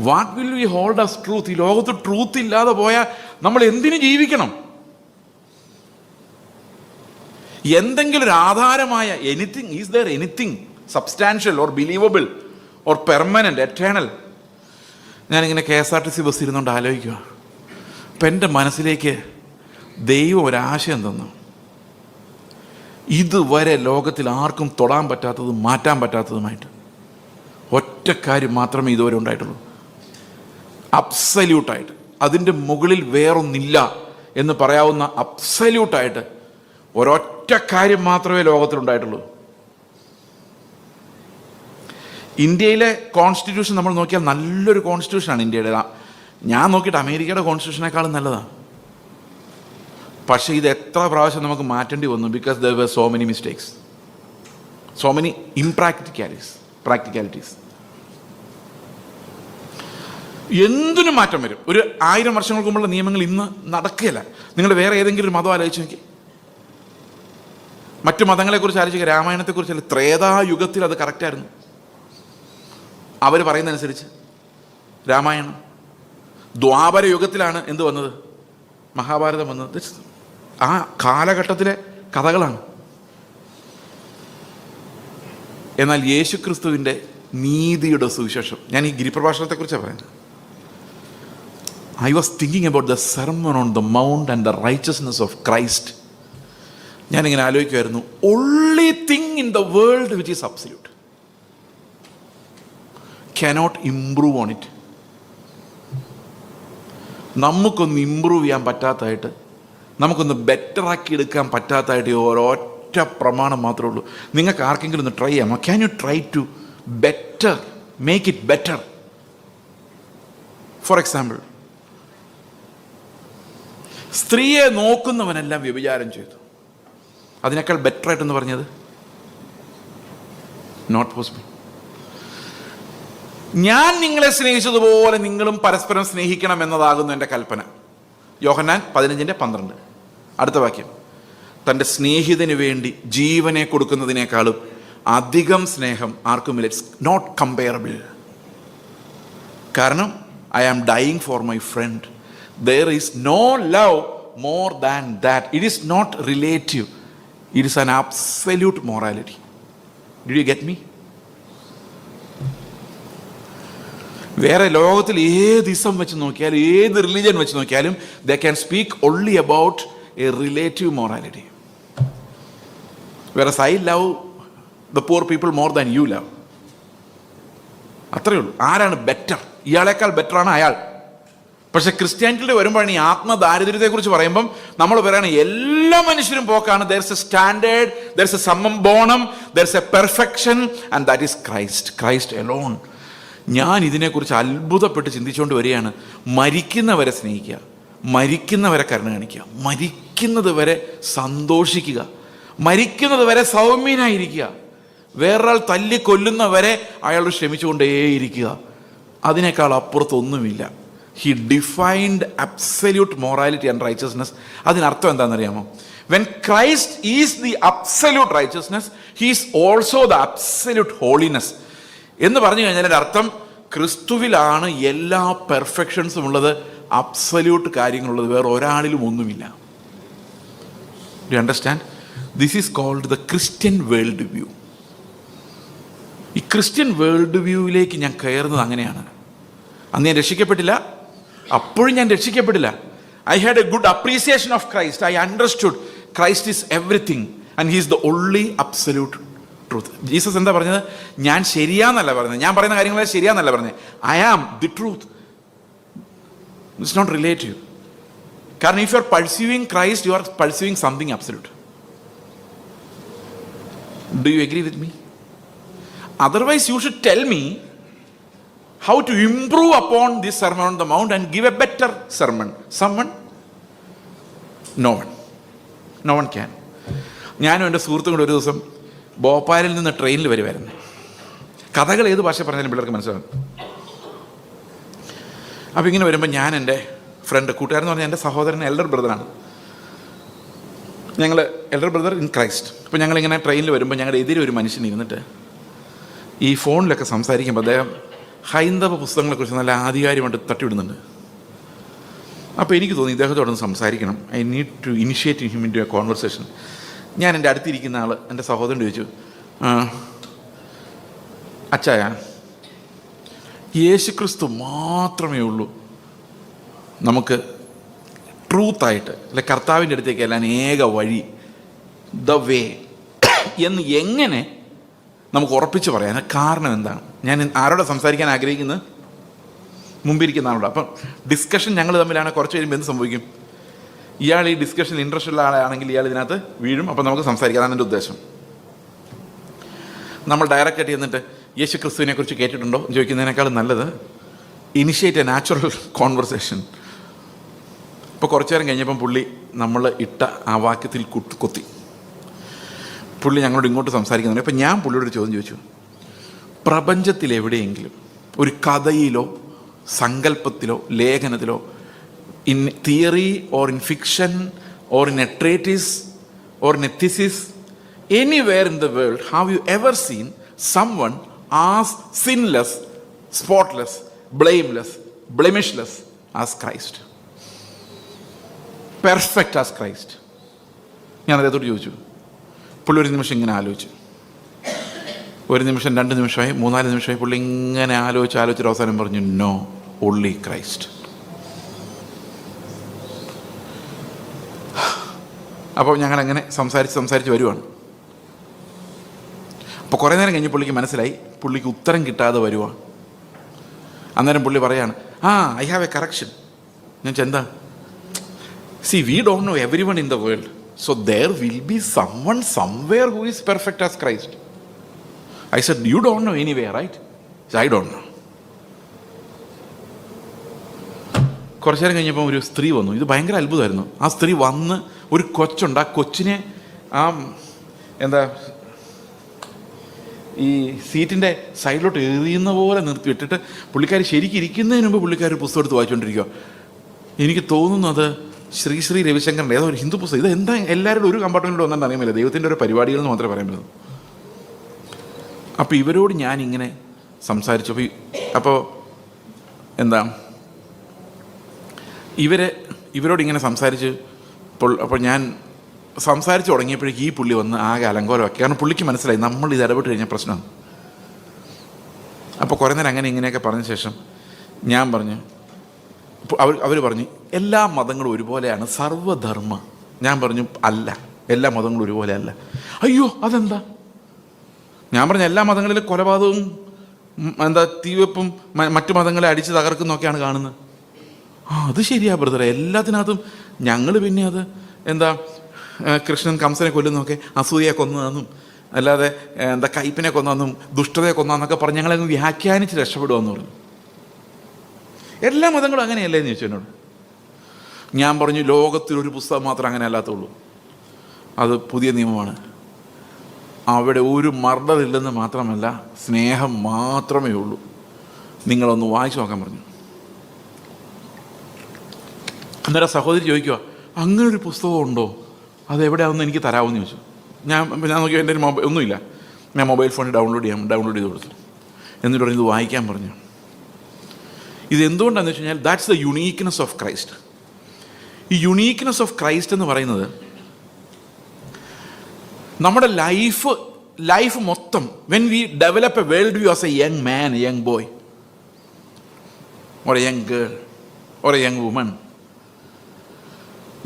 What will we hold as truth? ഈ ലോകത്ത് ട്രൂത്ത് ഇല്ലാതെ പോയാൽ നമ്മൾ എന്തിനു ജീവിക്കണം? എന്തെങ്കിലും ഒരു ആധാരമായ anything, is there anything substantial or believable or permanent, eternal? ഞാനിങ്ങനെ KSRTC ബസ് ഇരുന്നുകൊണ്ട് ആലോചിക്കുക. അപ്പം എൻ്റെ മനസ്സിലേക്ക് ദൈവം ഒരാശയം തന്നു. ഇതുവരെ ലോകത്തിൽ ആർക്കും തൊടാൻ പറ്റാത്തതും മാറ്റാൻ പറ്റാത്തതുമായിട്ട് ഒറ്റ കാര്യം മാത്രമേ ഇതുവരെ ഉണ്ടായിട്ടുള്ളൂ. അബ്സല്യൂട്ടായിട്ട്, അതിൻ്റെ മുകളിൽ വേറൊന്നില്ല എന്ന് പറയാവുന്ന അബ്സല്യൂട്ടായിട്ട് ഒരൊറ്റ കാര്യം മാത്രമേ ലോകത്തിലുണ്ടായിട്ടുള്ളൂ. ഇന്ത്യയിലെ കോൺസ്റ്റിറ്റ്യൂഷൻ നമ്മൾ നോക്കിയാൽ നല്ലൊരു കോൺസ്റ്റിറ്റ്യൂഷനാണ് ഇന്ത്യയുടെ. ഞാൻ നോക്കിയിട്ട് അമേരിക്കയുടെ കോൺസ്റ്റിറ്റ്യൂഷനേക്കാളും നല്ലതാണ്. പക്ഷേ ഇത് എത്ര പ്രാവശ്യം നമുക്ക് മാറ്റേണ്ടി വന്നു, because there were so many mistakes, so many practicalities. എന്തിനും മാറ്റം വരും. ഒരു 1000 വർഷങ്ങൾക്ക് മുമ്പുള്ള നിയമങ്ങൾ ഇന്ന് നടക്കുകയില്ല. നിങ്ങൾ വേറെ ഏതെങ്കിലും ഒരു മതം ആലോചിച്ച് നോക്കി, മറ്റു മതങ്ങളെക്കുറിച്ച് ആലോചിക്കുക, രാമായണത്തെക്കുറിച്ച്, ത്രേതായുഗത്തിൽ അത് കറക്റ്റായിരുന്നു. അവർ പറയുന്നതനുസരിച്ച് രാമായണം. ദ്വാപര യുഗത്തിലാണ് എന്ത് വന്നത്? മഹാഭാരതം വന്നത്. ആ കാലഘട്ടത്തിലെ കഥകളാണ്. എന്നാൽ യേശുക്രിസ്തുവിൻ്റെ നീതിയുടെ സുവിശേഷം, ഞാൻ ഈ ഗിരിപ്രഭാഷണത്തെക്കുറിച്ചാണ് പറയുന്നത്. I was thinking about the sermon on the mount and the righteousness of Christ. ഞാനിങ്ങനെ ആലോചിക്കുമായിരുന്നു, only thing in the world which is absolute cannot improve on it. നമുക്കൊന്ന് ഇമ്പ്രൂവ് ചെയ്യാൻ പറ്റാത്തതായിട്ട്, നമുക്കൊന്ന് ബെറ്റർ ആക്കി എടുക്കാൻ പറ്റാത്തതായിട്ട് ഒരൊറ്റ പ്രമാണം മാത്രമേ ഉള്ളൂ. നിങ്ങൾക്ക് ആർക്കെങ്കിലും ഒന്ന് ട്രൈ ചെയ്യാമോ? Can you try to better, make it better? For example, സ്ത്രീയെ നോക്കുന്നവനെല്ലാം വ്യഭിചാരം ചെയ്തു. അതിനേക്കാൾ ബെറ്റർ ആയിട്ടെന്ന് പറഞ്ഞത് നോട്ട് പോസിബിൾ. ഞാൻ നിങ്ങളെ സ്നേഹിച്ചതുപോലെ നിങ്ങളും പരസ്പരം സ്നേഹിക്കണം എന്നതാകുന്നു എൻ്റെ കൽപ്പന. യോഹന്നാൻ 15:12. അടുത്ത വാക്യം, തൻ്റെ സ്നേഹിതന് വേണ്ടി ജീവനെ കൊടുക്കുന്നതിനേക്കാളും അധികം സ്നേഹം ആർക്കുമില്ല. It's not comparable. കാരണം I am dying for my friend. There is no love more than that. It is not relative. It is an absolute morality. Did you get me? വേറെ ലോകത്തിൽ ഏത് ഇസം വെച്ച് നോക്കിയാലും ഏത് റിലീജിയൻ വെച്ച് നോക്കിയാലും they can speak only about a relative morality. വേറെ I love the poor people more than you love. അത്രയേ ഉള്ളൂ. ആരാണ് ബെറ്റർ? ഇയാളെക്കാൾ ബെറ്ററാണ് അയാൾ. പക്ഷെ ക്രിസ്ത്യാനിറ്റിയിൽ വരുമ്പോഴാണ് ഈ ആത്മദാരിദ്ര്യത്തെക്കുറിച്ച് പറയുമ്പം നമ്മൾ പറയുകയാണ് എല്ലാ മനുഷ്യരും പോക്കാണ്. There is a standard, there is a summum bonum, there is a perfection, and that is Christ. Christ alone. ഞാൻ ഇതിനെക്കുറിച്ച് അത്ഭുതപ്പെട്ട് ചിന്തിച്ചുകൊണ്ട് വരികയാണ്. മരിക്കുന്നവരെ സ്നേഹിക്കുക, മരിക്കുന്നവരെ കരുണ കാണിക്കുക, മരിക്കുന്നത് വരെ സന്തോഷിക്കുക, മരിക്കുന്നത് വരെ സൗമ്യനായിരിക്കുക, വേറൊരാൾ തല്ലിക്കൊല്ലുന്നവരെ അയാൾ ക്ഷമിച്ചുകൊണ്ടേയിരിക്കുക. അതിനേക്കാൾ അപ്പുറത്തൊന്നുമില്ല. He defined absolute morality and righteousness. അതിനർത്ഥം എന്താണെന്നറിയാമോ? When Christ is the absolute righteousness, he is also the absolute holiness. എന്ന് പറഞ്ഞു കഴിഞ്ഞാൽ എൻ്റെ അർത്ഥം ക്രിസ്തുവിലാണ് എല്ലാ പെർഫെക്ഷൻസും ഉള്ളത്, അബ്സല്യൂട്ട് കാര്യങ്ങളുള്ളത്. വേറെ ഒരാളിലും ഒന്നുമില്ല. Do you understand? This is called the Christian world view. ഈ ക്രിസ്ത്യൻ വേൾഡ് വ്യൂവിലേക്ക് ഞാൻ കയറുന്നത് അങ്ങനെയാണ്. അന്ന് ഞാൻ രക്ഷിക്കപ്പെട്ടില്ല, അപ്പോഴും ഞാൻ രക്ഷിക്കപ്പെട്ടില്ല. I had a good appreciation of Christ. I understood Christ is everything and he is the only absolute truth. Jesus എന്താ പറഞ്ഞത്? ഞാൻ ശരിയാന്നല്ല പറഞ്ഞത്, ഞാൻ പറയുന്ന കാര്യങ്ങളെ ശരിയാന്നല്ല പറഞ്ഞത്. I am the truth. It's not relative. കാരണം if you are pursuing Christ, you are pursuing something absolute. Do you agree with me? Otherwise, you should tell me how to improve upon this Sermon on the Mount and give a better sermon. Someone? No one. No one can. ഞാനും എൻ്റെ സുഹൃത്തും കൂടെ ഒരു ദിവസം ഭോപ്പാലിൽ നിന്ന് ട്രെയിനിൽ വരുമായിരുന്നു. കഥകൾ ഏത് ഭാഷ പറഞ്ഞാലും പിള്ളേർക്ക് മനസ്സിലാവും. അപ്പോൾ ഇങ്ങനെ വരുമ്പോൾ ഞാൻ എൻ്റെ ഫ്രണ്ട്, കൂട്ടുകാരൻ എന്ന് പറഞ്ഞാൽ എൻ്റെ സഹോദരൻ, എൽഡർ ബ്രദറാണ്. ഞങ്ങൾ എൽഡർ ബ്രദർ ഇൻ ക്രൈസ്റ്റ്. അപ്പോൾ ഞങ്ങളിങ്ങനെ ട്രെയിനിൽ വരുമ്പോൾ ഞങ്ങളുടെ എതിരെ ഒരു മനുഷ്യൻ ഇരുന്നിട്ട് ഈ ഫോണിലൊക്കെ സംസാരിക്കുമ്പോൾ അദ്ദേഹം ഹൈന്ദവ പുസ്തകങ്ങളെക്കുറിച്ച് നല്ല ആധികാരികമായിട്ട് തട്ടിവിടുന്നുണ്ട്. അപ്പോൾ എനിക്ക് തോന്നി ഇദ്ദേഹത്തോടൊന്ന് സംസാരിക്കണം. I need to initiate him into a conversation. ഞാൻ എൻ്റെ അടുത്തിരിക്കുന്ന ആൾ, എൻ്റെ സഹോദരൻ ചോദിച്ചു, അച്ചായ, യേശുക്രിസ്തു മാത്രമേ ഉള്ളൂ നമുക്ക് ട്രൂത്തായിട്ട്, അല്ലെ കർത്താവിൻ്റെ അടുത്തേക്ക് എല്ലാം ഏക വഴി, ദ വേ എന്ന് എങ്ങനെ നമുക്ക് ഉറപ്പിച്ച് പറയാം? കാരണം എന്താണ്? ഞാൻ ആരോടെ സംസാരിക്കാൻ ആഗ്രഹിക്കുന്നത്? മുമ്പിരിക്കുന്ന ആളോട്. അപ്പം ഡിസ്കഷൻ ഞങ്ങൾ തമ്മിലാണ്. കുറച്ച് കഴിയുമ്പോൾ എന്ത് സംഭവിക്കും? ഇയാൾ ഈ ഡിസ്കഷനിൽ ഇൻട്രസ്റ്റ് ഉള്ള ആളാണെങ്കിൽ ഇയാൾ ഇതിനകത്ത് വീഴും. അപ്പം നമുക്ക് സംസാരിക്കാം. അതാണ് എൻ്റെ ഉദ്ദേശം. നമ്മൾ ഡയറക്റ്റ് ആയിട്ട് ചെന്നിട്ട് യേശു ക്രിസ്തുവിനെ കുറിച്ച് കേട്ടിട്ടുണ്ടോ ചോദിക്കുന്നതിനേക്കാളും നല്ലത് ഇനിഷ്യേറ്റ് എ നാച്ചുറൽ കോൺവെർസേഷൻ. ഇപ്പോൾ കുറച്ചു നേരം കഴിഞ്ഞപ്പം പുള്ളി നമ്മൾ ഇട്ട ആ വാക്യത്തിൽ കൊത്തി. പുള്ളി ഞങ്ങളോട് ഇങ്ങോട്ട് സംസാരിക്കുന്നുണ്ട്. അപ്പം ഞാൻ പുള്ളിയോട് ഒരു ചോദ്യം ചോദിച്ചു. പ്രപഞ്ചത്തിൽ എവിടെയെങ്കിലും ഒരു കഥയിലോ സങ്കല്പത്തിലോ ലേഖനത്തിലോ, in theory or in fiction or in a treatise or in a thesis, anywhere in the world, have you ever seen someone as sinless, spotless, blameless, blemishless as Christ? Perfect as Christ. ഞാൻ അദ്ദേഹത്തോട് ചോദിച്ചു. പുള്ളി ഒരു നിമിഷം ഇങ്ങനെ ആലോചിച്ചു. ഒരു നിമിഷം, 2 നിമിഷമായി, 3-4 നിമിഷമായി. പുള്ളി ഇങ്ങനെ ആലോചിച്ച് അവസാനം പറഞ്ഞു, നോ, ഓൺലി ക്രൈസ്റ്റ്. അപ്പോൾ ഞങ്ങളങ്ങനെ സംസാരിച്ച് വരുവാണ്. അപ്പോൾ കുറേ നേരം കഴിഞ്ഞ് പുള്ളിക്ക് മനസ്സിലായി പുള്ളിക്ക് ഉത്തരം കിട്ടാതെ വരുവാണ്. അന്നേരം പുള്ളി പറയാണ്, ഐ ഹാവ് എ കറക്ഷൻ. ഞാൻ എന്താ? C, we don't know every one in the world, so there will be someone somewhere who is perfect as Christ. I said, you don't know anywhere, right? So I don't know. കുറച്ചു നേരം കഴിഞ്ഞപ്പോൾ ഒരു സ്ത്രീ വന്നു. ഇത് ഭയങ്കര അത്ഭുതമായിരുന്നു. ആ സ്ത്രീ വന്ന് ഒരു കൊച്ചുണ്ട്, ആ കൊച്ചിനെ ആ എന്താ ഈ സീറ്റിൻ്റെ സൈഡിലോട്ട് എറിയുന്ന പോലെ നിർത്തി വിട്ടിട്ട് പുള്ളിക്കാരി ശരിക്കും ഇരിക്കുന്നതിന് മുമ്പ് പുള്ളിക്കാരി പുസ്തകം എടുത്ത് വായിച്ചുകൊണ്ടിരിക്കുക. എനിക്ക് തോന്നുന്നു അത് ശ്രീ രവിശങ്കറിൻ്റെ ഏതോ ഒരു ഹിന്ദു പുസ്തകം. ഇത് എന്താ എല്ലാവരും ഒരു കമ്പാർട്ട്മെൻറ്റിൽ ഒന്നും അറിയാമില്ല, ദൈവത്തിൻ്റെ ഒരു പരിപാടികൾ എന്ന് മാത്രമേ പറയാൻ പറ്റൂ. അപ്പോൾ ഇവരോട് ഞാനിങ്ങനെ സംസാരിച്ചു. അപ്പോൾ എന്താ ഇവരോട് ഇങ്ങനെ സംസാരിച്ച് അപ്പോൾ ഞാൻ സംസാരിച്ച് തുടങ്ങിയപ്പോഴേക്കും ഈ പുള്ളി വന്ന് ആകെ അലങ്കോലമാക്കി. കാരണം പുള്ളിക്ക് മനസ്സിലായി നമ്മൾ ഇത് ഇടപെട്ട് കഴിഞ്ഞാൽ പ്രശ്നമാണ്. അപ്പോൾ കുറേ നേരം അങ്ങനെ ഇങ്ങനെയൊക്കെ പറഞ്ഞ ശേഷം ഞാൻ പറഞ്ഞു, അവർ പറഞ്ഞു എല്ലാ മതങ്ങളും ഒരുപോലെയാണ്, സർവ്വധർമ്മ. ഞാൻ പറഞ്ഞു അല്ല, എല്ലാ മതങ്ങളും ഒരുപോലെ അല്ല. അയ്യോ അതെന്താ? ഞാൻ പറഞ്ഞു എല്ലാ മതങ്ങളിലും കൊലപാതകവും എന്താ തീവെപ്പും മറ്റു മതങ്ങളെ അടിച്ച് തകർക്കുന്നൊക്കെയാണ് കാണുന്നത്. അത് ശരിയാ ബ്രദറെ, എല്ലാത്തിനകത്തും ഞങ്ങൾ പിന്നെ അത് എന്താ കൃഷ്ണൻ കംസനെ കൊല്ലുന്നതൊക്കെ അസൂയയെ കൊന്നതെന്നും അല്ലാതെ എന്താ കയ്പിനെ കൊന്നതെന്നും ദുഷ്ടതയെ കൊന്നതെന്നൊക്കെ പറഞ്ഞ് ഞങ്ങളങ്ങ് വ്യാഖ്യാനിച്ച് രക്ഷപ്പെടുമെന്ന് പറഞ്ഞു. എല്ലാ മതങ്ങളും അങ്ങനെയല്ലേ എന്ന് ചോദിച്ചു എന്നോട്. ഞാൻ പറഞ്ഞു ലോകത്തിലൊരു പുസ്തകം മാത്രം അങ്ങനെ അല്ലാത്തുള്ളൂ, അത് പുതിയ നിയമമാണ്. അവിടെ ഒരു മർഡർ ഇല്ലെന്ന് മാത്രമല്ല, സ്നേഹം മാത്രമേ ഉള്ളൂ. നിങ്ങളൊന്ന് വായിച്ചു നോക്കാൻ പറഞ്ഞു. അന്നേരം സഹോദരി ചോദിക്കുക, അങ്ങനൊരു പുസ്തകം ഉണ്ടോ, അതെവിടെയാണെന്ന് എനിക്ക് തരാമെന്ന് ചോദിച്ചു. ഞാൻ നോക്കിയാൽ എൻ്റെ ഒരു ഒന്നുമില്ല. ഞാൻ മൊബൈൽ ഫോണിൽ ഡൗൺലോഡ് ചെയ്ത് കൊടുത്തു. എന്നിട്ട് പറഞ്ഞു ഇത് വായിക്കാൻ പറഞ്ഞു. ഇതെന്തുകൊണ്ടാണെന്ന് വെച്ച് കഴിഞ്ഞാൽ that's the uniqueness of Christ. ഈ യുണീക്ക്നെസ് ഓഫ് ക്രൈസ്റ്റ് എന്ന് പറയുന്നത് നമ്മുടെ ലൈഫ് മൊത്തം when we develop A world view as A young man, A young boy or a young girl or a young woman,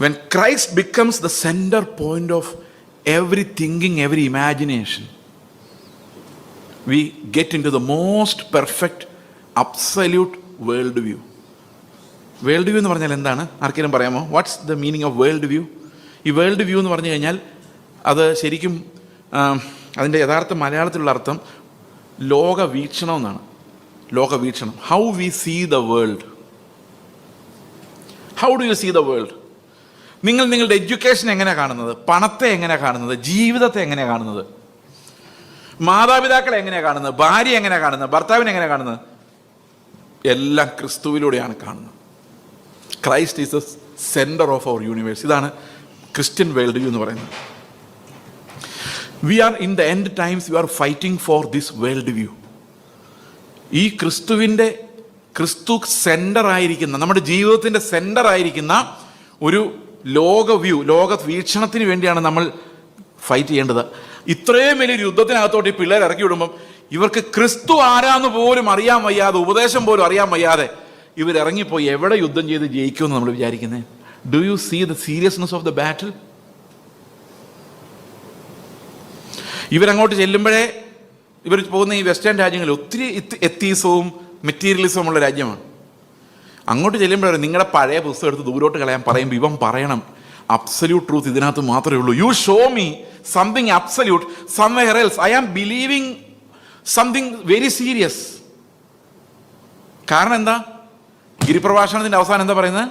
when Christ becomes the center point of every thinking, every imagination, we get into the most perfect absolute world view. World view എന്ന് പറഞ്ഞാൽ എന്താണ്? ആർക്കെങ്കിലും പറയാമോ? What's the meaning of world view? ഈ world view എന്ന് പറഞ്ഞു കഴിഞ്ഞാൽ അത് ശരിക്കും അതിൻ്റെ യഥാർത്ഥ മലയാളത്തിലുള്ള അർത്ഥം ലോകവീക്ഷണം എന്നാണ്. ലോകവീക്ഷണം, how we see the world. How do you see the world? നിങ്ങളുടെ എഡ്യൂക്കേഷൻ എങ്ങനെയാണ് കാണുന്നത്? പണത്തെ എങ്ങനെയാണ് കാണുന്നത്? ജീവിതത്തെ എങ്ങനെയാണ് കാണുന്നത്? മാതാപിതാക്കളെ എങ്ങനെയാണ് കാണുന്നത്? ഭാര്യ എങ്ങനെയാണ് കാണുന്നത്? ഭർത്താവിനെ എങ്ങനെയാണ് കാണുന്നത്? എല്ലാം ക്രിസ്തുവിലൂടെയാണ് കാണുന്നത്. Christ is the centre of our universe. ഇതാണ് ക്രിസ്ത്യൻ വേൾഡ് വ്യൂ എന്ന് പറയുന്നത്. We are in the end times, we are fighting for this world view. ഈ ക്രിസ്തു സെൻറ്ററായിരിക്കുന്ന, നമ്മുടെ ജീവിതത്തിൻ്റെ സെൻറ്ററായിരിക്കുന്ന ഒരു ലോക വ്യൂ, ലോക വീക്ഷണത്തിന് വേണ്ടിയാണ് നമ്മൾ ഫൈറ്റ് ചെയ്യേണ്ടത്. ഇത്രയും വലിയൊരു യുദ്ധത്തിനകത്തോട്ട് ഈ പിള്ളേർ ഇറക്കി വിടുമ്പം ഇവർക്ക് ക്രിസ്തു ആരാന്ന് പോലും അറിയാൻ വയ്യാതെ, ഉപദേശം പോലും അറിയാൻ വയ്യാതെ ഇവരിറങ്ങിപ്പോയി എവിടെ യുദ്ധം ചെയ്ത് ജയിക്കുമെന്ന് നമ്മൾ വിചാരിക്കുന്നത്? Do you see the seriousness of the battle? ഇവരങ്ങോട്ട് ചെല്ലുമ്പോഴേ, ഇവർ പോകുന്ന ഈ വെസ്റ്റേൺ രാജ്യങ്ങളിൽ ഒത്തിരി എത്തീസവും മെറ്റീരിയലിസവും ഉള്ള രാജ്യമാണ്. അങ്ങോട്ട് ചെല്ലുമ്പോഴേ നിങ്ങളുടെ പഴയ പുസ്തകം എടുത്ത് ദൂരോട്ട് കളയാൻ പറയുമ്പോൾ ഇവൻ പറയണം അബ്സല്യൂട്ട് ട്രൂത്ത് ഇതിനകത്ത് മാത്രമേ ഉള്ളൂ. You show me something absolute somewhere else. I am believing something very serious. കാരണം എന്താ? ഗിരിപ്രഭാഷണത്തിൻ്റെ അവസാനം എന്താ പറയുന്നത്?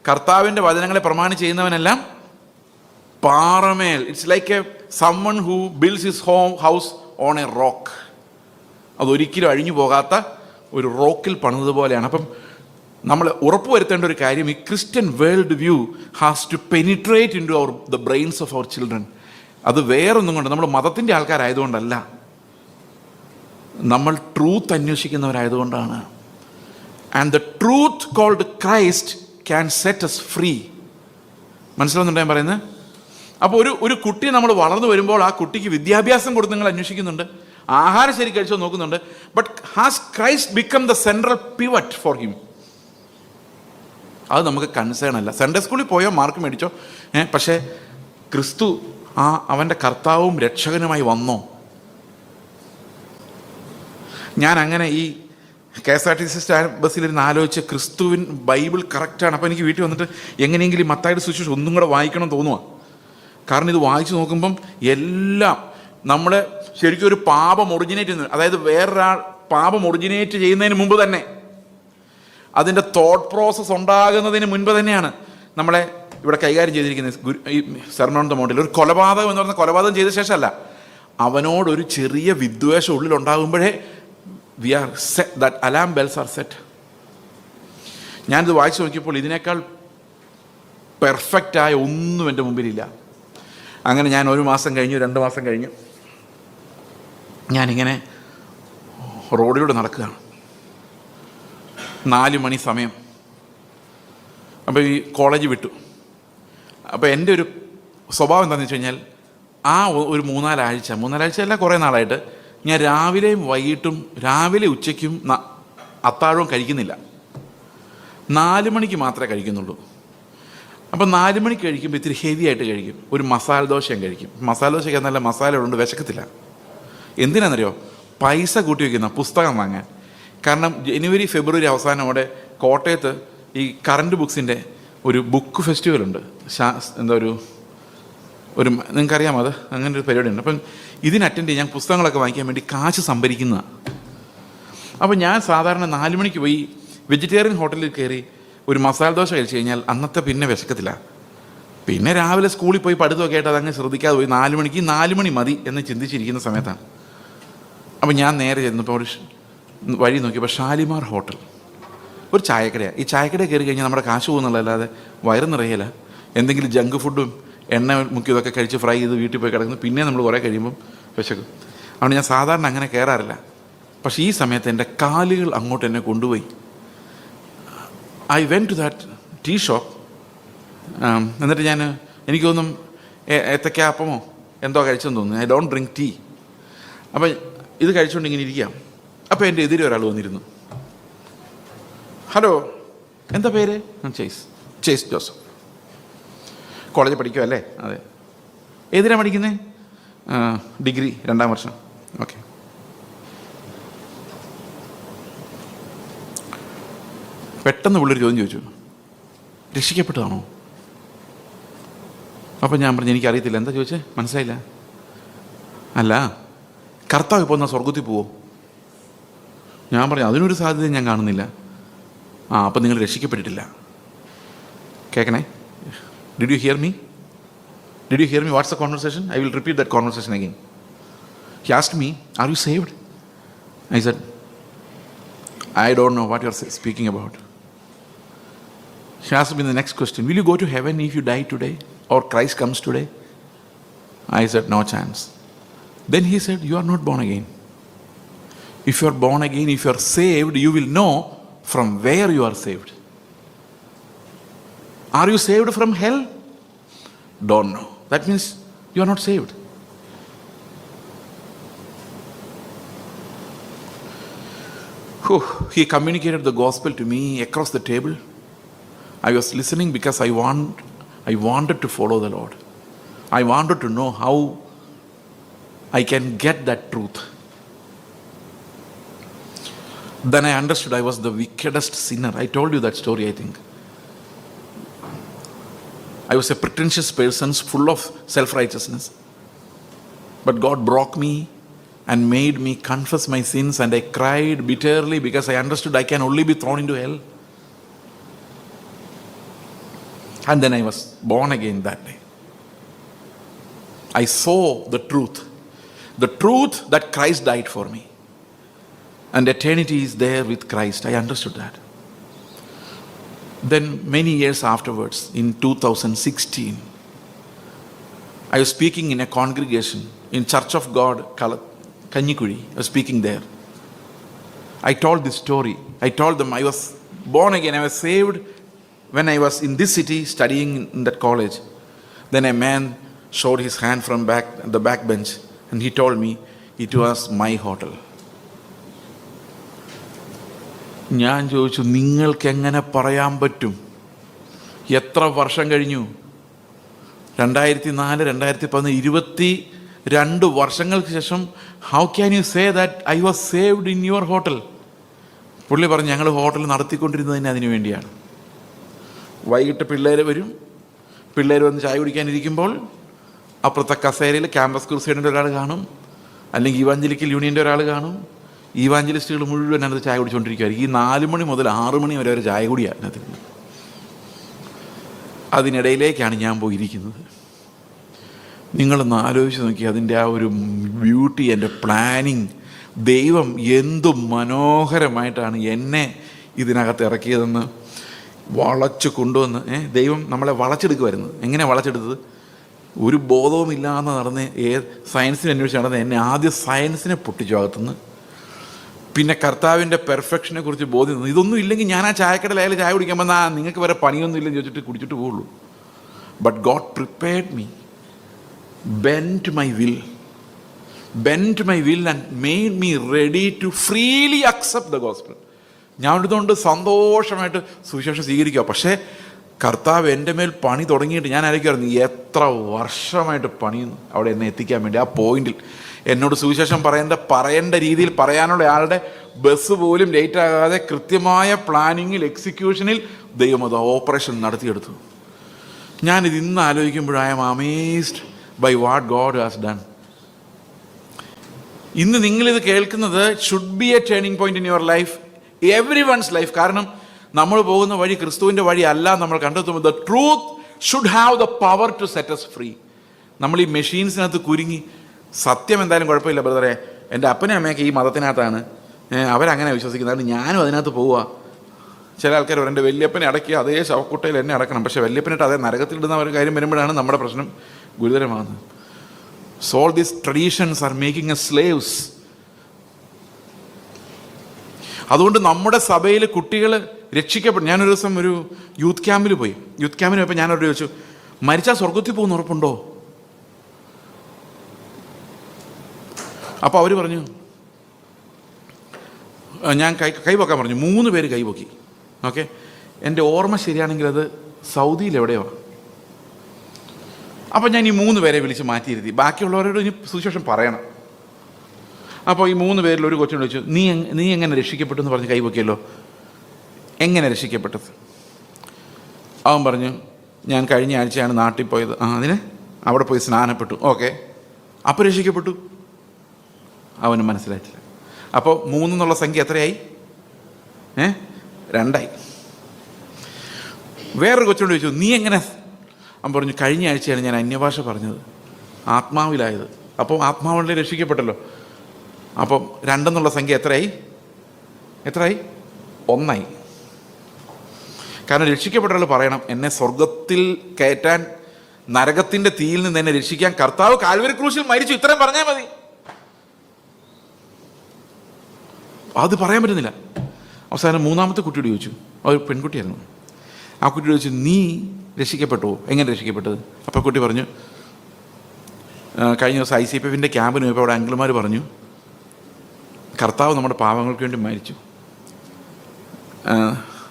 കർത്താവിൻ്റെ വചനങ്ങളെ പ്രമാണിച്ച് ചെയ്യുന്നവനെല്ലാം പാറമേൽ, it's like A someone who builds his house on a rock. അതൊരിക്കലും അഴിഞ്ഞു പോകാത്ത ഒരു റോക്കിൽ പണിതുപോലെയാണ്. അപ്പം നമ്മൾ ഉറപ്പുവരുത്തേണ്ട ഒരു കാര്യം, ഈ Christian world view has to penetrate into the brains of our children. അത് വേറൊന്നും കൊണ്ട്, നമ്മൾ മതത്തിൻ്റെ ആൾക്കാരായതുകൊണ്ടല്ല, നമ്മൾ ട്രൂത്ത് അന്വേഷിക്കുന്നവരായതുകൊണ്ടാണ്. And the truth called Christ can set us free. മനസ്സിലാവുന്നുണ്ടോ ഞാൻ പറയുന്നത്? അപ്പോൾ ഒരു കുട്ടി നമ്മൾ വളർന്നു വരുമ്പോൾ ആ കുട്ടിക്ക് വിദ്യാഭ്യാസം കൊടുത്ത് നിങ്ങൾ അന്വേഷിക്കുന്നുണ്ട്, ആഹാരം ശരി കഴിച്ചോ നോക്കുന്നുണ്ട്. But has Christ become the central pivot for him? അത് നമുക്ക് കൺസേൺ അല്ല. സൺഡേ സ്കൂളിൽ പോയോ, മാർക്ക് മേടിച്ചോ, പക്ഷേ ക്രിസ്തു അവൻ്റെ കർത്താവും രക്ഷകനുമായി വന്നോ? ഞാൻ അങ്ങനെ ഈ KSRTC ബസ്സിലിരുന്ന് ആലോചിച്ച് ക്രിസ്തുവിൻ ബൈബിൾ കറക്റ്റാണ്. അപ്പോൾ എനിക്ക് വീട്ടിൽ വന്നിട്ട് എങ്ങനെയെങ്കിലും മത്തായിയുടെ സുവിശേഷം ഒന്നും കൂടെ വായിക്കണം തോന്നുക. കാരണം ഇത് വായിച്ചു നോക്കുമ്പം എല്ലാം നമ്മളെ ശരിക്കും ഒരു പാപം ഒറിജിനേറ്റ് ചെയ്യുന്നത്, അതായത് വേറൊരാൾ പാപം ഒറിജിനേറ്റ് ചെയ്യുന്നതിന് മുമ്പ് തന്നെ അതിൻ്റെ തോട്ട് പ്രോസസ്സ് ഉണ്ടാകുന്നതിന് മുൻപ് തന്നെയാണ് നമ്മളെ ഇവിടെ കൈകാര്യം ചെയ്തിരിക്കുന്നത്. ഈ സെർമൺ ഓൺ ദ മൗണ്ടിൽ ഒരു കൊലപാതകം എന്ന് പറഞ്ഞാൽ കൊലപാതകം ചെയ്ത ശേഷമല്ല, അവനോടൊരു ചെറിയ വിദ്വേഷം ഉള്ളിലുണ്ടാകുമ്പോഴേ we are set, that alarm bells are set. ഞാനിത് വായിച്ചു നോക്കിയപ്പോൾ ഇതിനേക്കാൾ പെർഫെക്റ്റായ ഒന്നും എൻ്റെ മുമ്പിലില്ല. അങ്ങനെ ഞാൻ 1 മാസം കഴിഞ്ഞു, 2 മാസം കഴിഞ്ഞു, ഞാനിങ്ങനെ റോഡിലൂടെ നടക്കുകയാണ്. 4 മണി സമയം. അപ്പോൾ ഈ കോളേജ് വിട്ടു. അപ്പോൾ എൻ്റെ ഒരു സ്വഭാവം എന്താണെന്ന് വെച്ച് കഴിഞ്ഞാൽ, ആ ഒരു 3-4 ആഴ്ച അല്ല, കുറേ നാളായിട്ട് ഞാൻ രാവിലെയും വൈകിട്ടും, രാവിലെ ഉച്ചയ്ക്കും അത്താഴവും കഴിക്കുന്നില്ല. 4 മണിക്ക് മാത്രമേ കഴിക്കുന്നുള്ളൂ. അപ്പം 4 മണിക്ക് കഴിക്കുമ്പോൾ ഇത്തിരി ഹെവി ആയിട്ട് കഴിക്കും. ഒരു മസാല ദോശയും കഴിക്കും. മസാല ദോശയ്ക്ക് നല്ല മസാല ഉള്ളതുകൊണ്ട് വിശക്കത്തില്ല. എന്തിനാണെന്നറിയോ? പൈസ കൂട്ടി വയ്ക്കുന്ന പുസ്തകം വാങ്ങാൻ. കാരണം ജനുവരി ഫെബ്രുവരി അവസാനമോടെ കോട്ടയത്ത് ഈ കറണ്ട് ബുക്സിൻ്റെ ഒരു ബുക്ക് ഫെസ്റ്റിവലുണ്ട്. എന്താ ഒരു നിങ്ങൾക്കറിയാമോ അത്? അങ്ങനെ ഒരു പരിപാടിയുണ്ട്. അപ്പം ഇതിന് അറ്റൻഡ് ചെയ്യാൻ, ഞാൻ പുസ്തകങ്ങളൊക്കെ വാങ്ങിക്കാൻ വേണ്ടി കാശ് സംഭരിക്കുന്നതാണ്. അപ്പം ഞാൻ സാധാരണ 4 മണിക്ക് പോയി വെജിറ്റേറിയൻ ഹോട്ടലിൽ കയറി ഒരു മസാല ദോശ കഴിച്ച് കഴിഞ്ഞാൽ അന്നത്തെ പിന്നെ വിശക്കത്തില്ല. പിന്നെ രാവിലെ സ്കൂളിൽ പോയി പഠിത്തമൊക്കെ ആയിട്ട് അതങ്ങ് ശ്രദ്ധിക്കാതെ പോയി 4 മണി മതി എന്ന് ചിന്തിച്ചിരിക്കുന്ന സമയത്താണ്. അപ്പം ഞാൻ നേരെ ചെന്നപ്പോൾ ഒരു വഴി നോക്കിയപ്പോൾ ഷാലിമാർ ഹോട്ടൽ, ഒരു ചായക്കടയാണ്. ഈ ചായക്കടയിൽ കയറി കഴിഞ്ഞാൽ നമ്മുടെ കാശ് പോകുന്നുള്ളതല്ലാതെ വയറ് നിറയില്ല. എന്തെങ്കിലും ജങ്ക് ഫുഡും എണ്ണ മുക്കിയതൊക്കെ കഴിച്ച് ഫ്രൈ ചെയ്ത് വീട്ടിൽ പോയി കിടക്കുന്നു. പിന്നെ നമ്മൾ കുറേ കഴിയുമ്പം വിശക്കും. അതുകൊണ്ട് ഞാൻ സാധാരണ അങ്ങനെ കയറാറില്ല. പക്ഷേ ഈ സമയത്ത് എൻ്റെ കാലുകൾ അങ്ങോട്ട് എന്നെ കൊണ്ടുപോയി. I went to that tea shop. എന്നിട്ട് എനിക്ക് തോന്നും ഏത്തക്കാപ്പമോ എന്തോ കഴിച്ചെന്ന് തോന്നുന്നു. I don't drink tea. അപ്പം ഇത് കഴിച്ചുകൊണ്ട് ഇങ്ങനെ ഇരിക്കാം. അപ്പോൾ എൻ്റെ എതിരെ ഒരാൾ വന്നിരുന്നു. ഹലോ, എന്താ പേര്? Chase Joseph. കോളേജിൽ പഠിക്കുമല്ലേ? അതെ. ഏതിനാണ് പഠിക്കുന്നത്? ഡിഗ്രി 2ാം വർഷം. ഓക്കെ. പെട്ടെന്ന് പുള്ളൊരു ചോദ്യം ചോദിച്ചു, രക്ഷിക്കപ്പെട്ടതാണോ? അപ്പം ഞാൻ പറഞ്ഞു എനിക്കറിയത്തില്ല. എന്താ ചോദിച്ചേ? മനസ്സിലായില്ല. അല്ല, കർത്താവ് ഇപ്പോൾ എന്നാൽ സ്വർഗത്തിൽ പോവോ? ഞാൻ പറഞ്ഞു അതിനൊരു സാധ്യത ഞാൻ കാണുന്നില്ല. അപ്പം നിങ്ങൾ രക്ഷിക്കപ്പെട്ടിട്ടില്ല. കേൾക്കണേ. Did you hear me? What's the conversation? I will repeat that conversation again. He asked me, are you saved? I said, I don't know what you're speaking about. He asked me the next question, will you go to heaven if you die today or Christ comes today? I said, no chance. Then he said, you are not born again. If you are born again, if you are saved, you will know from where you are saved. Are you saved from hell? Don't know. That means you are not saved. He communicated the gospel to me across the table. I was listening because I wanted to follow the Lord. I wanted to know how I can get that truth. Then I understood I was the wickedest sinner. I told you that story, I think. I was a pretentious person, full of self-righteousness. But God broke me and made me confess my sins, and I cried bitterly because I understood I can only be thrown into hell. And then I was born again that day. I saw the truth that Christ died for me. And eternity is there with Christ. I understood that. Then many years afterwards, in 2016, I was speaking in a congregation in Church of God, Kanyikudi. I was speaking there. I told this story. I told them I was born again. I was saved when I was in this city studying in that college. Then a man showed his hand from the back bench, and he told me it was my hotel. ഞാൻ ചോദിച്ചു, നിങ്ങൾക്ക് എങ്ങനെ പറയാൻ പറ്റും? എത്ര വർഷം കഴിഞ്ഞു? 2004, 2011, 22 വർഷങ്ങൾക്ക് ശേഷം how can you say that I was saved in your hotel? പുള്ളി പറഞ്ഞു, ഞങ്ങൾ ഹോട്ടൽ നടത്തിക്കൊണ്ടിരുന്നതിന് അതിനു വേണ്ടിയാണ്. വൈകിട്ട് പിള്ളേർ വന്ന് ചായ കുടിക്കാനിരിക്കുമ്പോൾ അപ്പുറത്തെ കസേരയിൽ ക്യാമ്പസ് ക്രൂസൈഡിൻ്റെ ഒരാൾ കാണും, അല്ലെങ്കിൽ ഇവാഞ്ചലിക്കൽ യൂണിയൻ്റെ ഒരാൾ കാണും, ഈവാഞ്ചലിസ്റ്റുകൾ മുഴുവൻ അതിനകത്ത് ചായ കുടിച്ചുകൊണ്ടിരിക്കുമായിരിക്കും. ഈ 4 മണി മുതൽ 6 മണി വരെ ഒരു ചായ കുടിയാണ് അതിനകത്ത്. അതിനിടയിലേക്കാണ് ഞാൻ പോയിരിക്കുന്നത്. നിങ്ങളൊന്ന് ആലോചിച്ച് നോക്കി അതിൻ്റെ ആ ഒരു ബ്യൂട്ടി, എൻ്റെ പ്ലാനിങ്. ദൈവം എന്തു മനോഹരമായിട്ടാണ് എന്നെ ഇതിനകത്ത് ഇറക്കിയതെന്ന് വളച്ച് കൊണ്ടുവന്ന്. ദൈവം നമ്മളെ വളച്ചെടുക്കുമായിരുന്നു. എങ്ങനെ വളച്ചെടുത്തത്? ഒരു ബോധവുമില്ലാതെ നടന്ന് സയൻസിനെ അന്വേഷിച്ച് നടന്ന് എന്നെ ആദ്യം സയൻസിനെ പൊട്ടിച്ചു അകത്തുനിന്ന്. പിന്നെ കർത്താവിൻ്റെ പെർഫെക്ഷനെ കുറിച്ച് ബോധ്യം തന്നു. ഇതൊന്നും ഇല്ലെങ്കിൽ ഞാൻ ആ ചായക്കടയിലായാലും ചായ കുടിക്കാൻ വന്നാൽ നിങ്ങൾക്ക് വരെ പണിയൊന്നും ഇല്ലെന്ന് ചോദിച്ചിട്ട് കുടിച്ചിട്ട് പോവുള്ളൂ. But God prepared me, bent my will and made me ready to freely accept the gospel. ഞാൻ എടുത്തുകൊണ്ട് സന്തോഷമായിട്ട് സുവിശേഷം സ്വീകരിക്കുക. പക്ഷേ കർത്താവ് എൻ്റെ മേൽ പണി തുടങ്ങിയിട്ട് ഞാൻ ആലോചിക്കുമായിരുന്നു എത്ര വർഷമായിട്ട് പണിയുന്നു അവിടെ എന്നെ എത്തിക്കാൻ വേണ്ടി. ആ പോയിന്റിൽ എന്നോട് സുവിശേഷം പറയേണ്ട രീതിയിൽ പറയാനുള്ള ആളുടെ ബസ് പോലും ലേറ്റ് ആകാതെ കൃത്യമായ പ്ലാനിങ്ങിൽ, എക്സിക്യൂഷനിൽ ദൈവം അത് ഓപ്പറേഷൻ നടത്തിയെടുത്തു. ഞാനിത് ഇന്ന് ആലോചിക്കുമ്പോൾ I am amazed by what God has done. ഇന്ന് നിങ്ങളിത് കേൾക്കുന്നത് should be a turning point in your life, everyone's life. കാരണം നമ്മൾ പോകുന്ന വഴി ക്രിസ്തുവിൻ്റെ വഴി അല്ല നമ്മൾ കണ്ടെത്തുമ്പോൾ the truth should have the power to set us free. നമ്മൾ ഈ മെഷീൻസിനകത്ത് കുരുങ്ങി സത്യം എന്തായാലും കുഴപ്പമില്ല ബ്രദറെ, എൻ്റെ അപ്പനും അമ്മയൊക്കെ ഈ മതത്തിനകത്താണ്, അവരങ്ങനെ വിശ്വസിക്കുന്നത്, ഞാനും അതിനകത്ത് പോവുക. ചില ആൾക്കാർ എൻ്റെ വല്യപ്പനെ അടക്കി അതേ ശവക്കുട്ടയിൽ എന്നെ അടക്കണം. പക്ഷേ വല്യപ്പനിട്ട് അതേ നരകത്തിലിടുന്ന ഒരു കാര്യം വരുമ്പോഴാണ് നമ്മുടെ പ്രശ്നം ഗുരുതരമാകുന്നത്. So all these traditions are making a slaves. അതുകൊണ്ട് നമ്മുടെ സഭയിൽ കുട്ടികൾ രക്ഷിക്കപ്പെടും. ഞാനൊരു ദിവസം ഒരു യൂത്ത് ക്യാമ്പിൽ പോയപ്പോൾ ഞാനവരോട് ചോദിച്ചു, മരിച്ചാൽ സ്വർഗത്തിൽ പോകുന്ന ഉറപ്പുണ്ടോ? അപ്പോൾ അവർ പറഞ്ഞു, ഞാൻ കൈപൊക്കാൻ പറഞ്ഞു. 3 പേര് കൈപൊക്കി. ഓക്കെ, എൻ്റെ ഓർമ്മ ശരിയാണെങ്കിൽ അത് സൗദിയിൽ എവിടെയോ. അപ്പോൾ ഞാൻ ഈ 3 പേരെ വിളിച്ച് മാറ്റിയിരുത്തി. ബാക്കിയുള്ളവരോട് ഇനി സുവിശേഷം പറയണം. അപ്പോൾ ഈ 3 പേരിൽ ഒരു കൊച്ചിനോട് ചോദിച്ചു, നീ എങ്ങനെ രക്ഷിക്കപ്പെട്ടു എന്ന് പറഞ്ഞ് കൈപൊക്കിയല്ലോ, എങ്ങനെ രക്ഷിക്കപ്പെട്ടത്? അവൻ പറഞ്ഞു, ഞാൻ കഴിഞ്ഞ ആഴ്ചയാണ് നാട്ടിൽ പോയത്. അതിന് അവിടെ പോയി സ്നാനപ്പെട്ടു. ഓക്കെ, അപ്പോൾ രക്ഷിക്കപ്പെട്ടു. അവന് മനസ്സിലായിട്ടില്ല. അപ്പോൾ 3 എന്നുള്ള സംഖ്യ എത്രയായി? 2ആയി. വേറൊരു കൊച്ചിനോട് ചോദിച്ചു, നീ എങ്ങനെ? അവൻ പറഞ്ഞു, കഴിഞ്ഞ ആഴ്ചയാണ് ഞാൻ അന്യഭാഷ പറഞ്ഞത്, ആത്മാവിലായത്. അപ്പോൾ ആത്മാവിലെ രക്ഷിക്കപ്പെട്ടല്ലോ. അപ്പം 2 എന്നുള്ള സംഖ്യ എത്രയായി? 1ആയി. കാരണം രക്ഷിക്കപ്പെട്ടവർ പറയണം, എന്നെ സ്വർഗത്തിൽ കയറ്റാൻ, നരകത്തിൻ്റെ തീയിൽ നിന്ന് എന്നെ രക്ഷിക്കാൻ കർത്താവ് കാൽവരി ക്രൂശിൽ മരിച്ചു. ഇത്രയും പറഞ്ഞാൽ മതി. അത് പറയാൻ പറ്റുന്നില്ല. അവസാനം 3ാമത്തെ കുട്ടിയോട് ചോദിച്ചു, ഒരു പെൺകുട്ടിയായിരുന്നു. ആ കുട്ടിയോട് ചോദിച്ചു, നീ രക്ഷിക്കപ്പെട്ടോ? എങ്ങനെ രക്ഷിക്കപ്പെട്ടത്? അപ്പോൾ കുട്ടി പറഞ്ഞു, കഴിഞ്ഞ ദിവസം ICPFൻ്റെ ക്യാമ്പിന് പോയപ്പോൾ അവിടെ അങ്കിൾമാർ പറഞ്ഞു, കർത്താവ് നമ്മുടെ പാപങ്ങൾക്ക് വേണ്ടി മരിച്ചു,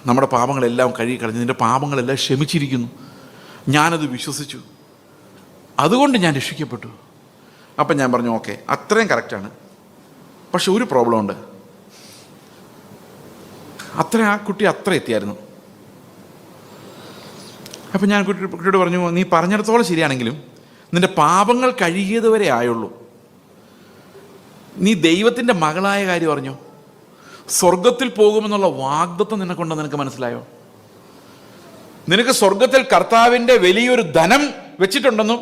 നമ്മുടെ പാപങ്ങളെല്ലാം കഴുകി കളഞ്ഞു, നിൻ്റെ പാപങ്ങളെല്ലാം ക്ഷമിച്ചിരിക്കുന്നു. ഞാനത് വിശ്വസിച്ചു, അതുകൊണ്ട് ഞാൻ രക്ഷിക്കപ്പെട്ടു. അപ്പം ഞാൻ പറഞ്ഞു, ഓക്കെ, അത്രയും കറക്റ്റാണ്. പക്ഷെ ഒരു പ്രോബ്ലം ഉണ്ട്. ആ കുട്ടി അത്ര എത്തിയായിരുന്നു. അപ്പം ഞാൻ കുട്ടിയോട് പറഞ്ഞു, നീ പറഞ്ഞിടത്തോളം ശരിയാണെങ്കിലും നിൻ്റെ പാപങ്ങൾ കഴുകിയതുവരെ ആയുള്ളൂ. നീ ദൈവത്തിൻ്റെ മകളായ കാര്യം അറിഞ്ഞോ? സ്വർഗത്തിൽ പോകുമെന്നുള്ള വാഗ്ദത്തം നിനക്കുണ്ടെന്ന് നിനക്ക് മനസ്സിലായോ? നിനക്ക് സ്വർഗത്തിൽ കർത്താവിൻ്റെ വലിയൊരു ധനം വെച്ചിട്ടുണ്ടെന്നും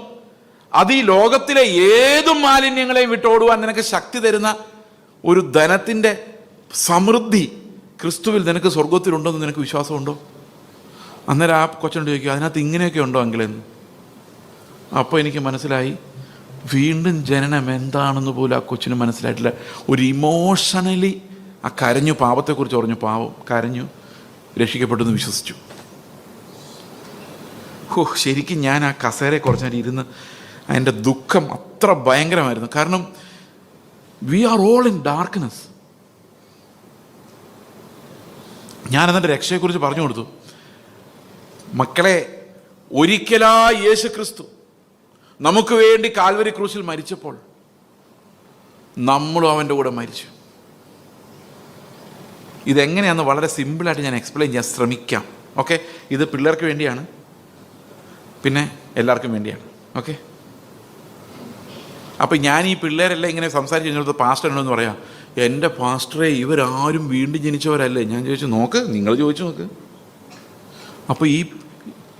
അത് ഈ ലോകത്തിലെ ഏതു മാലിന്യങ്ങളെയും വിട്ടോടുവാൻ നിനക്ക് ശക്തി തരുന്ന ഒരു ധനത്തിൻ്റെ സമൃദ്ധി ക്രിസ്തുവിൽ നിനക്ക് സ്വർഗത്തിലുണ്ടെന്ന് നിനക്ക് വിശ്വാസമുണ്ടോ? അന്നേരം ആ കൊച്ചനോട് ചോദിക്കുക, അതിനകത്ത് ഇങ്ങനെയൊക്കെ ഉണ്ടോ എങ്കിലെന്ന്. അപ്പോൾ എനിക്ക് മനസ്സിലായി, വീണ്ടും ജനനം എന്താണെന്ന് പോലും ആ കൊച്ചിന് മനസ്സിലായിട്ടില്ല. ഒരു ഇമോഷണലി ആ കരഞ്ഞു, പാപത്തെക്കുറിച്ച് പറഞ്ഞു, പാവം കരഞ്ഞു, രക്ഷിക്കപ്പെട്ടെന്ന് വിശ്വസിച്ചു. ശരിക്കും ഞാൻ ആ കസേരയെ കുറച്ച് നേരം ഇരുന്ന് അതിൻ്റെ ദുഃഖം അത്ര ഭയങ്കരമായിരുന്നു. കാരണം we are all in darkness. ഞാനെന്നിട്ട് രക്ഷയെക്കുറിച്ച് പറഞ്ഞു കൊടുത്തു. മക്കളെ, ഒരിക്കലായി യേശു ക്രിസ്തു നമുക്ക് വേണ്ടി കാൽവരി ക്രൂശിൽ മരിച്ചപ്പോൾ നമ്മളും അവൻ്റെ കൂടെ മരിച്ചു. ഇതെങ്ങനെയാണെന്ന് വളരെ സിമ്പിളായിട്ട് ഞാൻ എക്സ്പ്ലെയിൻ ചെയ്യാൻ ശ്രമിക്കാം. ഓക്കെ, ഇത് പിള്ളേർക്ക് വേണ്ടിയാണ്, പിന്നെ എല്ലാവർക്കും വേണ്ടിയാണ്. ഓക്കെ, അപ്പം ഞാൻ ഈ പിള്ളേരെല്ലാം ഇങ്ങനെ സംസാരിച്ച് കഴിഞ്ഞപ്പോൾ പാസ്റ്റർ ഉണ്ടെന്ന് പറയാം, എൻ്റെ പാസ്റ്ററെ ഇവരാരും വീണ്ടും ജനിച്ചവരല്ലേ? ഞാൻ ചോദിച്ചു, നോക്ക്, നിങ്ങൾ ചോദിച്ചു നോക്ക്. അപ്പോൾ ഈ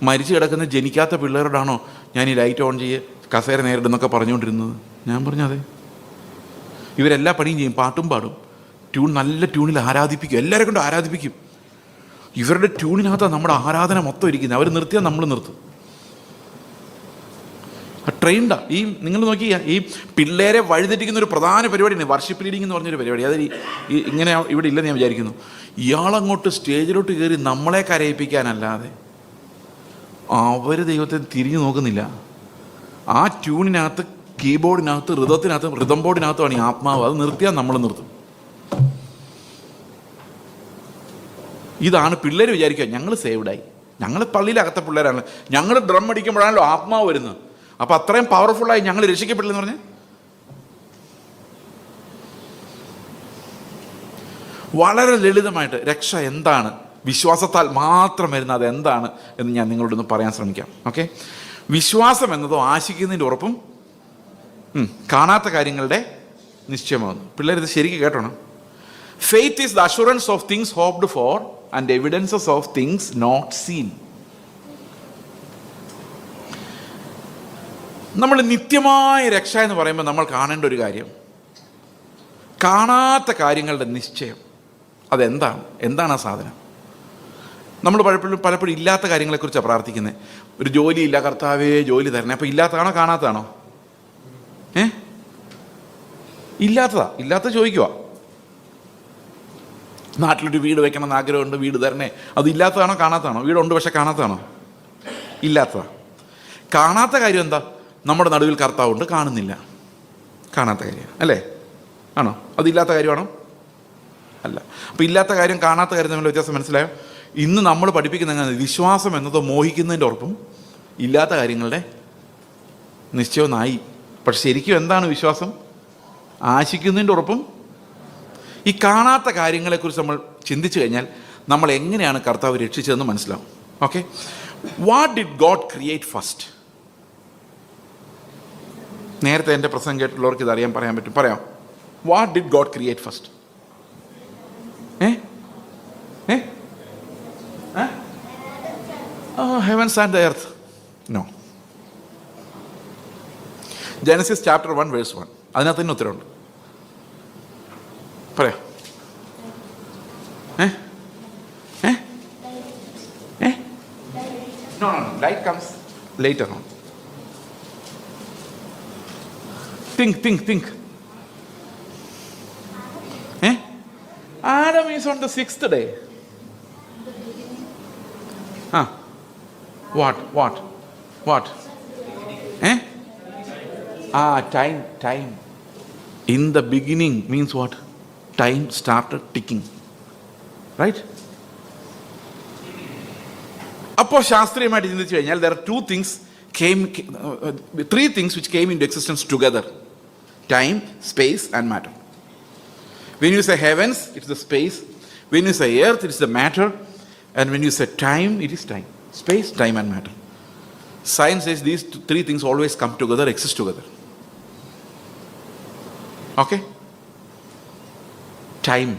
മരിച്ചു കിടക്കുന്ന ജനിക്കാത്ത പിള്ളേരോടാണോ ഞാൻ ഈ ലൈറ്റ് ഓൺ ചെയ്യ്, കസേര നേരിടുന്നൊക്കെ പറഞ്ഞുകൊണ്ടിരുന്നത്? ഞാൻ പറഞ്ഞു അതെ. ഇവരെല്ലാ പണിയും ചെയ്യും, പാട്ടും പാടും, നല്ല ട്യൂണിൽ ആരാധിപ്പിക്കും, എല്ലാവരെ കൊണ്ടും ആരാധിപ്പിക്കും. ഇവരുടെ ട്യൂണിനകത്താണ് നമ്മുടെ ആരാധന മൊത്തം ഇരിക്കുന്നത്. അവർ നിർത്തിയാൽ നമ്മൾ നിർത്തും. ട്രെയിൻഡാ. ഈ നിങ്ങൾ നോക്കിയാൽ ഈ പിള്ളേരെ വഴിതെറ്റിക്കുന്ന ഒരു പ്രധാന പരിപാടിയാണ് വർഷിപ്പ് ലീഡിംഗ് എന്ന് പറഞ്ഞൊരു പരിപാടി. അത് ഈ ഇങ്ങനെ ഇവിടെ ഇല്ലെന്ന് ഞാൻ വിചാരിക്കുന്നു. ഇയാളങ്ങോട്ട് സ്റ്റേജിലോട്ട് കയറി നമ്മളെ കരയിപ്പിക്കാനല്ലാതെ അവർ ദൈവത്തെ തിരിഞ്ഞു നോക്കുന്നില്ല. ആ ട്യൂണിനകത്ത്, കീബോർഡിനകത്ത്, റിതം ബോർഡിനകത്തുമാണ് ഈ ആത്മാവ്. അത് നിർത്തിയാൽ നമ്മൾ നിർത്തും. ഇതാണ് പിള്ളേർ വിചാരിക്കുക ഞങ്ങൾ സേവ്ഡായി, ഞങ്ങൾ പള്ളിയിലകത്ത പിള്ളേരാണ്, ഞങ്ങൾ ഡ്രം അടിക്കുമ്പോഴാണല്ലോ ആത്മാവ് വരുന്നത്, അപ്പം അത്രയും പവർഫുള്ളായി ഞങ്ങൾ രക്ഷിക്കപ്പെട്ടില്ലെന്ന് പറഞ്ഞ്. വളരെ ലളിതമായിട്ട് രക്ഷ എന്താണ്, വിശ്വാസത്താൽ മാത്രം വരുന്നത് അതെന്താണ് എന്ന് ഞാൻ നിങ്ങളോടൊന്ന് പറയാൻ ശ്രമിക്കാം. ഓക്കെ, വിശ്വാസം എന്നതോ ആശിക്കുന്നതിൻ്റെ ഉറപ്പും കാണാത്ത കാര്യങ്ങളുടെ നിശ്ചയമാകുന്നു. പിള്ളേരിത് ശരിക്കും കേട്ടോണം. Faith is the assurance of things hoped for and evidences of things not seen. നമ്മൾ നിത്യമായ രക്ഷ എന്ന് പറയുമ്പോൾ നമ്മൾ കാണേണ്ട ഒരു കാര്യം, കാണാത്ത കാര്യങ്ങളുടെ നിശ്ചയം. അതെന്താണ്? എന്താണ് ആ സാധനം? നമ്മൾ പലപ്പോഴും ഇല്ലാത്ത കാര്യങ്ങളെക്കുറിച്ചാണ് പ്രാർത്ഥിക്കുന്നത്. ഒരു ജോലിയില്ല, കർത്താവേ ജോലി തരണേ. അപ്പോൾ ഇല്ലാത്തതാണോ കാണാത്തതാണോ? ഇല്ലാത്തതാ. ഇല്ലാത്ത ചോദിക്കുക. നാട്ടിലൊരു വീട് വെക്കണം എന്ന് ആഗ്രഹമുണ്ട്, വീട് തരണേ. അത് ഇല്ലാത്തതാണോ കാണാത്തതാണോ? വീടുണ്ട് പക്ഷെ കാണാത്തതാണോ? ഇല്ലാത്തതാ. കാണാത്ത കാര്യം എന്താ? നമ്മുടെ നടുവിൽ കർത്താവുണ്ട്, കാണുന്നില്ല. കാണാത്ത കാര്യം അല്ലേ? ആണോ? അതില്ലാത്ത കാര്യമാണോ? അല്ല. അപ്പോൾ ഇല്ലാത്ത കാര്യം കാണാത്ത കാര്യം തമ്മിൽ വ്യത്യാസം മനസ്സിലായോ? ഇന്ന് നമ്മൾ പഠിപ്പിക്കുന്ന എങ്ങനെ, വിശ്വാസം എന്നതോ മോഹിക്കുന്നതിൻ്റെ ഉറപ്പും ഇല്ലാത്ത കാര്യങ്ങളുടെ നിശ്ചയമെന്നായി. പക്ഷെ ശരിക്കും എന്താണ് വിശ്വാസം? ആശിക്കുന്നതിൻ്റെ ഉറപ്പും. ഈ കാണാത്ത കാര്യങ്ങളെക്കുറിച്ച് നമ്മൾ ചിന്തിച്ചു കഴിഞ്ഞാൽ നമ്മൾ എങ്ങനെയാണ് കർത്താവ് രക്ഷിച്ചതെന്ന് മനസ്സിലാവും. Okay, what did God create first? നേരത്തെ എൻ്റെ പ്രസംഗം കേട്ടുള്ളവർക്ക് ഇതറിയാൻ പറയാൻ പറ്റും. പറയാം, what did God create first? Heavens and the earth? No. Genesis chapter 1 verse 1. അതിനകത്ത് തന്നെ ഉത്തരവുണ്ട്. പറയാം. No, light comes later on. Think. Adam is on the 6th day. What? Time. In the beginning means what? Time started ticking. Right? അപ്പോൾ ശാസ്ത്രീയമായിട്ട് ചിന്തിച്ചു കഴിഞ്ഞാൽ there are three things which came into existence together: time, space and matter. When you say heavens, it's the space. When you say earth, it's the matter. And when you say time, it is time. Space, time and matter. Science says these three things always come together, exist together. Okay? Time.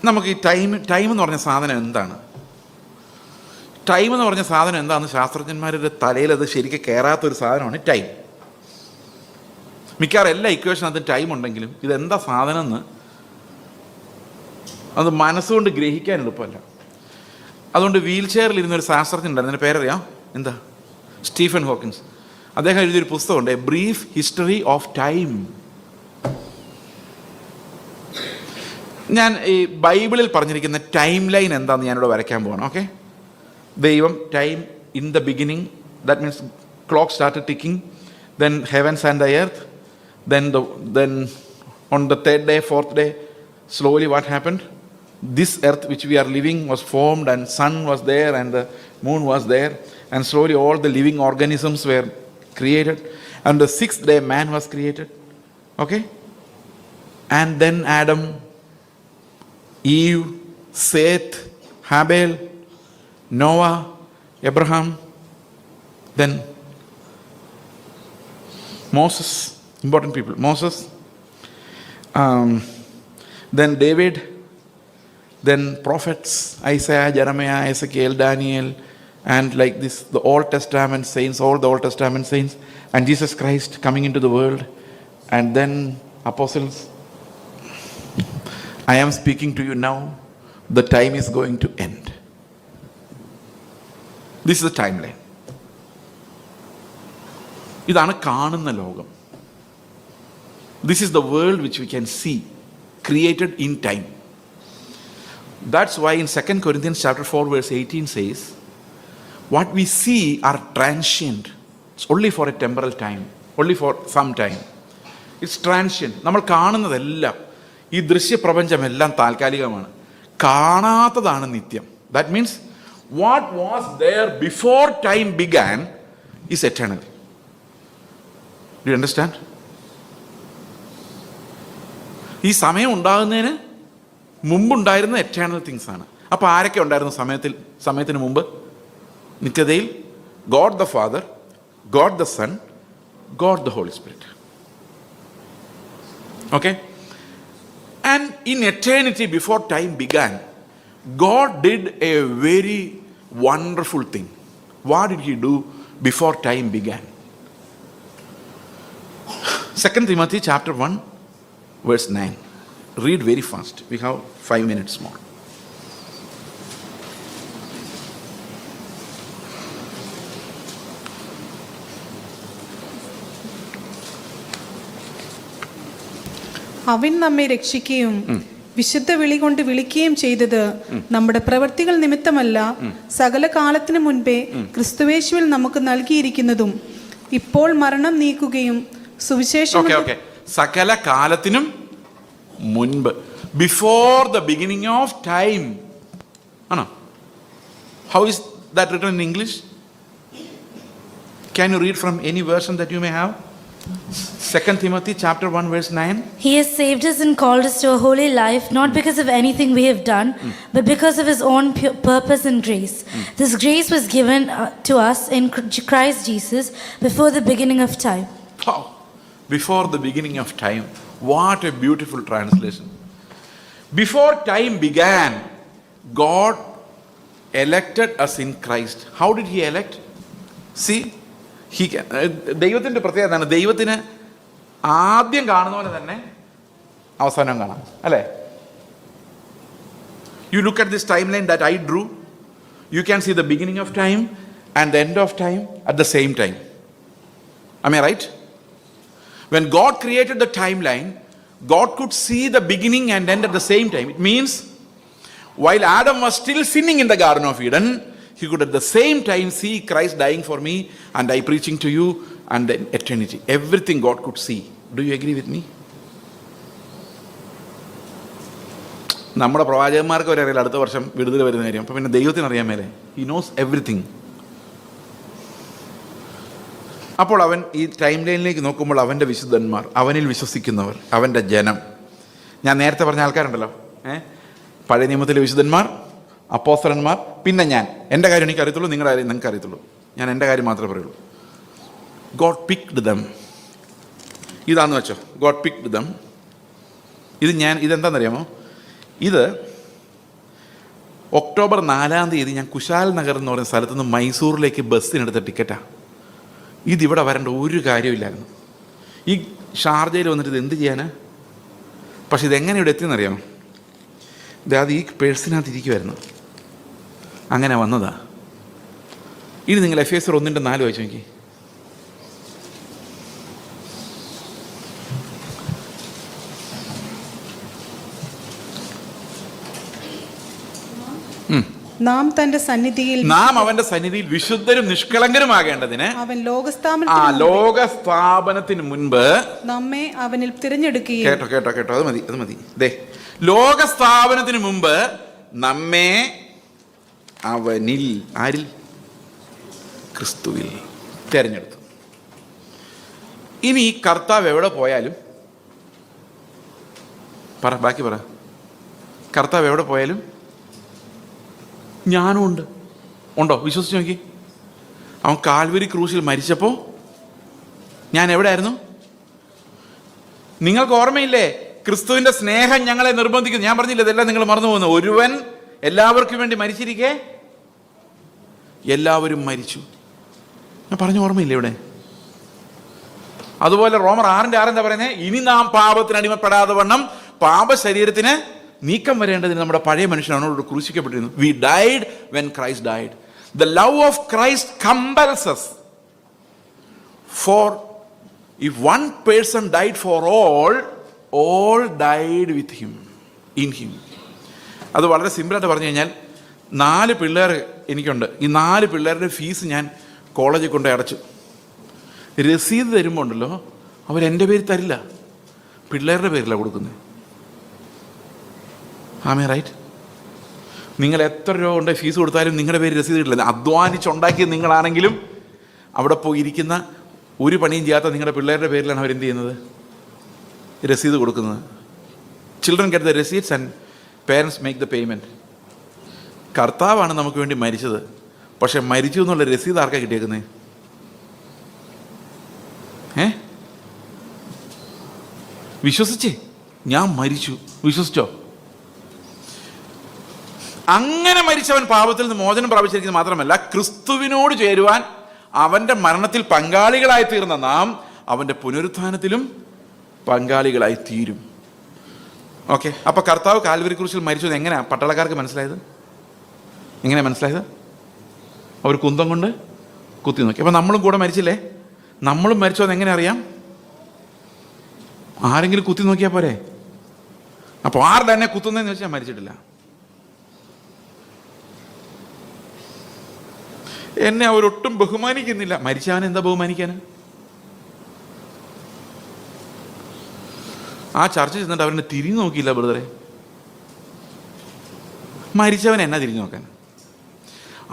നമുക്ക് ഈ time എന്ന് പറഞ്ഞ സാധനം എന്താണ്? Time എന്ന് പറഞ്ഞ സാധനം എന്താണെന്ന് ശാസ്ത്രജ്ഞന്മാരുടെ തലയിൽ അത് ശരിക്കും കയറാത്തൊരു സാധനമാണ് ടൈം. മിക്കവാറും എല്ലാ ഇക്വേഷനകത്തും ടൈം ഉണ്ടെങ്കിലും ഇതെന്താ സാധനം എന്ന് അത് മനസ്സുകൊണ്ട് ഗ്രഹിക്കാൻ എളുപ്പമല്ല. അതുകൊണ്ട് വീൽ ചെയറിൽ ഇരുന്നൊരു ശാസ്ത്രജ്ഞൻ ഉണ്ടായിരുന്നു. അതിൻ്റെ പേരറിയാം? എന്താ? Stephen Hawkins. അദ്ദേഹം എഴുതിയൊരു പുസ്തകമുണ്ട്, A brief history of time. ഞാൻ ഈ ബൈബിളിൽ പറഞ്ഞിരിക്കുന്ന ടൈം ലൈൻ എന്താണെന്ന് ഞാനിവിടെ വരയ്ക്കാൻ പോകണം. ഓക്കെ, ദൈവം time in the beginning, that means clock started ticking, then heavens and the earth, then on the third day, fourth day, slowly what happened? This earth which we are living was formed, and sun was there and the moon was there, and slowly all the living organisms were created, and the sixth day man was created. Okay, and then Adam, Eve, Seth, Habel, Noah, Abraham, then Moses, important people, Moses, Then David, then prophets, Isaiah, Jeremiah, Ezekiel, Daniel, and like this, the Old Testament saints, all the Old Testament saints, and Jesus Christ coming into the world, and then apostles. I am speaking to you now. The time is going to end. This is the timeline. ഇതാണ് കാണുന്ന ലോകം. This is the world which we can see, created in time. That's why in 2 Corinthians chapter 4 verse 18 says, what we see are transient. It's only for a temporal time, only for some time. It's transient. നമ്മൾ കാണുന്നതെല്ലാം, ഈ ദൃശ്യപ്രപഞ്ചമെല്ലാം താൽക്കാലികമാണ്. കാണാത്തതാണ് നിത്യം. That means what was there before time began is eternal. Do you understand? ഈ സമയം ഉണ്ടാകുന്നതിന് മുമ്പുണ്ടായിരുന്ന eternal things ആണ്. അപ്പോൾ ആരൊക്കെ ഉണ്ടായിരുന്നു സമയത്തിന് മുമ്പ്? നിത്യതയിൽ God the Father, God the Son, God the Holy Spirit. Okay? And in eternity before time began, God did a very wonderful thing. What did he do before time began? 2 Timothy chapter 1 verse 9. Read very fast. We have 5 minutes more. അവൻ നമ്മെ രക്ഷിക്കുകയും വിശുദ്ധ വിളി കൊണ്ട് വിളിക്കുകയും ചെയ്തത് നമ്മുടെ പ്രവൃത്തികൾ നിമിത്തമല്ല, സകല കാലത്തിനു മുൻപേ ക്രിസ്തുവേശുവിൽ നമുക്ക് നൽകിയിരിക്കുന്നതും ഇപ്പോൾ മരണം നീക്കുകയും സുവിശേഷം സകല കാലത്തിനും മുൻപ്, before the beginning of time ആണോ? How is that written in English? Can you read from any version that you may have? 2 Timothy chapter 1 verse 9. He has saved us and called us to a holy life, not because of anything we have done, but because of his own purpose and grace. This grace was given to us in Christ Jesus before the beginning of time. Wow. Before the beginning of time. What a beautiful translation. Before time began, God elected us in Christ. How did he elect? See, ദൈവത്തിൻ്റെ പ്രത്യേകത എന്താണ്? ദൈവത്തിന് ആദ്യം കാണുന്ന പോലെ തന്നെ അവസാനം കാണാം, അല്ലേ? You look at this time line that I drew, you can see the beginning of time and the end of time at the same time. Am I right? When God created the timeline, God could see the beginning and end at the same time. It means while Adam was still sinning in the Garden of Eden, he could at the same time see Christ dying for me and I preaching to you and then eternity. Everything God could see. Do you agree with me? നമ്മുടെ പ്രവാചകന്മാർക്ക് വരെ അറിയില്ല അടുത്ത വർഷം വിടുതൽ വരുന്ന കാര്യം. അപ്പം പിന്നെ ദൈവത്തിന് അറിയാൻ മേലെ. He knows everything. അപ്പോൾ അവൻ ഈ ടൈം ലൈനിലേക്ക് നോക്കുമ്പോൾ അവൻ്റെ വിശുദ്ധന്മാർ, അവനിൽ വിശ്വസിക്കുന്നവർ, അവൻ്റെ ജനം. ഞാൻ നേരത്തെ പറഞ്ഞ ആൾക്കാരുണ്ടല്ലോ, പഴയ നിയമത്തിലെ വിശുദ്ധന്മാർ, അപ്പോസ്തലന്മാർ, പിന്നെ ഞാൻ. എൻ്റെ കാര്യം എനിക്ക് അറിയത്തുള്ളൂ, നിങ്ങളുടെ കാര്യം നിങ്ങൾക്ക് അറിയത്തുള്ളൂ. ഞാൻ എൻ്റെ കാര്യം മാത്രമേ പറയുള്ളൂ. God picked dum. ഇതാണെന്ന് വെച്ചോ, ഗോഡ് പിക്ഡ് ദം. ഇതെന്താണെന്നറിയാമോ? ഇത് ഒക്ടോബർ 4 ഞാൻ കുശാൽ നഗർ എന്ന് പറയുന്ന സ്ഥലത്ത് നിന്ന് മൈസൂറിലേക്ക് ബസ്സിനെടുത്ത ടിക്കറ്റാണ്. ഇതിവിടെ വരേണ്ട ഒരു കാര്യമില്ലായിരുന്നു. ഈ ഷാർജയിൽ വന്നിട്ട് ഇത് എന്ത് ചെയ്യാനാ? പക്ഷെ ഇതെങ്ങനെ ഇവിടെ എത്തിയെന്നറിയാമോ? അത് ഈ പേഴ്സിനകത്ത് ഇരിക്കുമായിരുന്നു. അങ്ങനെ വന്നതാ. ഇനി നിങ്ങൾ എഫേസ്യർ 1:4 വായിച്ചു നോക്കി. നാം അവന്റെ സന്നിധിയിൽ വിശുദ്ധരും നിഷ്കളങ്കരുമാകേണ്ടതിന് അവൻ ലോകസ്ഥാപനത്തിന് മുൻപ് നമ്മെ അവനിൽ തിരഞ്ഞെടുക്കുകയും. കേട്ടോ അത് മതി. ലോകസ്ഥാപനത്തിന് മുമ്പ് നമ്മെ അവനിൽ, ആരിൽ? ക്രിസ്തുവിൽ തിരഞ്ഞെടുത്തു. ഇനി ഈ കർത്താവ് എവിടെ പോയാലും ബാക്കി പറ. കർത്താവ് എവിടെ പോയാലും ഞാനും ഉണ്ടോ? വിശ്വസിച്ച് നോക്കി. അവൻ കാൽവരി ക്രൂശിൽ മരിച്ചപ്പോൾ ഞാൻ എവിടെ ആയിരുന്നു? നിങ്ങൾക്ക് ഓർമ്മയില്ലേ? ക്രിസ്തുവിന്റെ സ്നേഹം ഞങ്ങളെ നിർബന്ധിക്കുന്നു. ഞാൻ പറഞ്ഞില്ല, ഇതെല്ലാം നിങ്ങൾ മറന്നു പോകുന്നു. ഒരുവൻ എല്ലാവർക്കും വേണ്ടി മരിച്ചിരിക്കെ എല്ലാവരും മരിച്ചു. ഞാൻ പറഞ്ഞ ഓർമ്മയില്ല ഇവിടെ? അതുപോലെ റോമർ 6:6 എന്താ പറയുന്നത്? ഇനി നാം പാപത്തിന് അടിമപ്പെടാതെ വണ്ണം പാപ ശരീരത്തിന് നീക്കം വരേണ്ടതിന് നമ്മുടെ പഴയ മനുഷ്യനോട് ക്രൂശിക്കപ്പെട്ടിരുന്നു. We died when Christ died. The love of Christ compels us. For if one person died for all died with him, in him. അത് വളരെ സിമ്പിളായിട്ട് പറഞ്ഞു കഴിഞ്ഞാൽ 4 പിള്ളേർ എനിക്കുണ്ട്. ഈ 4 പിള്ളേരുടെ ഫീസ് ഞാൻ കോളേജിൽ കൊണ്ട് അടച്ചു. രസീത് തരുമ്പോൾ ഉണ്ടല്ലോ, അവരെൻ്റെ പേര് തരില്ല, പിള്ളേരുടെ പേരിലാണ് കൊടുക്കുന്നത്. ആമേ റൈറ്റ്? നിങ്ങൾ എത്ര രൂപ കൊണ്ട് ഫീസ് കൊടുത്താലും നിങ്ങളുടെ പേര് രസീത് കിട്ടില്ല. അധ്വാനിച്ചുണ്ടാക്കിയത് നിങ്ങളാണെങ്കിലും അവിടെ പോയി ഇരിക്കുന്ന ഒരു പണിയും ചെയ്യാത്ത നിങ്ങളുടെ പിള്ളേരുടെ പേരിലാണ് അവരെന്ത് ചെയ്യുന്നത്? രസീത് കൊടുക്കുന്നത്. Children get the receipts and parents make the payment. കർത്താവാണ് നമുക്ക് വേണ്ടി മരിച്ചത്, പക്ഷെ മരിച്ചു എന്നുള്ള രസീത് ആർക്കാ കിട്ടിയേക്കുന്നത്? വിശ്വസിച്ചേ, ഞാൻ മരിച്ചു, വിശ്വസിച്ചോ? അങ്ങനെ മരിച്ചവൻ പാപത്തിൽ നിന്ന് മോചനം പ്രാപിച്ചിരിക്കുന്നത് മാത്രമല്ല, ക്രിസ്തുവിനോട് ചേരുവാൻ അവന്റെ മരണത്തിൽ പങ്കാളികളായി തീർന്ന നാം അവന്റെ പുനരുത്ഥാനത്തിലും പങ്കാളികളായി തീരും. ഓക്കെ, അപ്പൊ കർത്താവ് കാൽവരി ക്രൂശിൽ മരിച്ചത് എങ്ങനെയാ പട്ടാളക്കാർക്ക് മനസ്സിലായത്? എങ്ങനെയാ മനസ്സിലായത്? അവർ കുന്തം കൊണ്ട് കുത്തി നോക്കി. അപ്പൊ നമ്മളും കൂടെ മരിച്ചില്ലേ? നമ്മളും മരിച്ചോ എന്ന് എങ്ങനെ അറിയാം? ആരെങ്കിലും കുത്തി നോക്കിയാൽ പോരെ? അപ്പോൾ ആരുടെ എന്നെ കുത്തുന്നതെന്ന് വെച്ചാൽ മരിച്ചിട്ടില്ല. എന്നെ അവരൊട്ടും ബഹുമാനിക്കുന്നില്ല. മരിച്ചവൻ എന്താ ബഹുമാനിക്കാൻ? ആ ചർച്ച ചെന്നിട്ട് അവരെന്നെ തിരിഞ്ഞു നോക്കിയില്ല ബ്രദറെ. മരിച്ചവൻ എന്നാ തിരിഞ്ഞു നോക്കാൻ?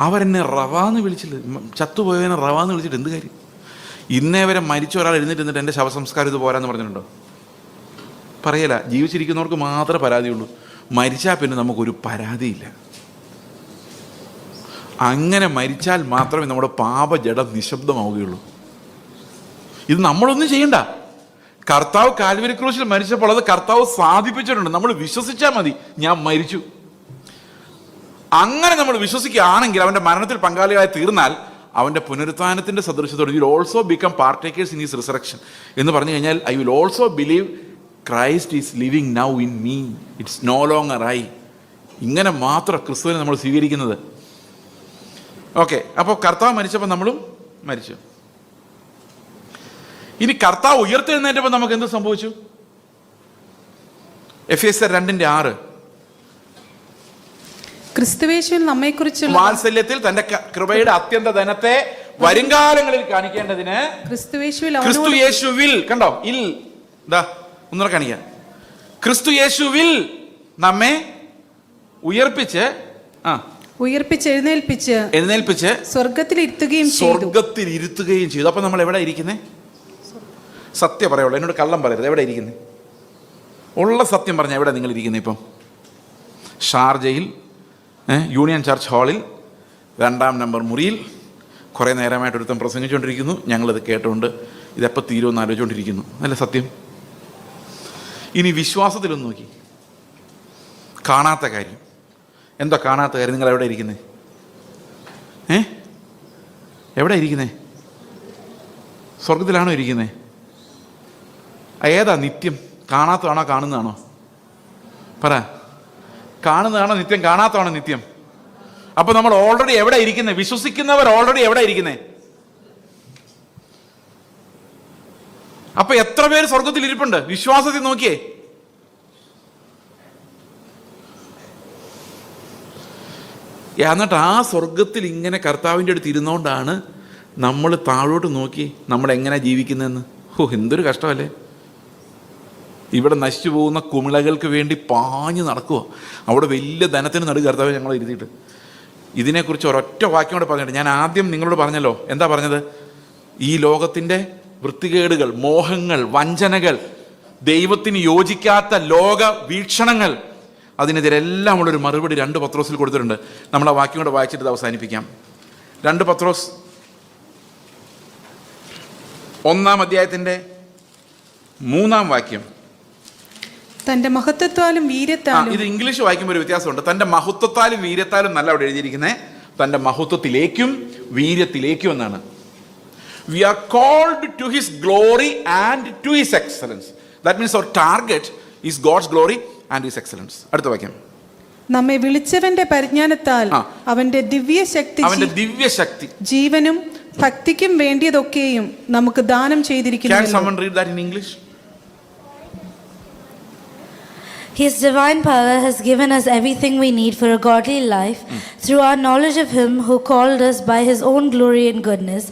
അവരെന്നെ റവാന്ന് വിളിച്ചില്ല. ചത്തുപോയവനെ റവാന്ന് വിളിച്ചിട്ട് എന്ത് കാര്യം? ഇന്നേ വരെ മരിച്ച ഒരാൾ എഴുന്നേറ്റ് എൻ്റെ ശവസംസ്കാരം ഇത് പോരാന്ന് പറഞ്ഞിട്ടുണ്ടോ? പറയല. ജീവിച്ചിരിക്കുന്നവർക്ക് മാത്രമേ പരാതിയുള്ളൂ. മരിച്ചാൽ പിന്നെ നമുക്കൊരു പരാതിയില്ല. അങ്ങനെ മരിച്ചാൽ മാത്രമേ നമ്മുടെ പാപജഡം നിശബ്ദമാവുകയുള്ളൂ. ഇത് നമ്മളൊന്നും ചെയ്യണ്ട. കർത്താവ് കാൽവരി ക്രൂശിൽ മരിച്ചപ്പോൾ അത് കർത്താവ് സാധിപ്പിച്ചിട്ടുണ്ട്. നമ്മൾ വിശ്വസിച്ചാൽ മതി, ഞാൻ മരിച്ചു. അങ്ങനെ നമ്മൾ വിശ്വസിക്കുകയാണെങ്കിൽ അവന്റെ മരണത്തിൽ പങ്കാളിയായി തീർന്നാൽ അവന്റെ പുനരുത്ഥാനത്തിന്റെ സദൃശ്യത്തോടെ will also become partakers in his resurrection എന്ന് പറഞ്ഞു കഴിഞ്ഞാൽ, I will also believe Christ is living now in me, it's no longer I. ഇങ്ങനെ മാത്രം ക്രിസ്തുവിനെ നമ്മൾ സ്വീകരിക്കുന്നത്. ഓക്കെ, അപ്പോൾ കർത്താവ് മരിച്ചപ്പോൾ നമ്മളും മരിച്ചു. ഇനി കർത്താവ് ഉയർത്തെഴുന്നേറ്റപ്പോൾ നമുക്ക് എന്ത് സംഭവിച്ചു? എഫേസ്യർ 2:6 ക്രിസ്തുവേശുവിൽ നമ്മെക്കുറിച്ചുള്ള വാത്സല്യത്തിൽ തന്റെ കൃപയുടെ അത്യന്ത ധനത്തെ വരുംകാലങ്ങളിൽ കാണിക്കേണ്ടതിന് ക്രിസ്തുയേശുവിൽ, കണ്ടോ, ഇൽ ദാ ഒന്നുകൂടെ കാണിക്കാം. ക്രിസ്തുയേശുവിൽ നമ്മെ ഉയർപ്പിച്ച് എഴുന്നേൽപ്പിച്ച് സ്വർഗത്തിൽ ഇരുത്തുകയും ചെയ്തു. അപ്പൊ നമ്മൾ എവിടെ ഇരിക്കുന്നേ? സത്യം പറയുള്ളൂ, എന്നോട് കള്ളം പറയരുത്. എവിടെ ഇരിക്കുന്നേ? ഉള്ള സത്യം പറഞ്ഞാൽ എവിടെ നിങ്ങൾ ഇരിക്കുന്നത്? ഇപ്പം ഷാർജയിൽ യൂണിയൻ ചർച്ച് ഹാളിൽ 2-ാം നമ്പർ മുറിയിൽ കുറേ നേരമായിട്ട് ഒരുത്തം പ്രസംഗിച്ചുകൊണ്ടിരിക്കുന്നു. ഞങ്ങളിത് കേട്ടുകൊണ്ട് ഇതെപ്പോൾ തീരുമെന്ന് ആലോചിച്ചുകൊണ്ടിരിക്കുന്നു. അല്ല സത്യം? ഇനി വിശ്വാസത്തിലൊന്ന് നോക്കി. കാണാത്ത കാര്യം എന്താ? കാണാത്ത കാര്യം നിങ്ങൾ എവിടെ ഇരിക്കുന്നേ? എവിടെ ഇരിക്കുന്നേ? സ്വർഗത്തിലാണോ ഇരിക്കുന്നേ? ഏതാ നിത്യം? കാണാത്തതാണോ കാണുന്നതാണോ? പറ. കാണുന്നതാണോ നിത്യം? കാണാത്തതാണോ നിത്യം? അപ്പൊ നമ്മൾ ഓൾറെഡി എവിടെ ഇരിക്കുന്നത്? വിശ്വസിക്കുന്നവർ ഓൾറെഡി എവിടെ ഇരിക്കുന്നേ? അപ്പൊ എത്ര പേര് സ്വർഗത്തിൽ ഇരിപ്പുണ്ട്? വിശ്വാസത്തിൽ നോക്കിയേ. എന്നിട്ട് ആ സ്വർഗത്തിൽ ഇങ്ങനെ കർത്താവിൻ്റെ അടുത്ത് ഇരുന്നോണ്ടാണ് നമ്മൾ താഴോട്ട് നോക്കി നമ്മൾ എങ്ങനെ ജീവിക്കുന്നതെന്ന്. എന്തൊരു കഷ്ടമല്ലേ! ഇവിടെ നശിച്ചു പോകുന്ന കുമിളകൾക്ക് വേണ്ടി പാഞ്ഞു നടക്കുക. അവിടെ വലിയ ധനത്തിന് നടുക്ക് കർത്താവ് ഞങ്ങളെ ഇരുത്തിയിട്ട്. ഇതിനെക്കുറിച്ച് ഒരൊറ്റ വാക്യം കൂടെ പറഞ്ഞിട്ട്, ഞാൻ ആദ്യം നിങ്ങളോട് പറഞ്ഞല്ലോ, എന്താ പറഞ്ഞത്? ഈ ലോകത്തിൻ്റെ വൃത്തികേടുകൾ, മോഹങ്ങൾ, വഞ്ചനകൾ, ദൈവത്തിന് യോജിക്കാത്ത ലോക വീക്ഷണങ്ങൾ, അതിനെതിരെല്ലാം ഉള്ളൊരു മറുപടി 2 പത്രോസിൽ കൊടുത്തിട്ടുണ്ട്. നമ്മൾ ആ വാക്യം കൂടെ വായിച്ചിട്ട് ഇത് അവസാനിപ്പിക്കാം. 2 പത്രോസ് 1-ാം അധ്യായത്തിൻ്റെ 3-ാം വാക്യം. തന്റെ മഹത്വത്താലും വീര്യത്താലും. ഇത് ഇംഗ്ലീഷ് വായിക്കുമ്പോൾ ഒരു വ്യത്യാസമുണ്ട്. തന്റെ മഹത്വത്താലും വീര്യത്താലും നല്ല അവിടെ എഴുതിയിരിക്കുന്നത് തന്റെ മഹത്വത്തിലേക്കും വീര്യത്തിലേക്കും എന്നാണ്. We are called to his glory and to his excellence. That means our target is God's glory and his excellence. അടുത്ത വാക്യം. നമ്മെ വിളിച്ചവന്റെ പരിജ്ഞാനത്താൽ അവന്റെ ദിവ്യശക്തി ജീവനും ഭക്തിക്കും വേണ്ടിയതൊക്കെയും നമുക്ക് ദാനം ചെയ്തിരിക്കുന്നു. Can someone read that in English? His divine power has given us everything we need for a godly life through our knowledge of Him who called us by His own glory and goodness.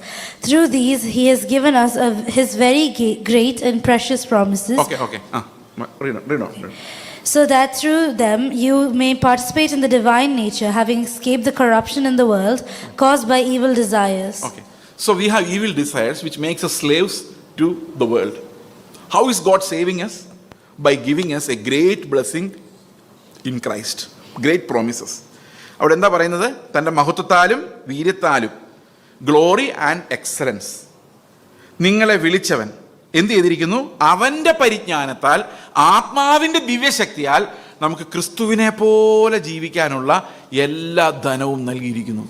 Through these, He has given us His very great and precious promises. Okay. Read on. So that through them you may participate in the divine nature, having escaped the corruption in the world caused by evil desires. Okay. So we have evil desires which makes us slaves to the world. How is God saving us? By giving us a great blessing in Christ. Great promises. അവിടെ എന്താ പറയുന്നത്? തൻ്റെ മഹത്വത്താലും വീര്യത്താലും glory and excellence നിങ്ങളെ വിളിച്ചവൻ എന്ത് ചെയ്തിരിക്കുന്നു? അവൻ്റെ പരിജ്ഞാനത്താൽ ആത്മാവിൻ്റെ ദിവ്യശക്തിയാൽ നമുക്ക് ക്രിസ്തുവിനെ പോലെ ജീവിക്കാനുള്ള എല്ലാ ധനവും നൽകിയിരിക്കുന്നു.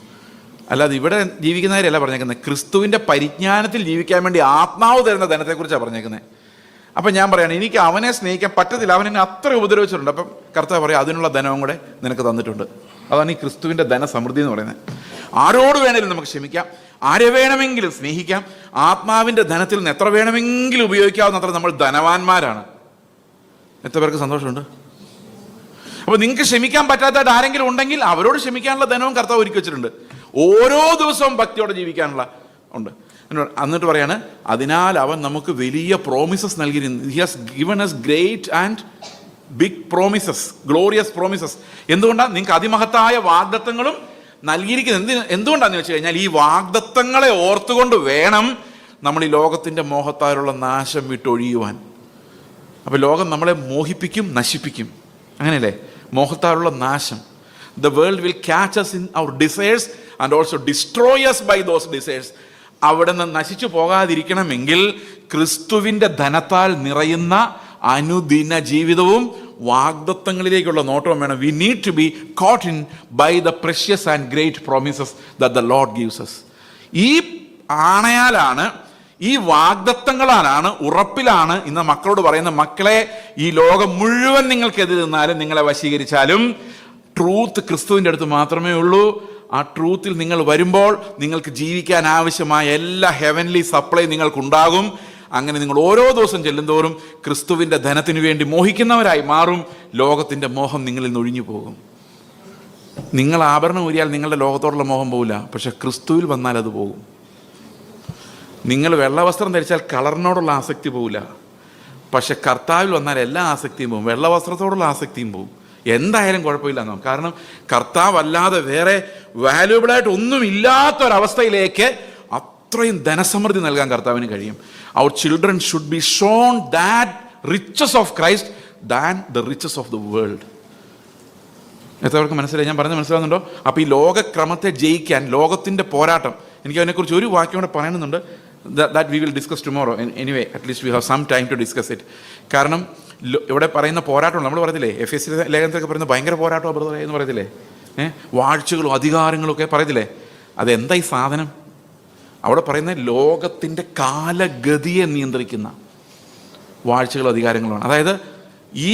അല്ലാതെ ഇവിടെ ജീവിക്കുന്നവരല്ല പറഞ്ഞേക്കുന്നത്, ക്രിസ്തുവിൻ്റെ പരിജ്ഞാനത്തിൽ ജീവിക്കാൻ വേണ്ടി ആത്മാവ് തരുന്ന ധനത്തെക്കുറിച്ചാണ് പറഞ്ഞേക്കുന്നത്. അപ്പം ഞാൻ പറയാണ്, എനിക്ക് അവനെ സ്നേഹിക്കാൻ പറ്റത്തില്ല, അവൻ എന്നെ അത്ര ഉപദ്രവിച്ചിട്ടുണ്ട്. അപ്പം കർത്താവ് പറയും, അതിനുള്ള ധനവും കൂടെ നിനക്ക് തന്നിട്ടുണ്ട്. അതാണ് ഈ ക്രിസ്തുവിൻ്റെ ധനസമൃദ്ധി എന്ന് പറയുന്നത്. ആരോട് വേണമെങ്കിലും നമുക്ക് ക്ഷമിക്കാം, ആരെ വേണമെങ്കിലും സ്നേഹിക്കാം, ആത്മാവിൻ്റെ ധനത്തിൽ നിന്ന് എത്ര വേണമെങ്കിലും ഉപയോഗിക്കാവുന്നത്ര നമ്മൾ ധനവാന്മാരാണ്. എത്ര പേർക്ക് സന്തോഷമുണ്ട്? അപ്പോൾ നിങ്ങൾക്ക് ക്ഷമിക്കാൻ പറ്റാത്തതായിട്ട് ആരെങ്കിലും ഉണ്ടെങ്കിൽ അവരോട് ക്ഷമിക്കാനുള്ള ധനവും കർത്താവ് ഒരുക്കി വെച്ചിട്ടുണ്ട്. ഓരോ ദിവസവും ഭക്തിയോടെ ജീവിക്കാനുള്ള ഉണ്ട്. എന്നിട്ട് പറയാണ്, അതിനാൽ അവൻ നമുക്ക് വലിയ പ്രോമിസസ് നൽകിയിരുന്നു. He has given us great and big promises, glorious promises. എന്തുകൊണ്ടാണ്? നിങ്ങൾക്ക് അതിമഹത്തായ വാഗ്ദത്തങ്ങളും നൽകിയിരിക്കുന്നത്. എന്തുകൊണ്ടാണെന്ന് വെച്ച് കഴിഞ്ഞാൽ ഈ വാഗ്ദത്തങ്ങളെ ഓർത്തുകൊണ്ട് വേണം നമ്മൾ ഈ ലോകത്തിൻ്റെ മോഹത്താലുള്ള നാശം വിട്ടൊഴിയുവാൻ. അപ്പോൾ ലോകം നമ്മളെ മോഹിപ്പിക്കും, നശിപ്പിക്കും. അങ്ങനെയല്ലേ? മോഹത്താലുള്ള നാശം. The world will catch us in our desires and also destroy us by those desires. അവിടെ നിന്ന് നശിച്ചു പോകാതിരിക്കണമെങ്കിൽ ക്രിസ്തുവിൻ്റെ ധനത്താൽ നിറയുന്ന അനുദിന ജീവിതവും വാഗ്ദത്തങ്ങളിലേക്കുള്ള നോട്ടവും വേണം. We need to be caught in by the precious and great promises that the Lord gives us. ഈ ആണയാലാണ്, ഈ വാഗ്ദത്തങ്ങളാലാണ്, ഉറപ്പിലാണ് ഇന്ന് മക്കളോട് പറയുന്ന, മക്കളെ, ഈ ലോകം മുഴുവൻ നിങ്ങൾക്കെതിരെ നിന്നാലും നിങ്ങളെ വശീകരിച്ചാലും ട്രൂത്ത് ക്രിസ്തുവിൻ്റെ അടുത്ത് മാത്രമേ ഉള്ളൂ. ആ ട്രൂത്തിൽ നിങ്ങൾ വരുമ്പോൾ നിങ്ങൾക്ക് ജീവിക്കാൻ ആവശ്യമായ എല്ലാ ഹെവൻലി സപ്ലൈ നിങ്ങൾക്കുണ്ടാകും. അങ്ങനെ നിങ്ങൾ ഓരോ ദിവസം ചെല്ലുന്തോറും ക്രിസ്തുവിൻ്റെ ധനത്തിന് വേണ്ടി മോഹിക്കുന്നവരായി മാറും. ലോകത്തിൻ്റെ മോഹം നിങ്ങളിൽ നിന്ന് ഒഴിഞ്ഞു പോകും. നിങ്ങൾ ആഭരണം ഊരിയാൽ നിങ്ങളുടെ ലോകത്തോടുള്ള മോഹം പോകില്ല, പക്ഷെ ക്രിസ്തുവിൽ വന്നാൽ അത് പോകും. നിങ്ങൾ വെള്ളവസ്ത്രം ധരിച്ചാൽ കളറിനോടുള്ള ആസക്തി പോകില്ല, പക്ഷെ കർത്താവിൽ വന്നാൽ എല്ലാ ആസക്തിയും പോകും. വെള്ളവസ്ത്രത്തോടുള്ള ആസക്തിയും പോകും. എന്തായാലും കുഴപ്പമില്ല എന്നോ. കാരണം കർത്താവല്ലാതെ വേറെ വാല്യുബിളായിട്ട് ഒന്നും ഇല്ലാത്തൊരവസ്ഥയിലേക്ക് അത്രയും ധനസമൃദ്ധി നൽകാൻ കർത്താവിന് കഴിയും. Our children should be shown that riches of Christ than the riches of the world. എത്രവർക്ക് മനസ്സിലായി? ഞാൻ പറഞ്ഞത് മനസ്സിലാകുന്നുണ്ടോ? അപ്പോൾ ഈ ലോകക്രമത്തെ ജയിക്കാൻ, ലോകത്തിൻ്റെ പോരാട്ടം, എനിക്ക് അതിനെക്കുറിച്ച് ഒരു വാക്യം കൂടെ പറയുന്നുണ്ട്. That we will discuss tomorrow. Anyway, at least we have some time to discuss it. കാരണം ഇവിടെ പറയുന്ന പോരാട്ടം നമ്മൾ പറയത്തില്ലേ, FSC ലേഖനത്തിലൊക്കെ പറയുന്ന ഭയങ്കര പോരാട്ടമാണ് ബ്രദറെ എന്ന് പറയത്തില്ലേ, വാഴ്ചകളും അധികാരങ്ങളും ഒക്കെ പറയത്തില്ലേ. അതെന്താ ഈ സാധനം? അവിടെ പറയുന്ന ലോകത്തിൻ്റെ കാലഗതിയെ നിയന്ത്രിക്കുന്ന വാഴ്ചകളും അധികാരങ്ങളുമാണ്. അതായത് ഈ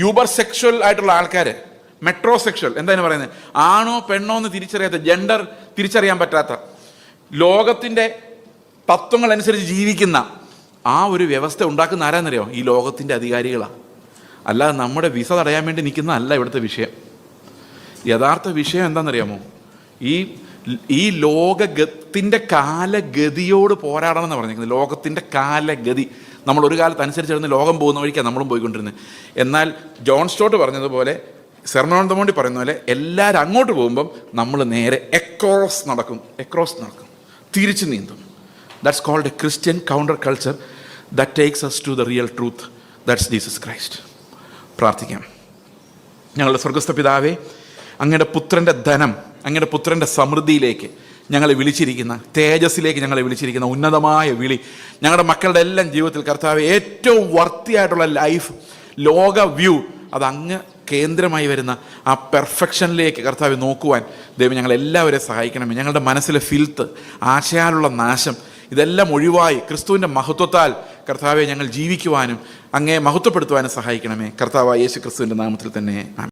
യൂബർ സെക്ഷൽ ആയിട്ടുള്ള ആൾക്കാർ, മെട്രോ സെക്ഷൽ, എന്താണ് പറയുന്നത്, ആണോ പെണ്ണോ എന്ന് തിരിച്ചറിയാത്ത, ജെൻഡർ തിരിച്ചറിയാൻ പറ്റാത്ത, ലോകത്തിൻ്റെ തത്വങ്ങൾ അനുസരിച്ച് ജീവിക്കുന്ന ആ ഒരു വ്യവസ്ഥ ഉണ്ടാക്കുന്ന ആരാന്നറിയോ? ഈ ലോകത്തിൻ്റെ അധികാരികളാണ്. അല്ലാതെ നമ്മുടെ വിസ തടയാൻ വേണ്ടി നിൽക്കുന്ന അല്ല ഇവിടുത്തെ വിഷയം. യഥാർത്ഥ വിഷയം എന്താണെന്നറിയാമോ? ഈ ലോകത്തിൻ്റെ കാലഗതിയോട് പോരാടണം എന്ന് പറഞ്ഞിരിക്കുന്നത്. ലോകത്തിൻ്റെ കാലഗതി നമ്മൾ ഒരു കാലത്ത് അനുസരിച്ചിരുന്ന് ലോകം പോകുന്ന വഴിക്കാണ് നമ്മളും പോയിക്കൊണ്ടിരുന്നത്. എന്നാൽ ജോൺ സ്റ്റോട്ട് പറഞ്ഞതുപോലെ, സെർമൺ ഓൺ ദ മൗണ്ടിൽ പറയുന്ന പോലെ, എല്ലാവരും അങ്ങോട്ട് പോകുമ്പം നമ്മൾ നേരെ എക്രോസ് നടക്കും, തിരിച്ചു നീന്തും. That's called a Christian counter culture that takes us to the real truth. That's Jesus Christ. പ്രാർത്ഥിക്കാം. ഞങ്ങളുടെ സ്വർഗ്ഗസ്ഥ പിതാവേ, അങ്ങയുടെ പുത്രൻ്റെ ധനം, അങ്ങയുടെ പുത്രൻ്റെ സമൃദ്ധിയിലേക്ക് ഞങ്ങളെ വിളിച്ചിരിക്കുന്ന, തേജസ്സിലേക്ക് ഞങ്ങളെ വിളിച്ചിരിക്കുന്ന ഉന്നതമായ വിളി ഞങ്ങളുടെ മക്കളുടെ എല്ലാം ജീവിതത്തിൽ കർത്താവേ ഏറ്റവും വർത്തിയായിട്ടുള്ള ലൈഫ് ലോക വ്യൂ അത് അങ്ങ് കേന്ദ്രമായി വരുന്ന ആ പെർഫെക്ഷനിലേക്ക് കർത്താവ് നോക്കുവാൻ ദൈവം ഞങ്ങളെല്ലാവരെയും സഹായിക്കണമേ. ഞങ്ങളുടെ മനസ്സിലെ ഫിൽത്ത്, ആശയാലുള്ള നാശം ഇതെല്ലാം ഒഴിവായി ക്രിസ്തുവിൻ്റെ മഹത്വത്താൽ കർത്താവെ ഞങ്ങൾ ജീവിക്കുവാനും അങ്ങേ മഹത്വപ്പെടുത്തുവാനും സഹായിക്കണമേ. കർത്താവായ യേശു ക്രിസ്തുവിൻ്റെ നാമത്തിൽ തന്നെ ആമേൻ.